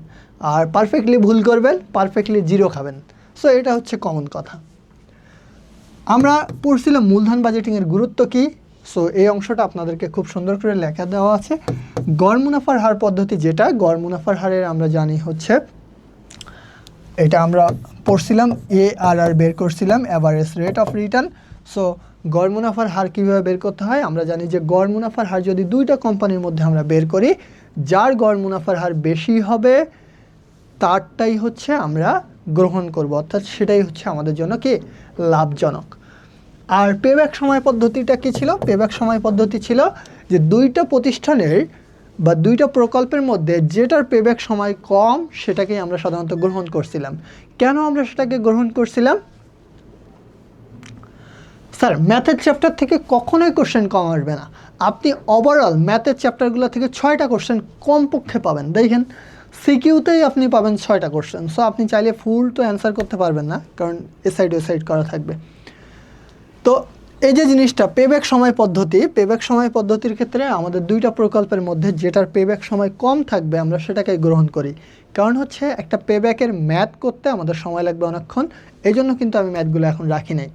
A: আর পারফেক্টলি ভুল করবেন পারফেক্টলি 0 খাবেন। সো এটা হচ্ছে কমন কথা। আমরা পড়ছিলাম মূলধন বাজেটিংয়ের গুরুত্ব কী। সো এই অংশটা আপনাদেরকে খুব সুন্দর করে লেখা দেওয়া আছে। গড় মুনাফার হার পদ্ধতি, যেটা গড় মুনাফার হারের আমরা জানি হচ্ছে, এটা আমরা পড়ছিলাম ARR বের করছিলাম, average rate of return. So গড় মুনাফার হার কীভাবে বের করতে হয় আমরা জানি যে গড় মুনাফার হার যদি দুইটা কোম্পানির মধ্যে আমরা বের করি, যার গড় মুনাফার হার বেশি হবে তারটাই হচ্ছে আমরা গ্রহণ করব, অর্থাৎ সেটাই হচ্ছে আমাদের জন্য কি লাভজনক। আর পেব্যাক সময় পদ্ধতিটা কী ছিল? পেব্যাক সময় পদ্ধতি ছিল যে দুইটা প্রতিষ্ঠানের বা দুইটা প্রকল্পের মধ্যে যেটার পেব্যাক সময় কম সেটাকেই আমরা সাধারণত গ্রহণ করছিলাম। কেন আমরা সেটাকে গ্রহণ করছিলাম? স্যার ম্যাথের চ্যাপ্টার থেকে কখনোই কোশ্চেন কম আসবে না। আপনি ওভারঅল ম্যাথের চ্যাপ্টারগুলো থেকে 6টা কোশ্চেন কমপক্ষে পাবেন। দেখেন সিকিউতেই আপনি পাবেন 6টা কোশ্চেন। সো আপনি চাইলে ফুল তো অ্যান্সার করতে পারবেন না, কারণ এ সাইড করা থাকবে। তো এই যে জিনিসটা পেব্যাক সময় পদ্ধতি, পেব্যাক সময় পদ্ধতির ক্ষেত্রে আমাদের দুইটা প্রকল্পের মধ্যে যেটার পেব্যাক সময় কম থাকবে আমরা সেটাকে গ্রহণ করি। কারণ হচ্ছে একটা পেব্যাকের ম্যাথ করতে আমাদের সময় লাগবে অনেকক্ষণ, এই জন্য কিন্তু আমি ম্যাথগুলো এখন রাখি নাই।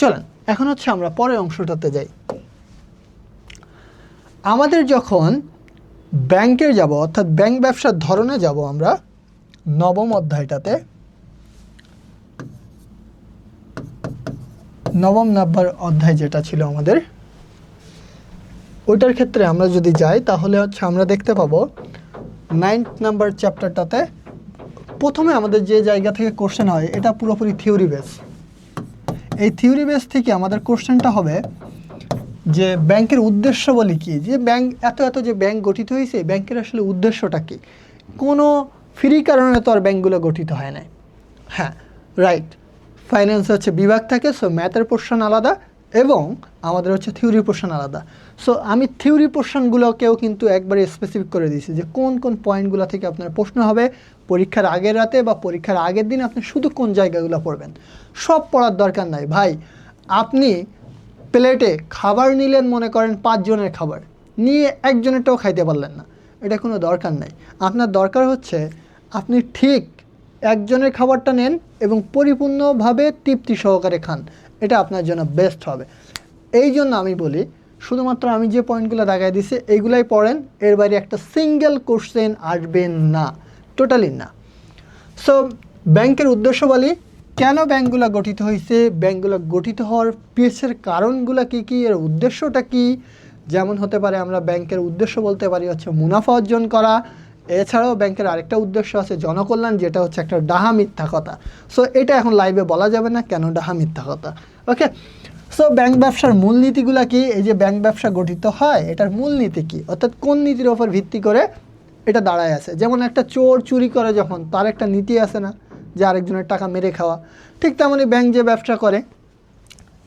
A: চলেন এখন হচ্ছে আমরা পরের অংশটাতে যাই। আমাদের যখন ব্যাংকে যাব, অর্থাৎ ব্যাংক ব্যবসার ধরনে যাব আমরা 9ম অধ্যায়টাতে, 9ম নাম্বার অধ্যায় যেটা ছিল আমাদের, ওইটার ক্ষেত্রে আমরা যদি যাই তাহলে হচ্ছে আমরা দেখতে পাবো 9th নাম্বার চ্যাপ্টারটাতে প্রথমে আমাদের যে জায়গা থেকে কোশ্চেন হয় এটা পুরোপুরি থিওরি বেস। এই থিওরি বেস থেকে আমাদের কোশ্চেনটা হবে যে ব্যাংকের উদ্দেশ্য বলি কি, যে ব্যাংক এত যে ব্যাংক গঠিত হয়েছে, ব্যাংকের আসলে উদ্দেশ্যটা কি? কোনো ফ্রি কারণে তো আর ব্যাংকগুলো গঠিত হয় না। হ্যাঁ রাইট, ফাইন্যান্স হচ্ছে বিভাগ থাকে। সো ম্যাথের পোর্শন আলাদা এবং আমাদের হচ্ছে থিওরি পোর্শন আলাদা। সো আমি থিওরি পোর্শনগুলোকেও কিন্তু একবারে স্পেসিফিক করে দিয়েছি যে কোন পয়েন্টগুলো থেকে আপনার প্রশ্ন হবে পরীক্ষার আগের রাতে বা পরীক্ষার আগের দিন আপনি শুধু কোন জায়গাগুলো পড়বেন। সব পড়ার দরকার নাই ভাই। আপনি প্লেটে খাবার নিলেন, মনে করেন 5 জনের খাবার নিয়ে একজনেরটাও খাইতে পারলেন না, এটা কোনো দরকার নাই। আপনার দরকার হচ্ছে আপনি ঠিক একজনের খাবারটা নেন এবং পরিপূর্ণভাবে তৃপ্তি সহকারে খান, এটা আপনার জন্য বেস্ট হবে। এই জন্য আমি বলি শুধুমাত্র আমি যে পয়েন্টগুলো দেখাই দিছি এইগুলাই পড়েন, এর বাইরে একটা সিঙ্গেল কোশ্চেন আসবে না, টোটালি না। সো ব্যাংকের উদ্দেশ্য বলি, কেন ব্যাংকগুলো গঠিত হয়েছে, ব্যাংকগুলো গঠিত হওয়ার পিছের কারণগুলো কী কী, এর উদ্দেশ্যটা কী। যেমন হতে পারে আমরা ব্যাংকের উদ্দেশ্য বলতে পারি হচ্ছে মুনাফা অর্জন করা, এছাড়াও ব্যাংকের আরেকটা উদ্দেশ্য আছে জনকল্যাণ, যেটা হচ্ছে একটা ডাহা মিথ্যা কথা। সো এটা এখন লাইভে বলা যাবে না কেন ডাহা মিথ্যা কথা, ওকে। সো ব্যাংক ব্যবসার মূলনীতিগুলো কি, এই যে ব্যাংক ব্যবসা গঠিত হয় এটার মূলনীতি কী, অর্থাৎ কোন নীতির ওপর ভিত্তি করে এটা দাঁড়ায় আছে। যেমন একটা চোর চুরি করে যখন, তার একটা নীতি আছে না, যে আরেকজনের টাকা মেরে খাওয়া, ঠিক তেমনই ব্যাংক যে ব্যবসা করে,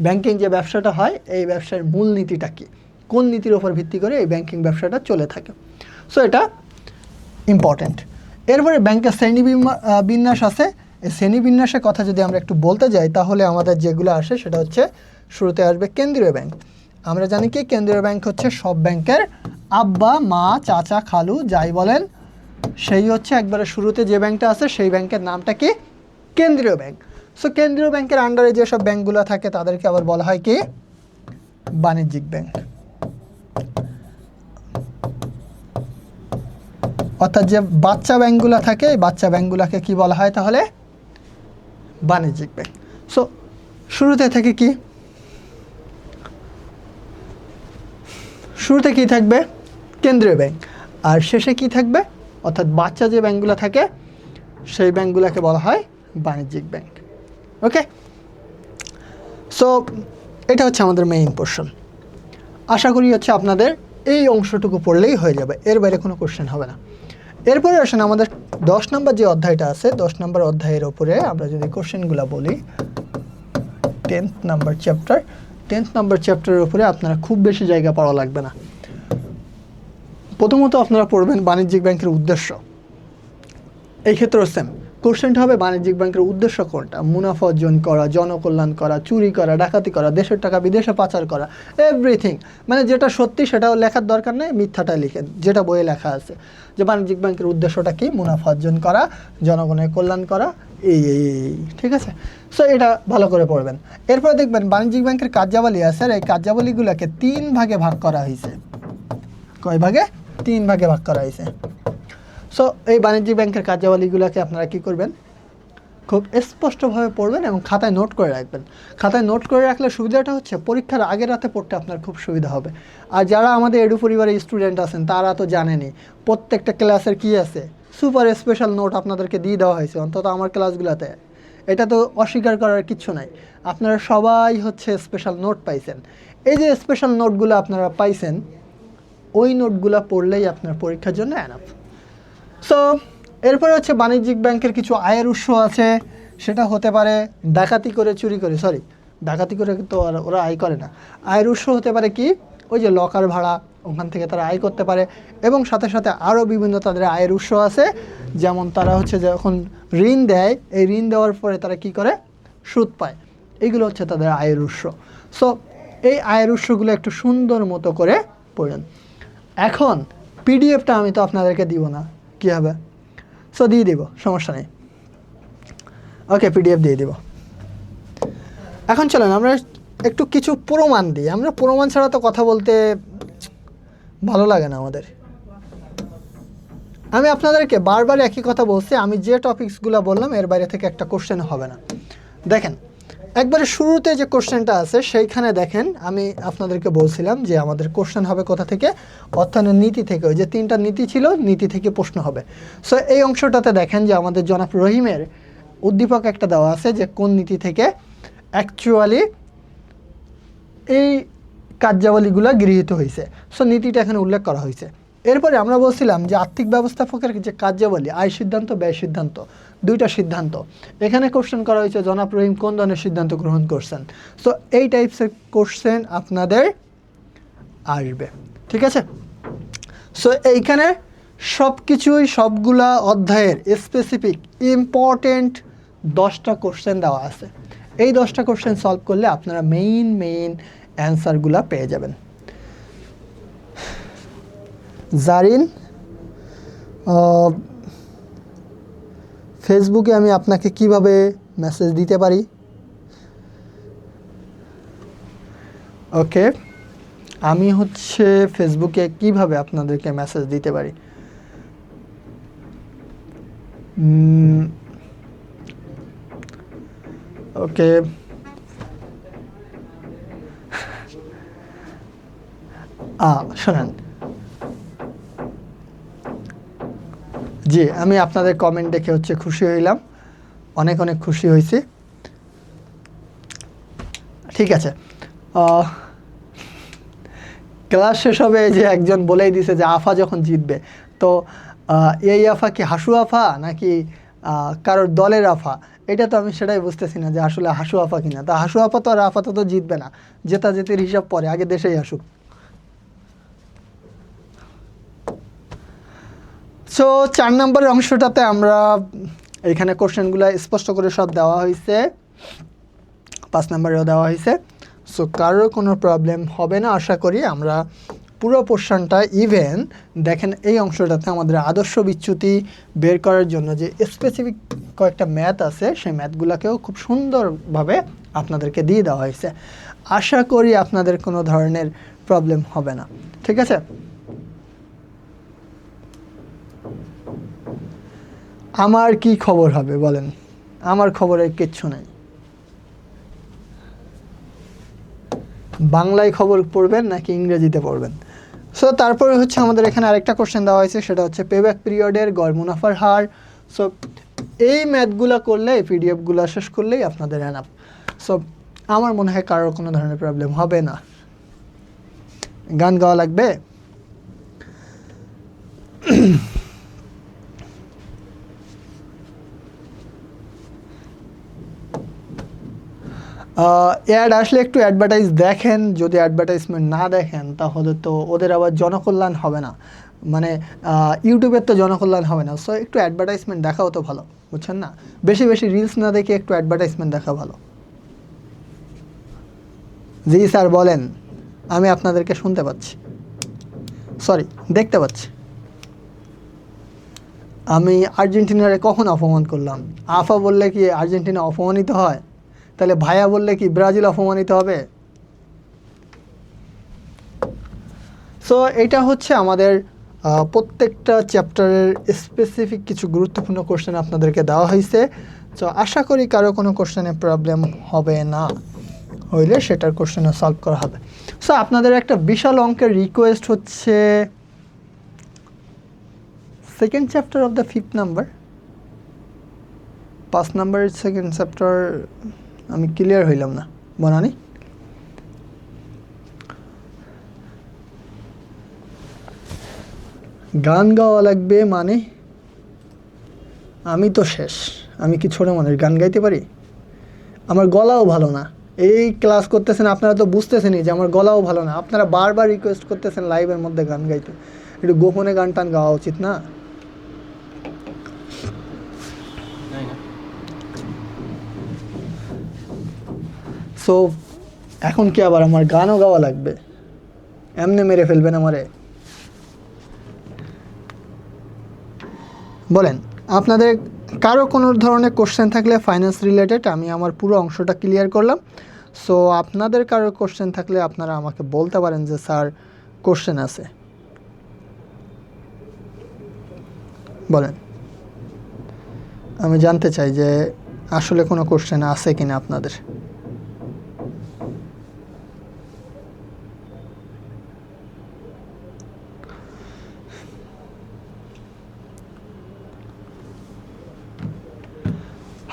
A: ব্যাংকিং যে ব্যবসাটা হয়, এই ব্যবসার মূলনীতিটা কী, কোন নীতির ওপর ভিত্তি করে এই ব্যাংকিং ব্যবসাটা চলে থাকে। সো এটা ইম্পর্ট্যান্ট। এরপরে ব্যাংকের বিন্যাস আছে। এই শ্রেণীবিন্যাসের কথা যদি আমরা একটু বলতে যাই তাহলে আমাদের যেগুলো আসে সেটা হচ্ছে শুরুতে আসবে কেন্দ্রীয় ব্যাংক। আমরা জানি কি কেন্দ্রীয় ব্যাংক হচ্ছে সব ব্যাংকের আব্বা মা চাচা খালু যাই বলেন, সেই হচ্ছে একবারে শুরুতে যে ব্যাংকটা আছে সেই ব্যাংকের নামটা কি, কেন্দ্রীয় ব্যাংক। সো কেন্দ্রীয় ব্যাংকের আন্ডারে যেসব ব্যাংকগুলো থাকে তাদেরকে আবার বলা হয় কি, বাণিজ্যিক ব্যাংক। অর্থাৎ যে বাচ্চা ব্যাংকগুলো থাকে এই বাচ্চা ব্যাংকগুলোকে কি বলা হয় তাহলে, বাণিজ্যিক ব্যাংক। সো শুরুতে থেকে কি, শুরুতে কি থাকবে, কেন্দ্রীয় ব্যাংক, আর শেষে কি থাকবে, অর্থাৎ বাচ্চা যে ব্যাংকগুলো থাকে সেই ব্যাংকগুলোকে বলা হয় বাণিজ্যিক ব্যাংক, ওকে। সো এটা হচ্ছে আমাদের মেইন পোর্শন। আশা করি হচ্ছে আপনাদের এই অংশটুকু পড়লেই হয়ে যাবে, এর বাইরে কোনো কোশ্চেন হবে না। এরপরে আসেন আমাদের 10 নম্বর যে অধ্যায়টা আছে, 10 নম্বর অধ্যায়ের ওপরে আমরা যদি কোশ্চেনগুলো বলি, 10th number chapter, 10th number চ্যাপ্টারের উপরে আপনারা খুব বেশি জায়গা পড়া লাগবে না। প্রথমত আপনারা পড়বেন বাণিজ্যিক ব্যাংকের উদ্দেশ্য। এই ক্ষেত্রেও সেম কোশ্চেনটা হবে বাণিজ্যিক ব্যাংকের উদ্দেশ্য কোনটা, মুনাফা অর্জন করা, জনকল্যাণ করা, চুরি করা, ডাকাতি করা, দেশের টাকা বিদেশে পাচার করা, এভরিথিং। মানে যেটা সত্যি সেটাও লেখার দরকার নেই, মিথ্যাটা লিখেন, যেটা বইয়ে লেখা আছে যে বাণিজ্যিক ব্যাংকের উদ্দেশ্যটা কি, মুনাফা অর্জন করা, জনগণের কল্যাণ করা, এই ঠিক আছে। সো এটা ভালো করে পড়বেন। এরপরে দেখবেন বাণিজ্যিক ব্যাংকের কার্যাবলী আছে, এই কার্যাবলীগুলোকে 3 ভাগে ভাগ করা হয়েছে। কয় ভাগে, 3 ভাগে ভাগ করা হয়েছে। সো এই বাণিজ্যিক ব্যাংকের কার্যাবলীগুলোকে আপনারা কী করবেন, খুব স্পষ্টভাবে পড়বেন এবং খাতায় নোট করে রাখবেন। খাতায় নোট করে রাখলে সুবিধাটা হচ্ছে পরীক্ষার আগের রাতে পড়তে আপনার খুব সুবিধা হবে। আর যারা আমাদের এডু পরিবারের স্টুডেন্ট আছেন তারা তো জানেনই প্রত্যেকটা ক্লাসের কী আছে, সুপার স্পেশাল নোট আপনাদেরকে দিয়ে দেওয়া হয়েছে, অন্তত আমার ক্লাসগুলোতে। এটা তো অস্বীকার করার কিচ্ছু নাই, আপনারা সবাই হচ্ছে স্পেশাল নোট পাইছেন। এই যে স্পেশাল নোটগুলো আপনারা পাইছেন, ওই নোটগুলো পড়লেই আপনার পরীক্ষার জন্য এনাফ। সো এরপরে হচ্ছে বাণিজ্যিক ব্যাংকের কিছু আয়ের উৎস আছে, সেটা হতে পারে ডাকাতি করে, চুরি করে, ডাকাতি করে তো ওরা আয় করে না। আয়ের উৎস হতে পারে কি, ওই যে লকার ভাড়া, ওখান থেকে তারা আয় করতে পারে। এবং সাথে সাথে আরও বিভিন্ন তাদের আয়ের উৎস আছে, যেমন তারা হচ্ছে যখন ঋণ দেয়, এই ঋণ দেওয়ার পরে তারা কি করে, সুদ পায়, এইগুলো হচ্ছে তাদের আয়ের উৎস। সো এই আয়ের উৎসগুলো একটু সুন্দর মতো করে পড়েন। এখন পিডিএফটা আমি তো আপনাদেরকে দিব না, কী হবে, সো দিয়ে দিব, সমস্যা নেই, ওকে, পিডিএফ দিয়ে দিব। এখন চলেন আমরা একটু কিছু প্রমাণ দিই, আমরা প্রমাণ ছাড়া তো কথা বলতে ভালো লাগে না আমাদের। আমি আপনাদেরকে বারবার একই কথা বলছি, আমি যে টপিকসগুলো বললাম এর বাইরে থেকে একটা কোশ্চেন হবে না। দেখেন একবারে শুরুতে যে কোশ্চেনটা আছে সেইখানে দেখেন, আমি আপনাদেরকে বলছিলাম যে আমাদের কোশ্চেন হবে কোথা থেকে, অর্থায়নের নীতি থেকে। ওই যে 3টা নীতি ছিল, নীতি থেকে প্রশ্ন হবে। সো এই অংশটাতে দেখেন যে আমাদের জনাব রহিমের উদ্দীপক একটা দেওয়া আছে যে কোন নীতি থেকে অ্যাকচুয়ালি এই কার্যাবলীগুলো গৃহীত হয়েছে। সো নীতিটা এখানে উল্লেখ করা হয়েছে। এরপরে আমরা বলছিলাম যে আর্থিক ব্যবস্থাপকের যে কার্যাবলী, আয় সিদ্ধান্ত, ব্যয় সিদ্ধান্ত, 2টা সিদ্ধান্ত এখানে কোশ্চেন করা হয়েছে, জনাব রহিম কোন ধরনের সিদ্ধান্ত গ্রহণ করছেন। সো এই টাইপসের কোশ্চেন আপনাদের আসবে, ঠিক আছে। সো এইখানে সব কিছুই সবগুলা অধ্যায়ের স্পেসিফিক ইম্পর্টেন্ট 10টা কোশ্চেন দেওয়া আছে। এই 10টা কোশ্চেন সলভ করলে আপনারা মেইন অ্যান্সারগুলো পেয়ে যাবেন। জারিন ফেসবুকে আমি আপনাকে কিভাবে মেসেজ দিতে পারি? ওকে, আমি হচ্ছে ফেসবুকে কিভাবে আপনাদেরকে মেসেজ দিতে পারি। ওকে, শোনেন, জি আমি আপনাদের কমেন্ট দেখে হচ্ছে খুশি হইলাম, অনেক অনেক খুশি হয়েছি। ঠিক আছে, ক্লাস শেষ হবে, যে একজন বলেই দিছে যে আফা যখন জিতবে, তো এই আফা কি হাসু আফা নাকি কারোর দলের আফা? এটা তো আমি সেটাই বুঝতেছি না যে আসলে হাসু আফা কিনা। তা হাসু আফা তো আর আফা তো জিতবে না, জেতাজেতির হিসাব পরে, আগে দেশেই আসুক। সো 4 নম্বরের অংশটাতে আমরা এখানে কোশ্চেনগুলো স্পষ্ট করে সব দেওয়া হয়েছে, 5 নম্বরেও দেওয়া হয়েছে। সো কারোর কোনো প্রবলেম হবে না আশা করি। আমরা পুরো পোর্শনটা, ইভেন দেখেন এই অংশটাতে আমাদের আদর্শ বিচ্যুতি বের করার জন্য যে স্পেসিফিক কয়েকটা ম্যাথ আছে, সেই ম্যাথগুলোকেও খুব সুন্দরভাবে আপনাদেরকে দিয়ে দেওয়া হয়েছে। আশা করি আপনাদের কোনো ধরনের প্রবলেম হবে না। ঠিক আছে, আমার কি খবর হবে বলেন? আমার খবরে কিচ্ছু নাই। বাংলায় খবর পড়বেন নাকি ইংরেজিতে পড়বেন? সো তারপরে হচ্ছে আমাদের এখানে আরেকটা কোশ্চেন দেওয়া হয়েছে, সেটা হচ্ছে পেব্যাক পিরিয়ডের গড় মুনাফার হার। সো এই ম্যাথগুলো করলে, এই পিডিএফগুলো শেষ করলেই আপনাদের এনাফ। সো আমার মনে হয় কারোর কোনো ধরনের প্রবলেম হবে না। গান গাওয়া লাগবে? অ্যাড আসলে একটু অ্যাডভার্টাইজ দেখেন, যদি অ্যাডভার্টাইজমেন্ট না দেখেন তাহলে তো ওদের আবার জনকল্যাণ হবে না, মানে ইউটিউবের তো জনকল্যাণ হবে না। সো একটু অ্যাডভার্টাইজমেন্ট দেখাও তো ভালো, বুঝছেন না? বেশি বেশি রিলস না দেখে একটু অ্যাডভার্টাইজমেন্ট দেখা ভালো। জি স্যার বলেন, আমি আপনাদেরকে শুনতে পাচ্ছি, সরি দেখতে পাচ্ছি। আমি আর্জেন্টিনারে কখন অপমান করলাম? আফা বললে কি আর্জেন্টিনা অপমানিত হয়? তাহলে ভাইয়া বললে কি ব্রাজিল অপমানিত হবে? সো এটা হচ্ছে আমাদের প্রত্যেকটা চ্যাপ্টারের স্পেসিফিক কিছু গুরুত্বপূর্ণ কোশ্চেন আপনাদেরকে দেওয়া হয়েছে। সো আশা করি কারো কোনো কোশ্চেনে প্রবলেম হবে না, হইলে সেটার কোশ্চেনে সলভ করা হবে। সো আপনাদের একটা বিশাল অঙ্কের রিকোয়েস্ট হচ্ছে second chapter of the 5th number, 5 নাম্বারের সেকেন্ড চ্যাপ্টার আমি ক্লিয়ার হইলাম না বনানি। গান গাওয়া লাগবে মানে? আমি তো শেষ, আমি কি ছোটো মানুষ গান গাইতে পারি? আমার গলাও ভালো না। এই ক্লাস করতেছেন আপনারা তো বুঝতেছেনই যে আমার গলাও ভালো না। আপনারা বারবার রিকোয়েস্ট করতেছেন লাইভের মধ্যে গান গাইতে, একটু গোপনে গান টান গাওয়া উচিত না? সো এখন কি আবার আমার গানও গাওয়া লাগবে? এমনি মেরে ফেলবেন আমারে? বলেন, আপনাদের কারো কোনো ধরনের কোশ্চেন থাকলে ফাইন্যান্স রিলেটেড, আমি আমার পুরো অংশটা ক্লিয়ার করলাম। সো আপনাদের কারো কোশ্চেন থাকলে আপনারা আমাকে বলতে পারেন যে স্যার কোশ্চেন আছে, বলেন। আমি জানতে চাই যে আসলে কোনো কোশ্চেন আছে কিনা আপনাদের।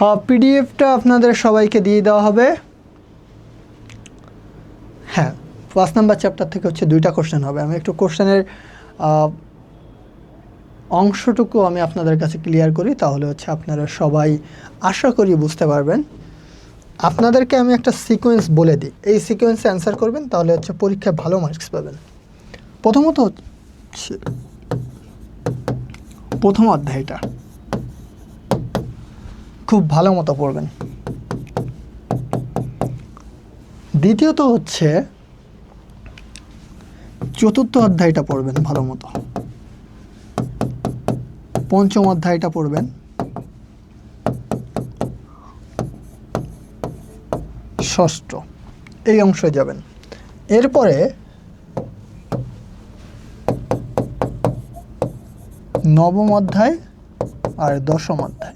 A: হ্যাঁ, পিডিএফটা আপনাদের সবাইকে দিয়ে দেওয়া হবে। হ্যাঁ, 1 নাম্বার চ্যাপ্টার থেকে হচ্ছে 2টা কোশ্চেন হবে। আমি একটু কোশ্চেনের অংশটুকু আমি আপনাদের কাছে ক্লিয়ার করি, তাহলে হচ্ছে আপনারা সবাই আশা করি বুঝতে পারবেন। আপনাদেরকে আমি একটা সিকোয়েন্স বলে দিই, এই সিকোয়েন্সে অ্যান্সার করবেন, তাহলে হচ্ছে পরীক্ষায় ভালো মার্কস পাবেন। প্রথমত হচ্ছে প্রথম অধ্যায়টা খুব ভালো মতো পড়বেন। দ্বিতীয়ত হচ্ছে চতুর্থ অধ্যায়টা পড়বেন ভালো মতো। পঞ্চম অধ্যায়টা পড়বেন। ষষ্ঠ, এই অংশে যাবেন। এরপরে নবম অধ্যায় আর দশম অধ্যায়।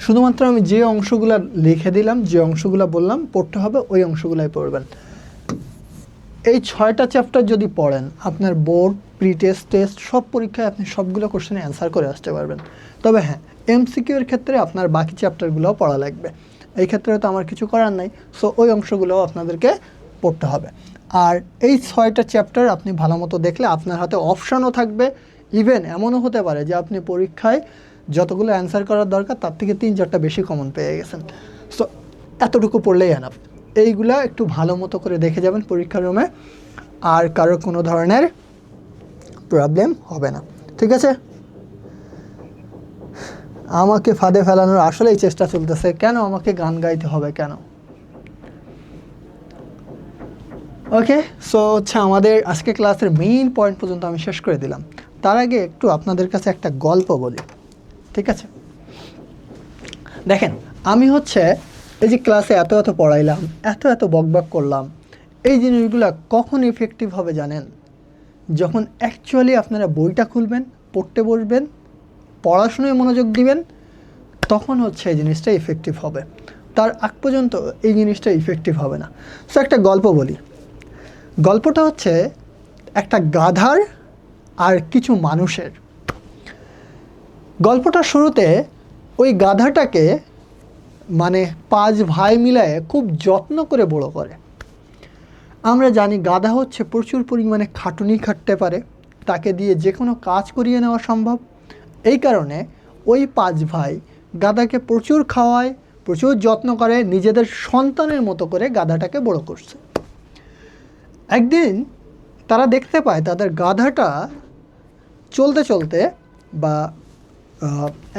A: শুধুমাত্র আমি যে অংশগুলো লিখে দিলাম, যে অংশগুলো বললাম পড়তে হবে, ওই অংশগুলাই পড়বেন। এই 6টা চ্যাপ্টার যদি পড়েন, আপনার বোর্ড, প্রি টেস্ট, টেস্ট সব পরীক্ষায় আপনি সবগুলো কোশ্চেনে অ্যান্সার করে আসতে পারবেন। তবে হ্যাঁ, এমসিকিউ এর ক্ষেত্রে আপনার বাকি চ্যাপ্টারগুলোও পড়া লাগবে। এই ক্ষেত্রে তো আমার কিছু করার নাই, সো ওই অংশগুলোও আপনাদেরকে পড়তে হবে। আর এই 6টা চ্যাপ্টার আপনি ভালো মতো দেখলে আপনার হাতে অপশানও থাকবে। ইভেন এমনও হতে পারে যে আপনি পরীক্ষায় যতগুলো অ্যান্সার করার দরকার তার থেকে 3-4টা বেশি কমন পেয়ে গেছেন। সো এতটুকু পড়লেই এনাফ। এইগুলা একটু ভালো মতো করে দেখে যাবেন পরীক্ষার রুমে, আর কারোর কোনো ধরনের প্রবলেম হবে না। ঠিক আছে? আমাকে ফাঁদে ফেলানোর আসলেই চেষ্টা চলতেছে। কেন আমাকে গান গাইতে হবে কেন? ওকে, সো হচ্ছে আমাদের আজকে ক্লাসের মেইন পয়েন্ট পর্যন্ত আমি শেষ করে দিলাম। তার আগে একটু আপনাদের কাছে একটা গল্প বলি। ঠিক আছে? দেখেন, আমি হচ্ছে এই যে ক্লাসে এত এত পড়াইলাম, এত এত বকবক করলাম, এই জিনিসগুলো কখন ইফেক্টিভ হবে জানেন? যখন অ্যাকচুয়ালি আপনারা বইটা খুলবেন, পড়তে বসবেন, পড়াশোনায় মনোযোগ দিবেন, তখন হচ্ছে এই জিনিসটা ইফেক্টিভ হবে। তার আগ পর্যন্ত এই জিনিসটা ইফেক্টিভ হবে না। সো একটা গল্প বলি। গল্পটা হচ্ছে একটা গাধার আর কিছু মানুষের। গল্পটার শুরুতে ওই গাধাটাকে মানে 5 ভাই মিলায়ে খুব যত্ন করে বড় করে। আমরা জানি গাধা হচ্ছে প্রচুর পরিমাণে খাটুনি খাটতে পারে, তাকে দিয়ে যে কোনো কাজ করিয়ে নেওয়া সম্ভব। এই কারণে ওই 5 ভাই গাধাকে প্রচুর খাওয়ায়, প্রচুর যত্ন করে, নিজেদের সন্তানের মতো করে গাধাটাকে বড় করছে। একদিন তারা দেখতে পায় তাদের গাধাটা চলতে চলতে বা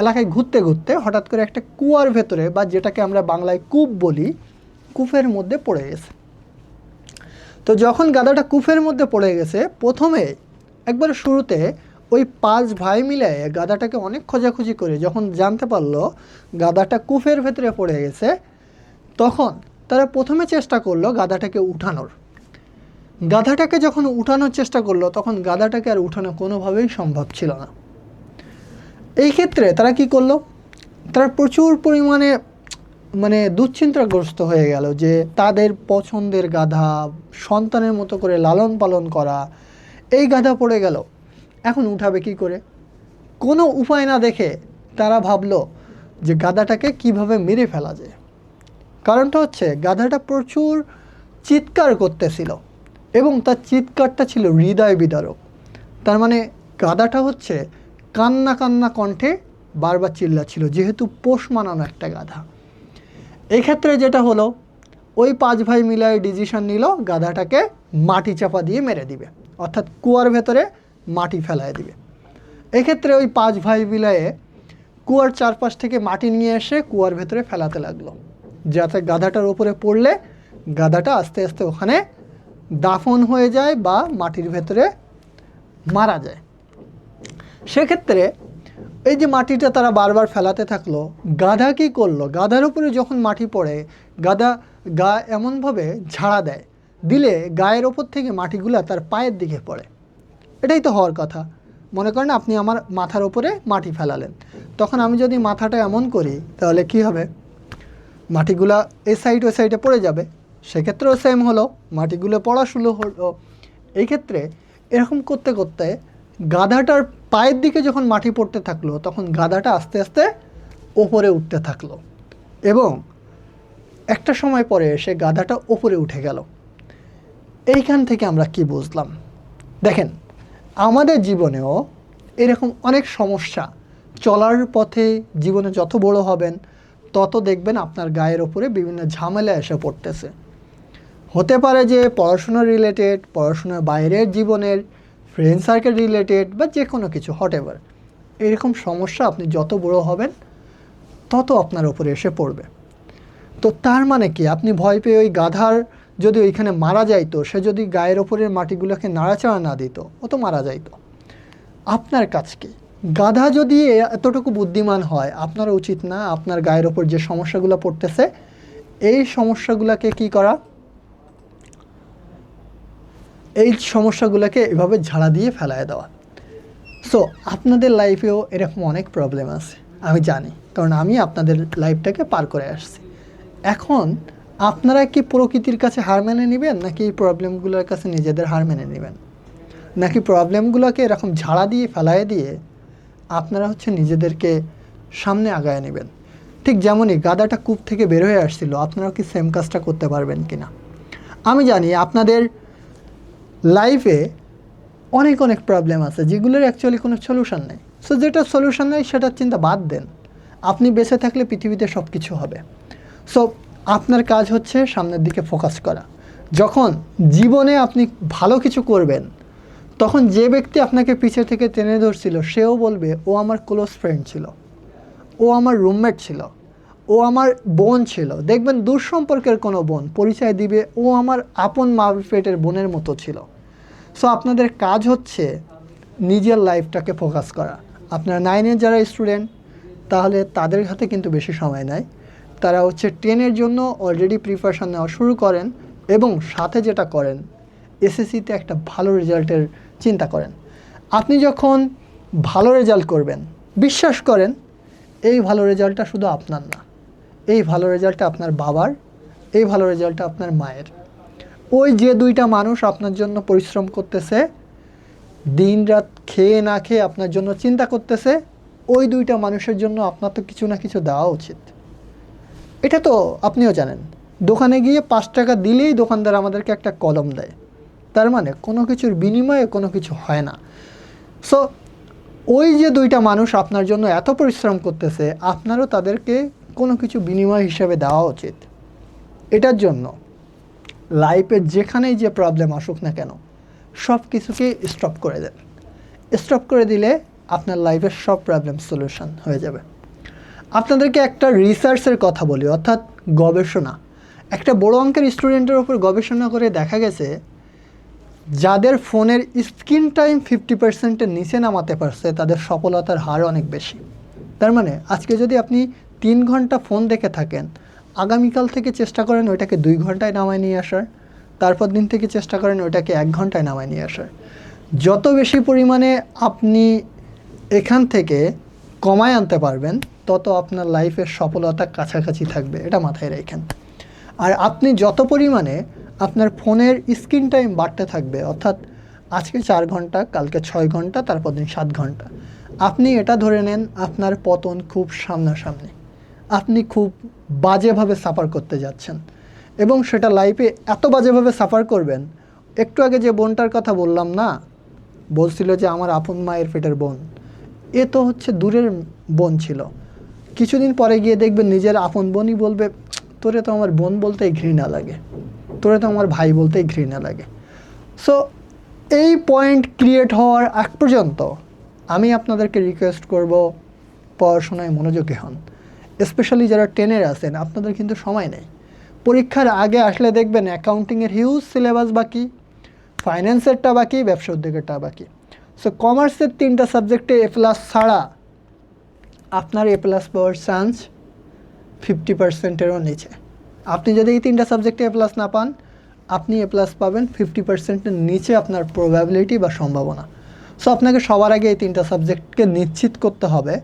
A: এলাকায় ঘুরতে ঘুরতে হঠাৎ করে একটা কুয়ার ভেতরে, বা যেটাকে আমরা বাংলায় কূপ বলি, কূপের মধ্যে পড়ে গেছে। তো যখন গাধাটা কূপের মধ্যে পড়ে গেছে, প্রথমে একবার শুরুতে ওই 5 ভাই মিলে গাধাটাকে অনেক খোঁজাখুঁজি করে যখন জানতে পারলো গাধাটা কূপের ভেতরে পড়ে গেছে, তখন তারা প্রথমে চেষ্টা করলো গাধাটাকে উঠানোর। গাধাটাকে যখন উঠানোর চেষ্টা করলো, তখন গাধাটাকে আর উঠানো কোনোভাবেই সম্ভব ছিল না। এই ক্ষেত্রে তারা কি করলো? তারা প্রচুর পরিমাণে মানে দুশ্চিন্তাগ্রস্ত হয়ে গেল যে তাদের পছন্দের গাধা, সন্তানের মতো করে লালন পালন করা, এই গাধা পড়ে গেল, এখন উঠাবে কি করে? কোনো উপায় না দেখে তারা ভাবলো যে গাধাটাকে কিভাবে মেরে ফেলা যায়। কারণটা হচ্ছে গাধাটা প্রচুর চিৎকার করতেছিল এবং তার চিৎকারটা ছিল হৃদয় বিদারক। তার মানে গাধাটা হচ্ছে কান্না কান্না কণ্ঠে বারবার চিল্লাচ্ছিল, যেহেতু পোষ মানানো একটা গাধা। এই ক্ষেত্রে যেটা হলো, ওই 5 ভাই মিলায় ডিসিশন নিল গাধাটাকে মাটি চাপা দিয়ে মেরে দিবে, অর্থাৎ কুয়ার ভেতরে মাটি ফেলায় দিবে। এক্ষেত্রে ওই 5 ভাই মিলায়ে কুয়ার চারপাশ থেকে মাটি নিয়ে এসে কুয়ার ভেতরে ফেলাতে লাগলো, যাতে গাধাটার উপরে পড়লে গাধাটা আস্তে আস্তে ওখানে দাফন হয়ে যায় বা মাটির ভেতরে মারা যায়। সেক্ষেত্রে এই যে মাটিটা তারা বারবার ফেলাতে থাকলো, গাধা কী করলো? গাধার উপরে যখন মাটি পড়ে, গাধা গা এমনভাবে ঝাড়া দেয়, দিলে গায়ের ওপর থেকে মাটিগুলা তার পায়ের দিকে পড়ে। এটাই তো হওয়ার কথা। মনে করেন আপনি আমার মাথার ওপরে মাটি ফেলালেন, তখন আমি যদি মাথাটা এমন করি, তাহলে কি হবে? মাটিগুলা এই সাইড ওই সাইডে পড়ে যাবে। সেক্ষেত্রেও সেম হলো, মাটিগুলো পড়া শুরু হলো। এই ক্ষেত্রে এরকম করতে করতে গাধাটার পায়ের দিকে যখন মাটি পড়তে থাকলো, তখন গাধাটা আস্তে আস্তে ওপরে উঠতে থাকলো এবং একটা সময় পরে এসে গাধাটা ওপরে উঠে গেল। এইখান থেকে আমরা কি বুঝলাম? দেখেন, আমাদের জীবনেও এরকম অনেক সমস্যা, চলার পথে জীবনে যত বড় হবেন তত দেখবেন আপনার গায়ের ওপরে বিভিন্ন ঝামেলা এসে পড়তেছে। হতে পারে যে পড়াশোনার রিলেটেড, পড়াশোনার বাইরের জীবনের, ফ্রেন্ড সার্কেল রিলেটেড, বা যে কোনো কিছু হটএভার। এরকম সমস্যা আপনি যত বড় হবেন তত আপনার ওপরে এসে পড়বে। তো তার মানে কি? আপনি ভয় পেয়ে ওই গাধার যদি ওইখানে মারা যাইতো, সে যদি গায়ের ওপরের মাটিগুলোকে নাড়াচাড়া না দিত, ও তো মারা যাইতো। আপনার কাজ কি? গাধা যদি এতটুকু বুদ্ধিমান হয়, আপনার উচিত না আপনার গায়ের ওপর যে সমস্যাগুলো পড়তেছে এই সমস্যাগুলোকে কি করা, এই সমস্যাগুলোকে এভাবে ঝাড়া দিয়ে ফেলায় দেওয়া। সো আপনাদের লাইফেও এরকম অনেক প্রবলেম আছে, আমি জানি, কারণ আমি আপনাদের লাইফটাকে পার করে আসছি। এখন আপনারা কি প্রকৃতির কাছে হার মেনে নেবেন, নাকি এই প্রবলেমগুলোর কাছে নিজেদের হার মেনে নেবেন, নাকি প্রবলেমগুলোকে এরকম ঝাড়া দিয়ে ফেলায় দিয়ে আপনারা হচ্ছে নিজেদেরকে সামনে আগায় নেবেন? ঠিক যেমনই গাধাটা কূপ থেকে বের হয়ে আসছিল, আপনারাও কি সেম কাজটা করতে পারবেন কি না? আমি জানি আপনাদের লাইফে অনেক অনেক প্রবলেম আছে যেগুলোর অ্যাকচুয়ালি কোনো সলিউশন নেই। সো যেটা সলিউশন নেই সেটার চিন্তা বাদ দেন, আপনি বেঁচে থাকলে পৃথিবীতে সব কিছু হবে। সো আপনার কাজ হচ্ছে সামনের দিকে ফোকাস করা। যখন জীবনে আপনি ভালো কিছু করবেন, তখন যে ব্যক্তি আপনাকে পিছে থেকে টেনে ধরছিল সেও বলবে ও আমার ক্লোজ ফ্রেন্ড ছিল, ও আমার রুমমেট ছিল, ও আমার বোন ছিল। দেখবেন দূর সম্পর্কের কোনো বোন পরিচয় দিবে ও আমার আপন মা পেটের বোনের মতো ছিল। সো আপনাদের কাজ হচ্ছে নিজের লাইফটাকে ফোকাস করা। আপনারা 9-এর যারা স্টুডেন্ট, তাহলে তাদের হাতে কিন্তু বেশি সময় নাই, তারা হচ্ছে 10-এর জন্য অলরেডি প্রিপারেশান নেওয়া শুরু করেন, এবং সাথে যেটা করেন এসএসসিতে একটা ভালো রেজাল্টের চিন্তা করেন। আপনি যখন ভালো রেজাল্ট করবেন, বিশ্বাস করেন এই ভালো রেজাল্টটা শুধু আপনার না, এই ভালো রেজাল্টটা আপনার বাবার, এই ভালো রেজাল্টটা আপনার মায়ের। ওই যে দুইটা মানুষ আপনার জন্য পরিশ্রম করতেছে, দিন রাত খেয়ে না খেয়ে আপনার জন্য চিন্তা করতেছে, ওই দুইটা মানুষের জন্য আপনার তো কিছু না কিছু দেওয়া উচিত। এটা তো আপনিও জানেন, দোকানে গিয়ে 5 টাকা দিলেই দোকানদার আমাদেরকে একটা কলম দেয়, তার মানে কোনো কিছুর বিনিময়ে কোনো কিছু হয় না। সো ওই যে দুইটা মানুষ আপনার জন্য এত পরিশ্রম করতেছে, আপনারও তাদেরকে কোনো কিছু বিনিময় হিসেবে দেওয়া উচিত। এটার জন্য লাইফে যেখানেই যে প্রবলেম আসুক না কেন, সব কিছুকে স্টপ করে দেন। স্টপ করে দিলে আপনার লাইফের সব প্রবলেম সলিউশন হয়ে যাবে। আপনাদেরকে একটা রিসার্চের কথা বলি, অর্থাৎ গবেষণা। একটা বড় অঙ্কের স্টুডেন্টের উপর গবেষণা করে দেখা গেছে, যাদের ফোনের স্ক্রিন টাইম 50%-এর নিচে নামাতে পারছে তাদের সফলতার হার অনেক বেশি। তার মানে আজকে যদি আপনি 3 ঘন্টা ফোন দেখে থাকেন, আগামীকাল থেকে চেষ্টা করেন ওইটাকে 2 ঘন্টায় নামায় নিয়ে আসার, তারপর দিন থেকে চেষ্টা করেন ওইটাকে 1 ঘন্টায় নামায় নিয়ে আসার। যত বেশি পরিমাণে আপনি এখান থেকে কমায় আনতে পারবেন, তত আপনার লাইফের সফলতা কাছাকাছি থাকবে, এটা মাথায় রাখেন। আর আপনি যত পরিমাণে আপনার ফোনের স্ক্রিন টাইম বাড়তে থাকবে, অর্থাৎ আজকে 4 ঘন্টা, কালকে 6 ঘন্টা, তারপর দিন 7 ঘন্টা, আপনি এটা ধরে নেন আপনার পতন খুব সামনাসামনি। আপনি খুব বাজেভাবে সাফার করতে যাচ্ছেন, এবং সেটা লাইফে এত বাজেভাবে সাফার করবেন। একটু আগে যে বোনটার কথা বললাম না, বলছিল যে আমার আপন মায়ের পেটের বোন, এ তো হচ্ছে দূরের বোন ছিল। কিছুদিন পরে গিয়ে দেখবেন নিজের আপন বোনই বলবে, তোরে তো আমার বোন বলতেই ঘৃণা লাগে, তোরে তো আমার ভাই বলতেই ঘৃণা লাগে। সো এই পয়েন্ট ক্রিয়েট হওয়ার আগ পর্যন্ত আমি আপনাদেরকে রিকোয়েস্ট করব, পড়াশোনায় মনোযোগী হন। স্পেশালি যারা 10-এর আছেন, আপনাদের কিন্তু সময় নেই। পরীক্ষার আগে আসলে দেখবেন অ্যাকাউন্টিংয়ের হিউজ সিলেবাস বাকি, ফাইন্যান্সেরটা বাকি, ব্যবসা উদ্যোগেরটা বাকি। সো কমার্সের 3টা সাবজেক্টে A+ ছাড়া আপনার A+ পাওয়ার চান্স 50%-এরও নিচে। আপনি যদি এই 3টা সাবজেক্টে A+ না পান, আপনি A+ পাবেন 50%-এর নিচে আপনার প্রবাবিলিটি বা সম্ভাবনা। সো আপনাকে সবার আগে এই 3টা সাবজেক্টকে নিশ্চিত করতে হবে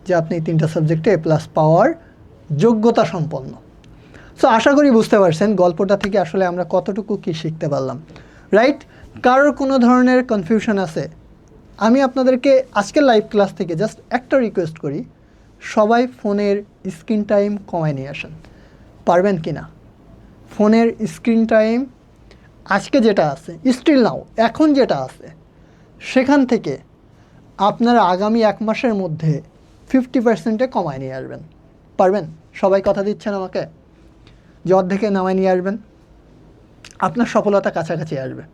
A: যে আপনি এই 3টা সাবজেক্টে A+ পাওয়ার যোগ্যতা সম্পন্ন। সো আশা করি বুঝতে পারছেন গল্পটা থেকে আসলে আমরা কতটুকু কী শিখতে পারলাম, রাইট? কারোর কোনো ধরনের কনফিউশন আছে? আমি আপনাদেরকে আজকের লাইভ ক্লাস থেকে জাস্ট একটা রিকোয়েস্ট করি, সবাই ফোনের স্ক্রিন টাইম কমায় নিয়ে আসেন। পারবেন কি না? ফোনের স্ক্রিন টাইম আজকে যেটা আছে, স্টিল নাও এখন যেটা আছে, সেখান থেকে আপনারা আগামী 1 মাসের মধ্যে 50%-এ কমায় নিয়ে আসবেন। পারবেন? সবাই কথা দিচ্ছেন আমাকে যে অর্ধেকে নামায় নিয়ে আসবেন, আপনার সফলতা কাছাকাছি আসবে।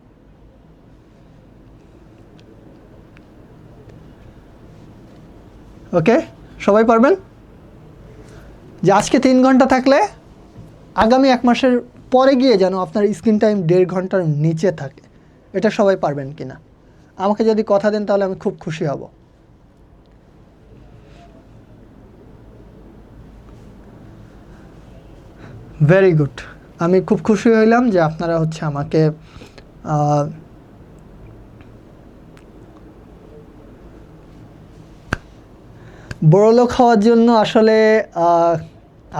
A: ওকে, সবাই পারবেন? যে আজকে 3 ঘন্টা থাকলে আগামী 1 মাসের পরে গিয়ে যেন আপনার স্ক্রিন টাইম 1.5 ঘন্টার নিচে থাকে। এটা সবাই পারবেন কি না? আমাকে যদি কথা দেন তাহলে আমি খুব খুশি হব। Very good. আমি খুব খুশি হইলাম যে আপনারা হচ্ছে আমাকে বড়লোক হওয়ার জন্য আসলে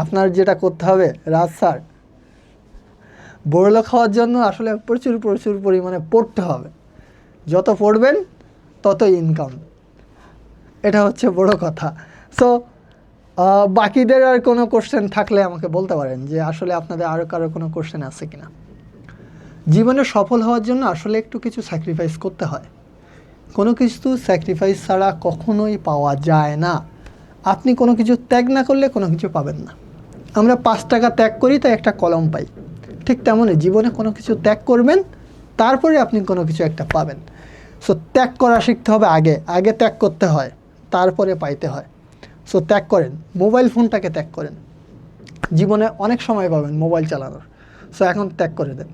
A: আপনার যেটা করতে হবে রাজ স্যার, বড়লোক হওয়ার জন্য আসলে প্রচুর প্রচুর পরিমাণে পড়তে হবে। যত পড়বেন তত ইনকাম, এটা হচ্ছে বড় কথা। সো বাকিদের আর কোনো কোশ্চেন থাকলে আমাকে বলতে পারেন যে আসলে আপনাদের আরও কারো কোনো কোশ্চেন আছে কিনা। জীবনে সফল হওয়ার জন্য আসলে একটু কিছু স্যাক্রিফাইস করতে হয়। কোনো কিছু স্যাক্রিফাইস ছাড়া কখনোই পাওয়া যায় না। আপনি কোনো কিছু ত্যাগ না করলে কোনো কিছু পাবেন না। আমরা 5 টাকা ত্যাগ করি তাই একটা কলম পাই, ঠিক তেমনই জীবনে কোনো কিছু ত্যাগ করবেন, তারপরে আপনি কোনো কিছু একটা পাবেন। সো ত্যাগ করা শিখতে হবে, আগে আগে ত্যাগ করতে হয়, তারপরে পাইতে হয়। সো ত্যাগ করেন, মোবাইল ফোনটাকে ত্যাগ করেন। জীবনে অনেক সময় পাবেন মোবাইল চালানোর, সো এখন ত্যাগ করে দেন।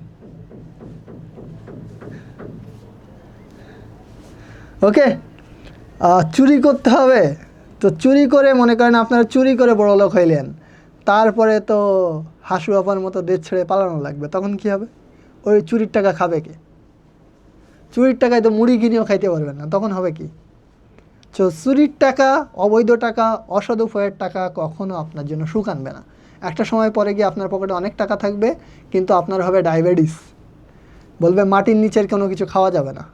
A: ওকে, চুরি করতে হবে, তো চুরি করে মনে করেন আপনারা চুরি করে বড়লোক হইলেন, তারপরে তো হাসু আপার মতো দেশ ছেড়ে পালানো লাগবে, তখন কি হবে? ওই চুরির টাকা খাবে কে? চুরির টাকায় তো মুড়ি কিনেও খাইতে পারবেন না, তখন হবে কি? তো চুরির টাকা, অবৈধ টাকা, অসৎ উপায়ের টাকা কখনো আপনার জন্য সুখ আনবে না। একটা সময় পরে গিয়ে আপনার পকেটে অনেক টাকা থাকবে, কিন্তু আপনার হবে ডায়াবেটিস, বলবে মাটির নিচের কোনো কিছু খাওয়া যাবে না।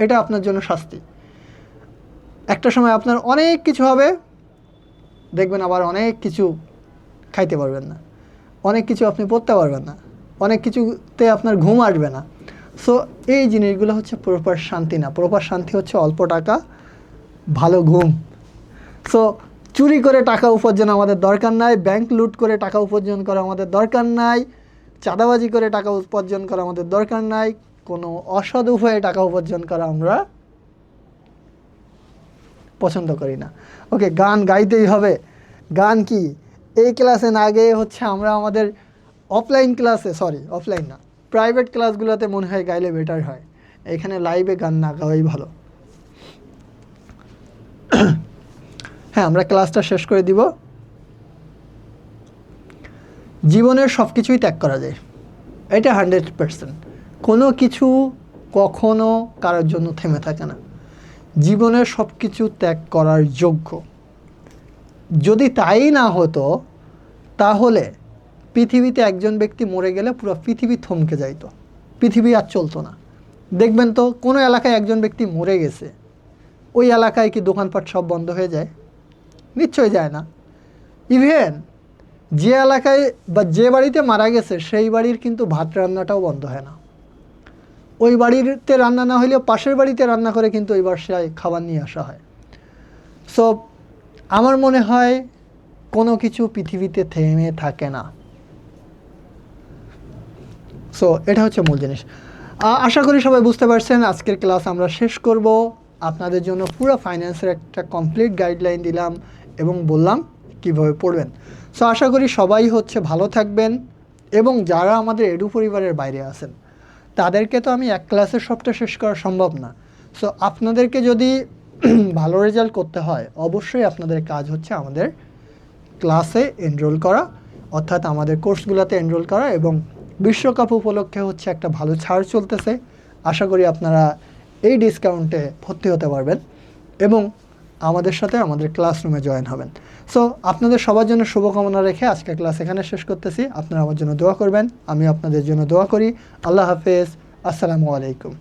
A: এটা আপনার জন্য শাস্তি। একটা সময় আপনার অনেক কিছু হবে, দেখবেন আবার অনেক কিছু খাইতে পারবেন না, অনেক কিছু আপনি পড়তে পারবেন না, অনেক কিছুতে আপনার ঘুম আসবে না। সো এই জিনিসগুলো হচ্ছে প্রপার শান্তি না। প্রপার শান্তি হচ্ছে অল্প টাকা, ভালো ঘুম। সো চুরি করে টাকা উপার্জন আমাদের দরকার নাই, ব্যাংক লুট করে টাকা উপার্জন করা আমাদের দরকার নাই, চাঁদাবাজি করে টাকা উপার্জন করা আমাদের দরকার নাই, কোনো অসৎ উপায়ে টাকা উপার্জন করা আমরা পছন্দ করি না। ওকে, গান গাইতেই হবে। গান কি এই ক্লাসে না গিয়ে হচ্ছে আমরা আমাদের অফলাইন ক্লাসে, সরি অফলাইন না, প্রাইভেট ক্লাসগুলোতে মনে হয় গাইলে বেটার হয়। এখানে লাইভে গান না গাওয়াই ভালো। হ্যাঁ, আমরা ক্লাসটা শেষ করে দিব। জীবনের সব কিছুই ত্যাগ করা যায়, এটা 100%। কোনো কিছু কখনো কারোর জন্য থেমে থাকে না। জীবনের সব কিছু ত্যাগ করার যোগ্য। যদি তাই না হতো তাহলে পৃথিবীতে একজন ব্যক্তি মরে গেলে পুরো পৃথিবী থমকে যাইতো, পৃথিবী আর চলতো না। দেখবেন তো কোনো এলাকায় একজন ব্যক্তি মরে গেছে, ওই এলাকায় কি দোকানপাট সব বন্ধ হয়ে যায়? নিশ্চয়ই যায় না। ইভেন যে এলাকায় বা যে বাড়িতে মারা গেছে সেই বাড়ির কিন্তু ভাত রান্নাটাও বন্ধ হয় না। ওই বাড়িতে রান্না না হলেও পাশের বাড়িতে রান্না করে কিন্তু ওই বাসায় খাবার নিয়ে আসা হয়। সো আমার মনে হয় কোনো কিছু পৃথিবীতে থেমে থাকে না। সো এটা হচ্ছে মূল জিনিস। আশা করি সবাই বুঝতে পারছেন। আজকের ক্লাস আমরা শেষ করব। আপনাদের জন্য পুরো ফাইন্যান্সের একটা কমপ্লিট গাইডলাইন দিলাম এবং বললাম কিভাবে পড়বেন। সো আশা করি সবাই হচ্ছে ভালো থাকবেন, এবং যারা আমাদের এডু পরিবারের বাইরে আছেন তাদেরকে তো আমি এক ক্লাসে সবটা শেষ করা সম্ভব না। সো আপনাদেরকে যদি ভালো রেজাল্ট করতে হয়, অবশ্যই আপনাদের কাজ হচ্ছে আমাদের ক্লাসে এনরোল করা, অর্থাৎ আমাদের কোর্সগুলোতে এনরোল করা, এবং বিশ্বকাপ উপলক্ষে হচ্ছে একটা ভালো ছাড় চলতেছে। আশা করি আপনারা এই ডিসকাউন্টে ভর্তি হতে পারবেন এবং আমাদের সাথে আমাদের ক্লাসরুমে জয়েন হবেন। সো আপনাদের সবার জন্য শুভকামনা রেখে আজকের ক্লাস এখানে শেষ করতেছি। আপনারা আমার জন্য দোয়া করবেন, আমি আপনাদের জন্য দোয়া করি। আল্লাহ হাফেজ, আসসালামু আলাইকুম।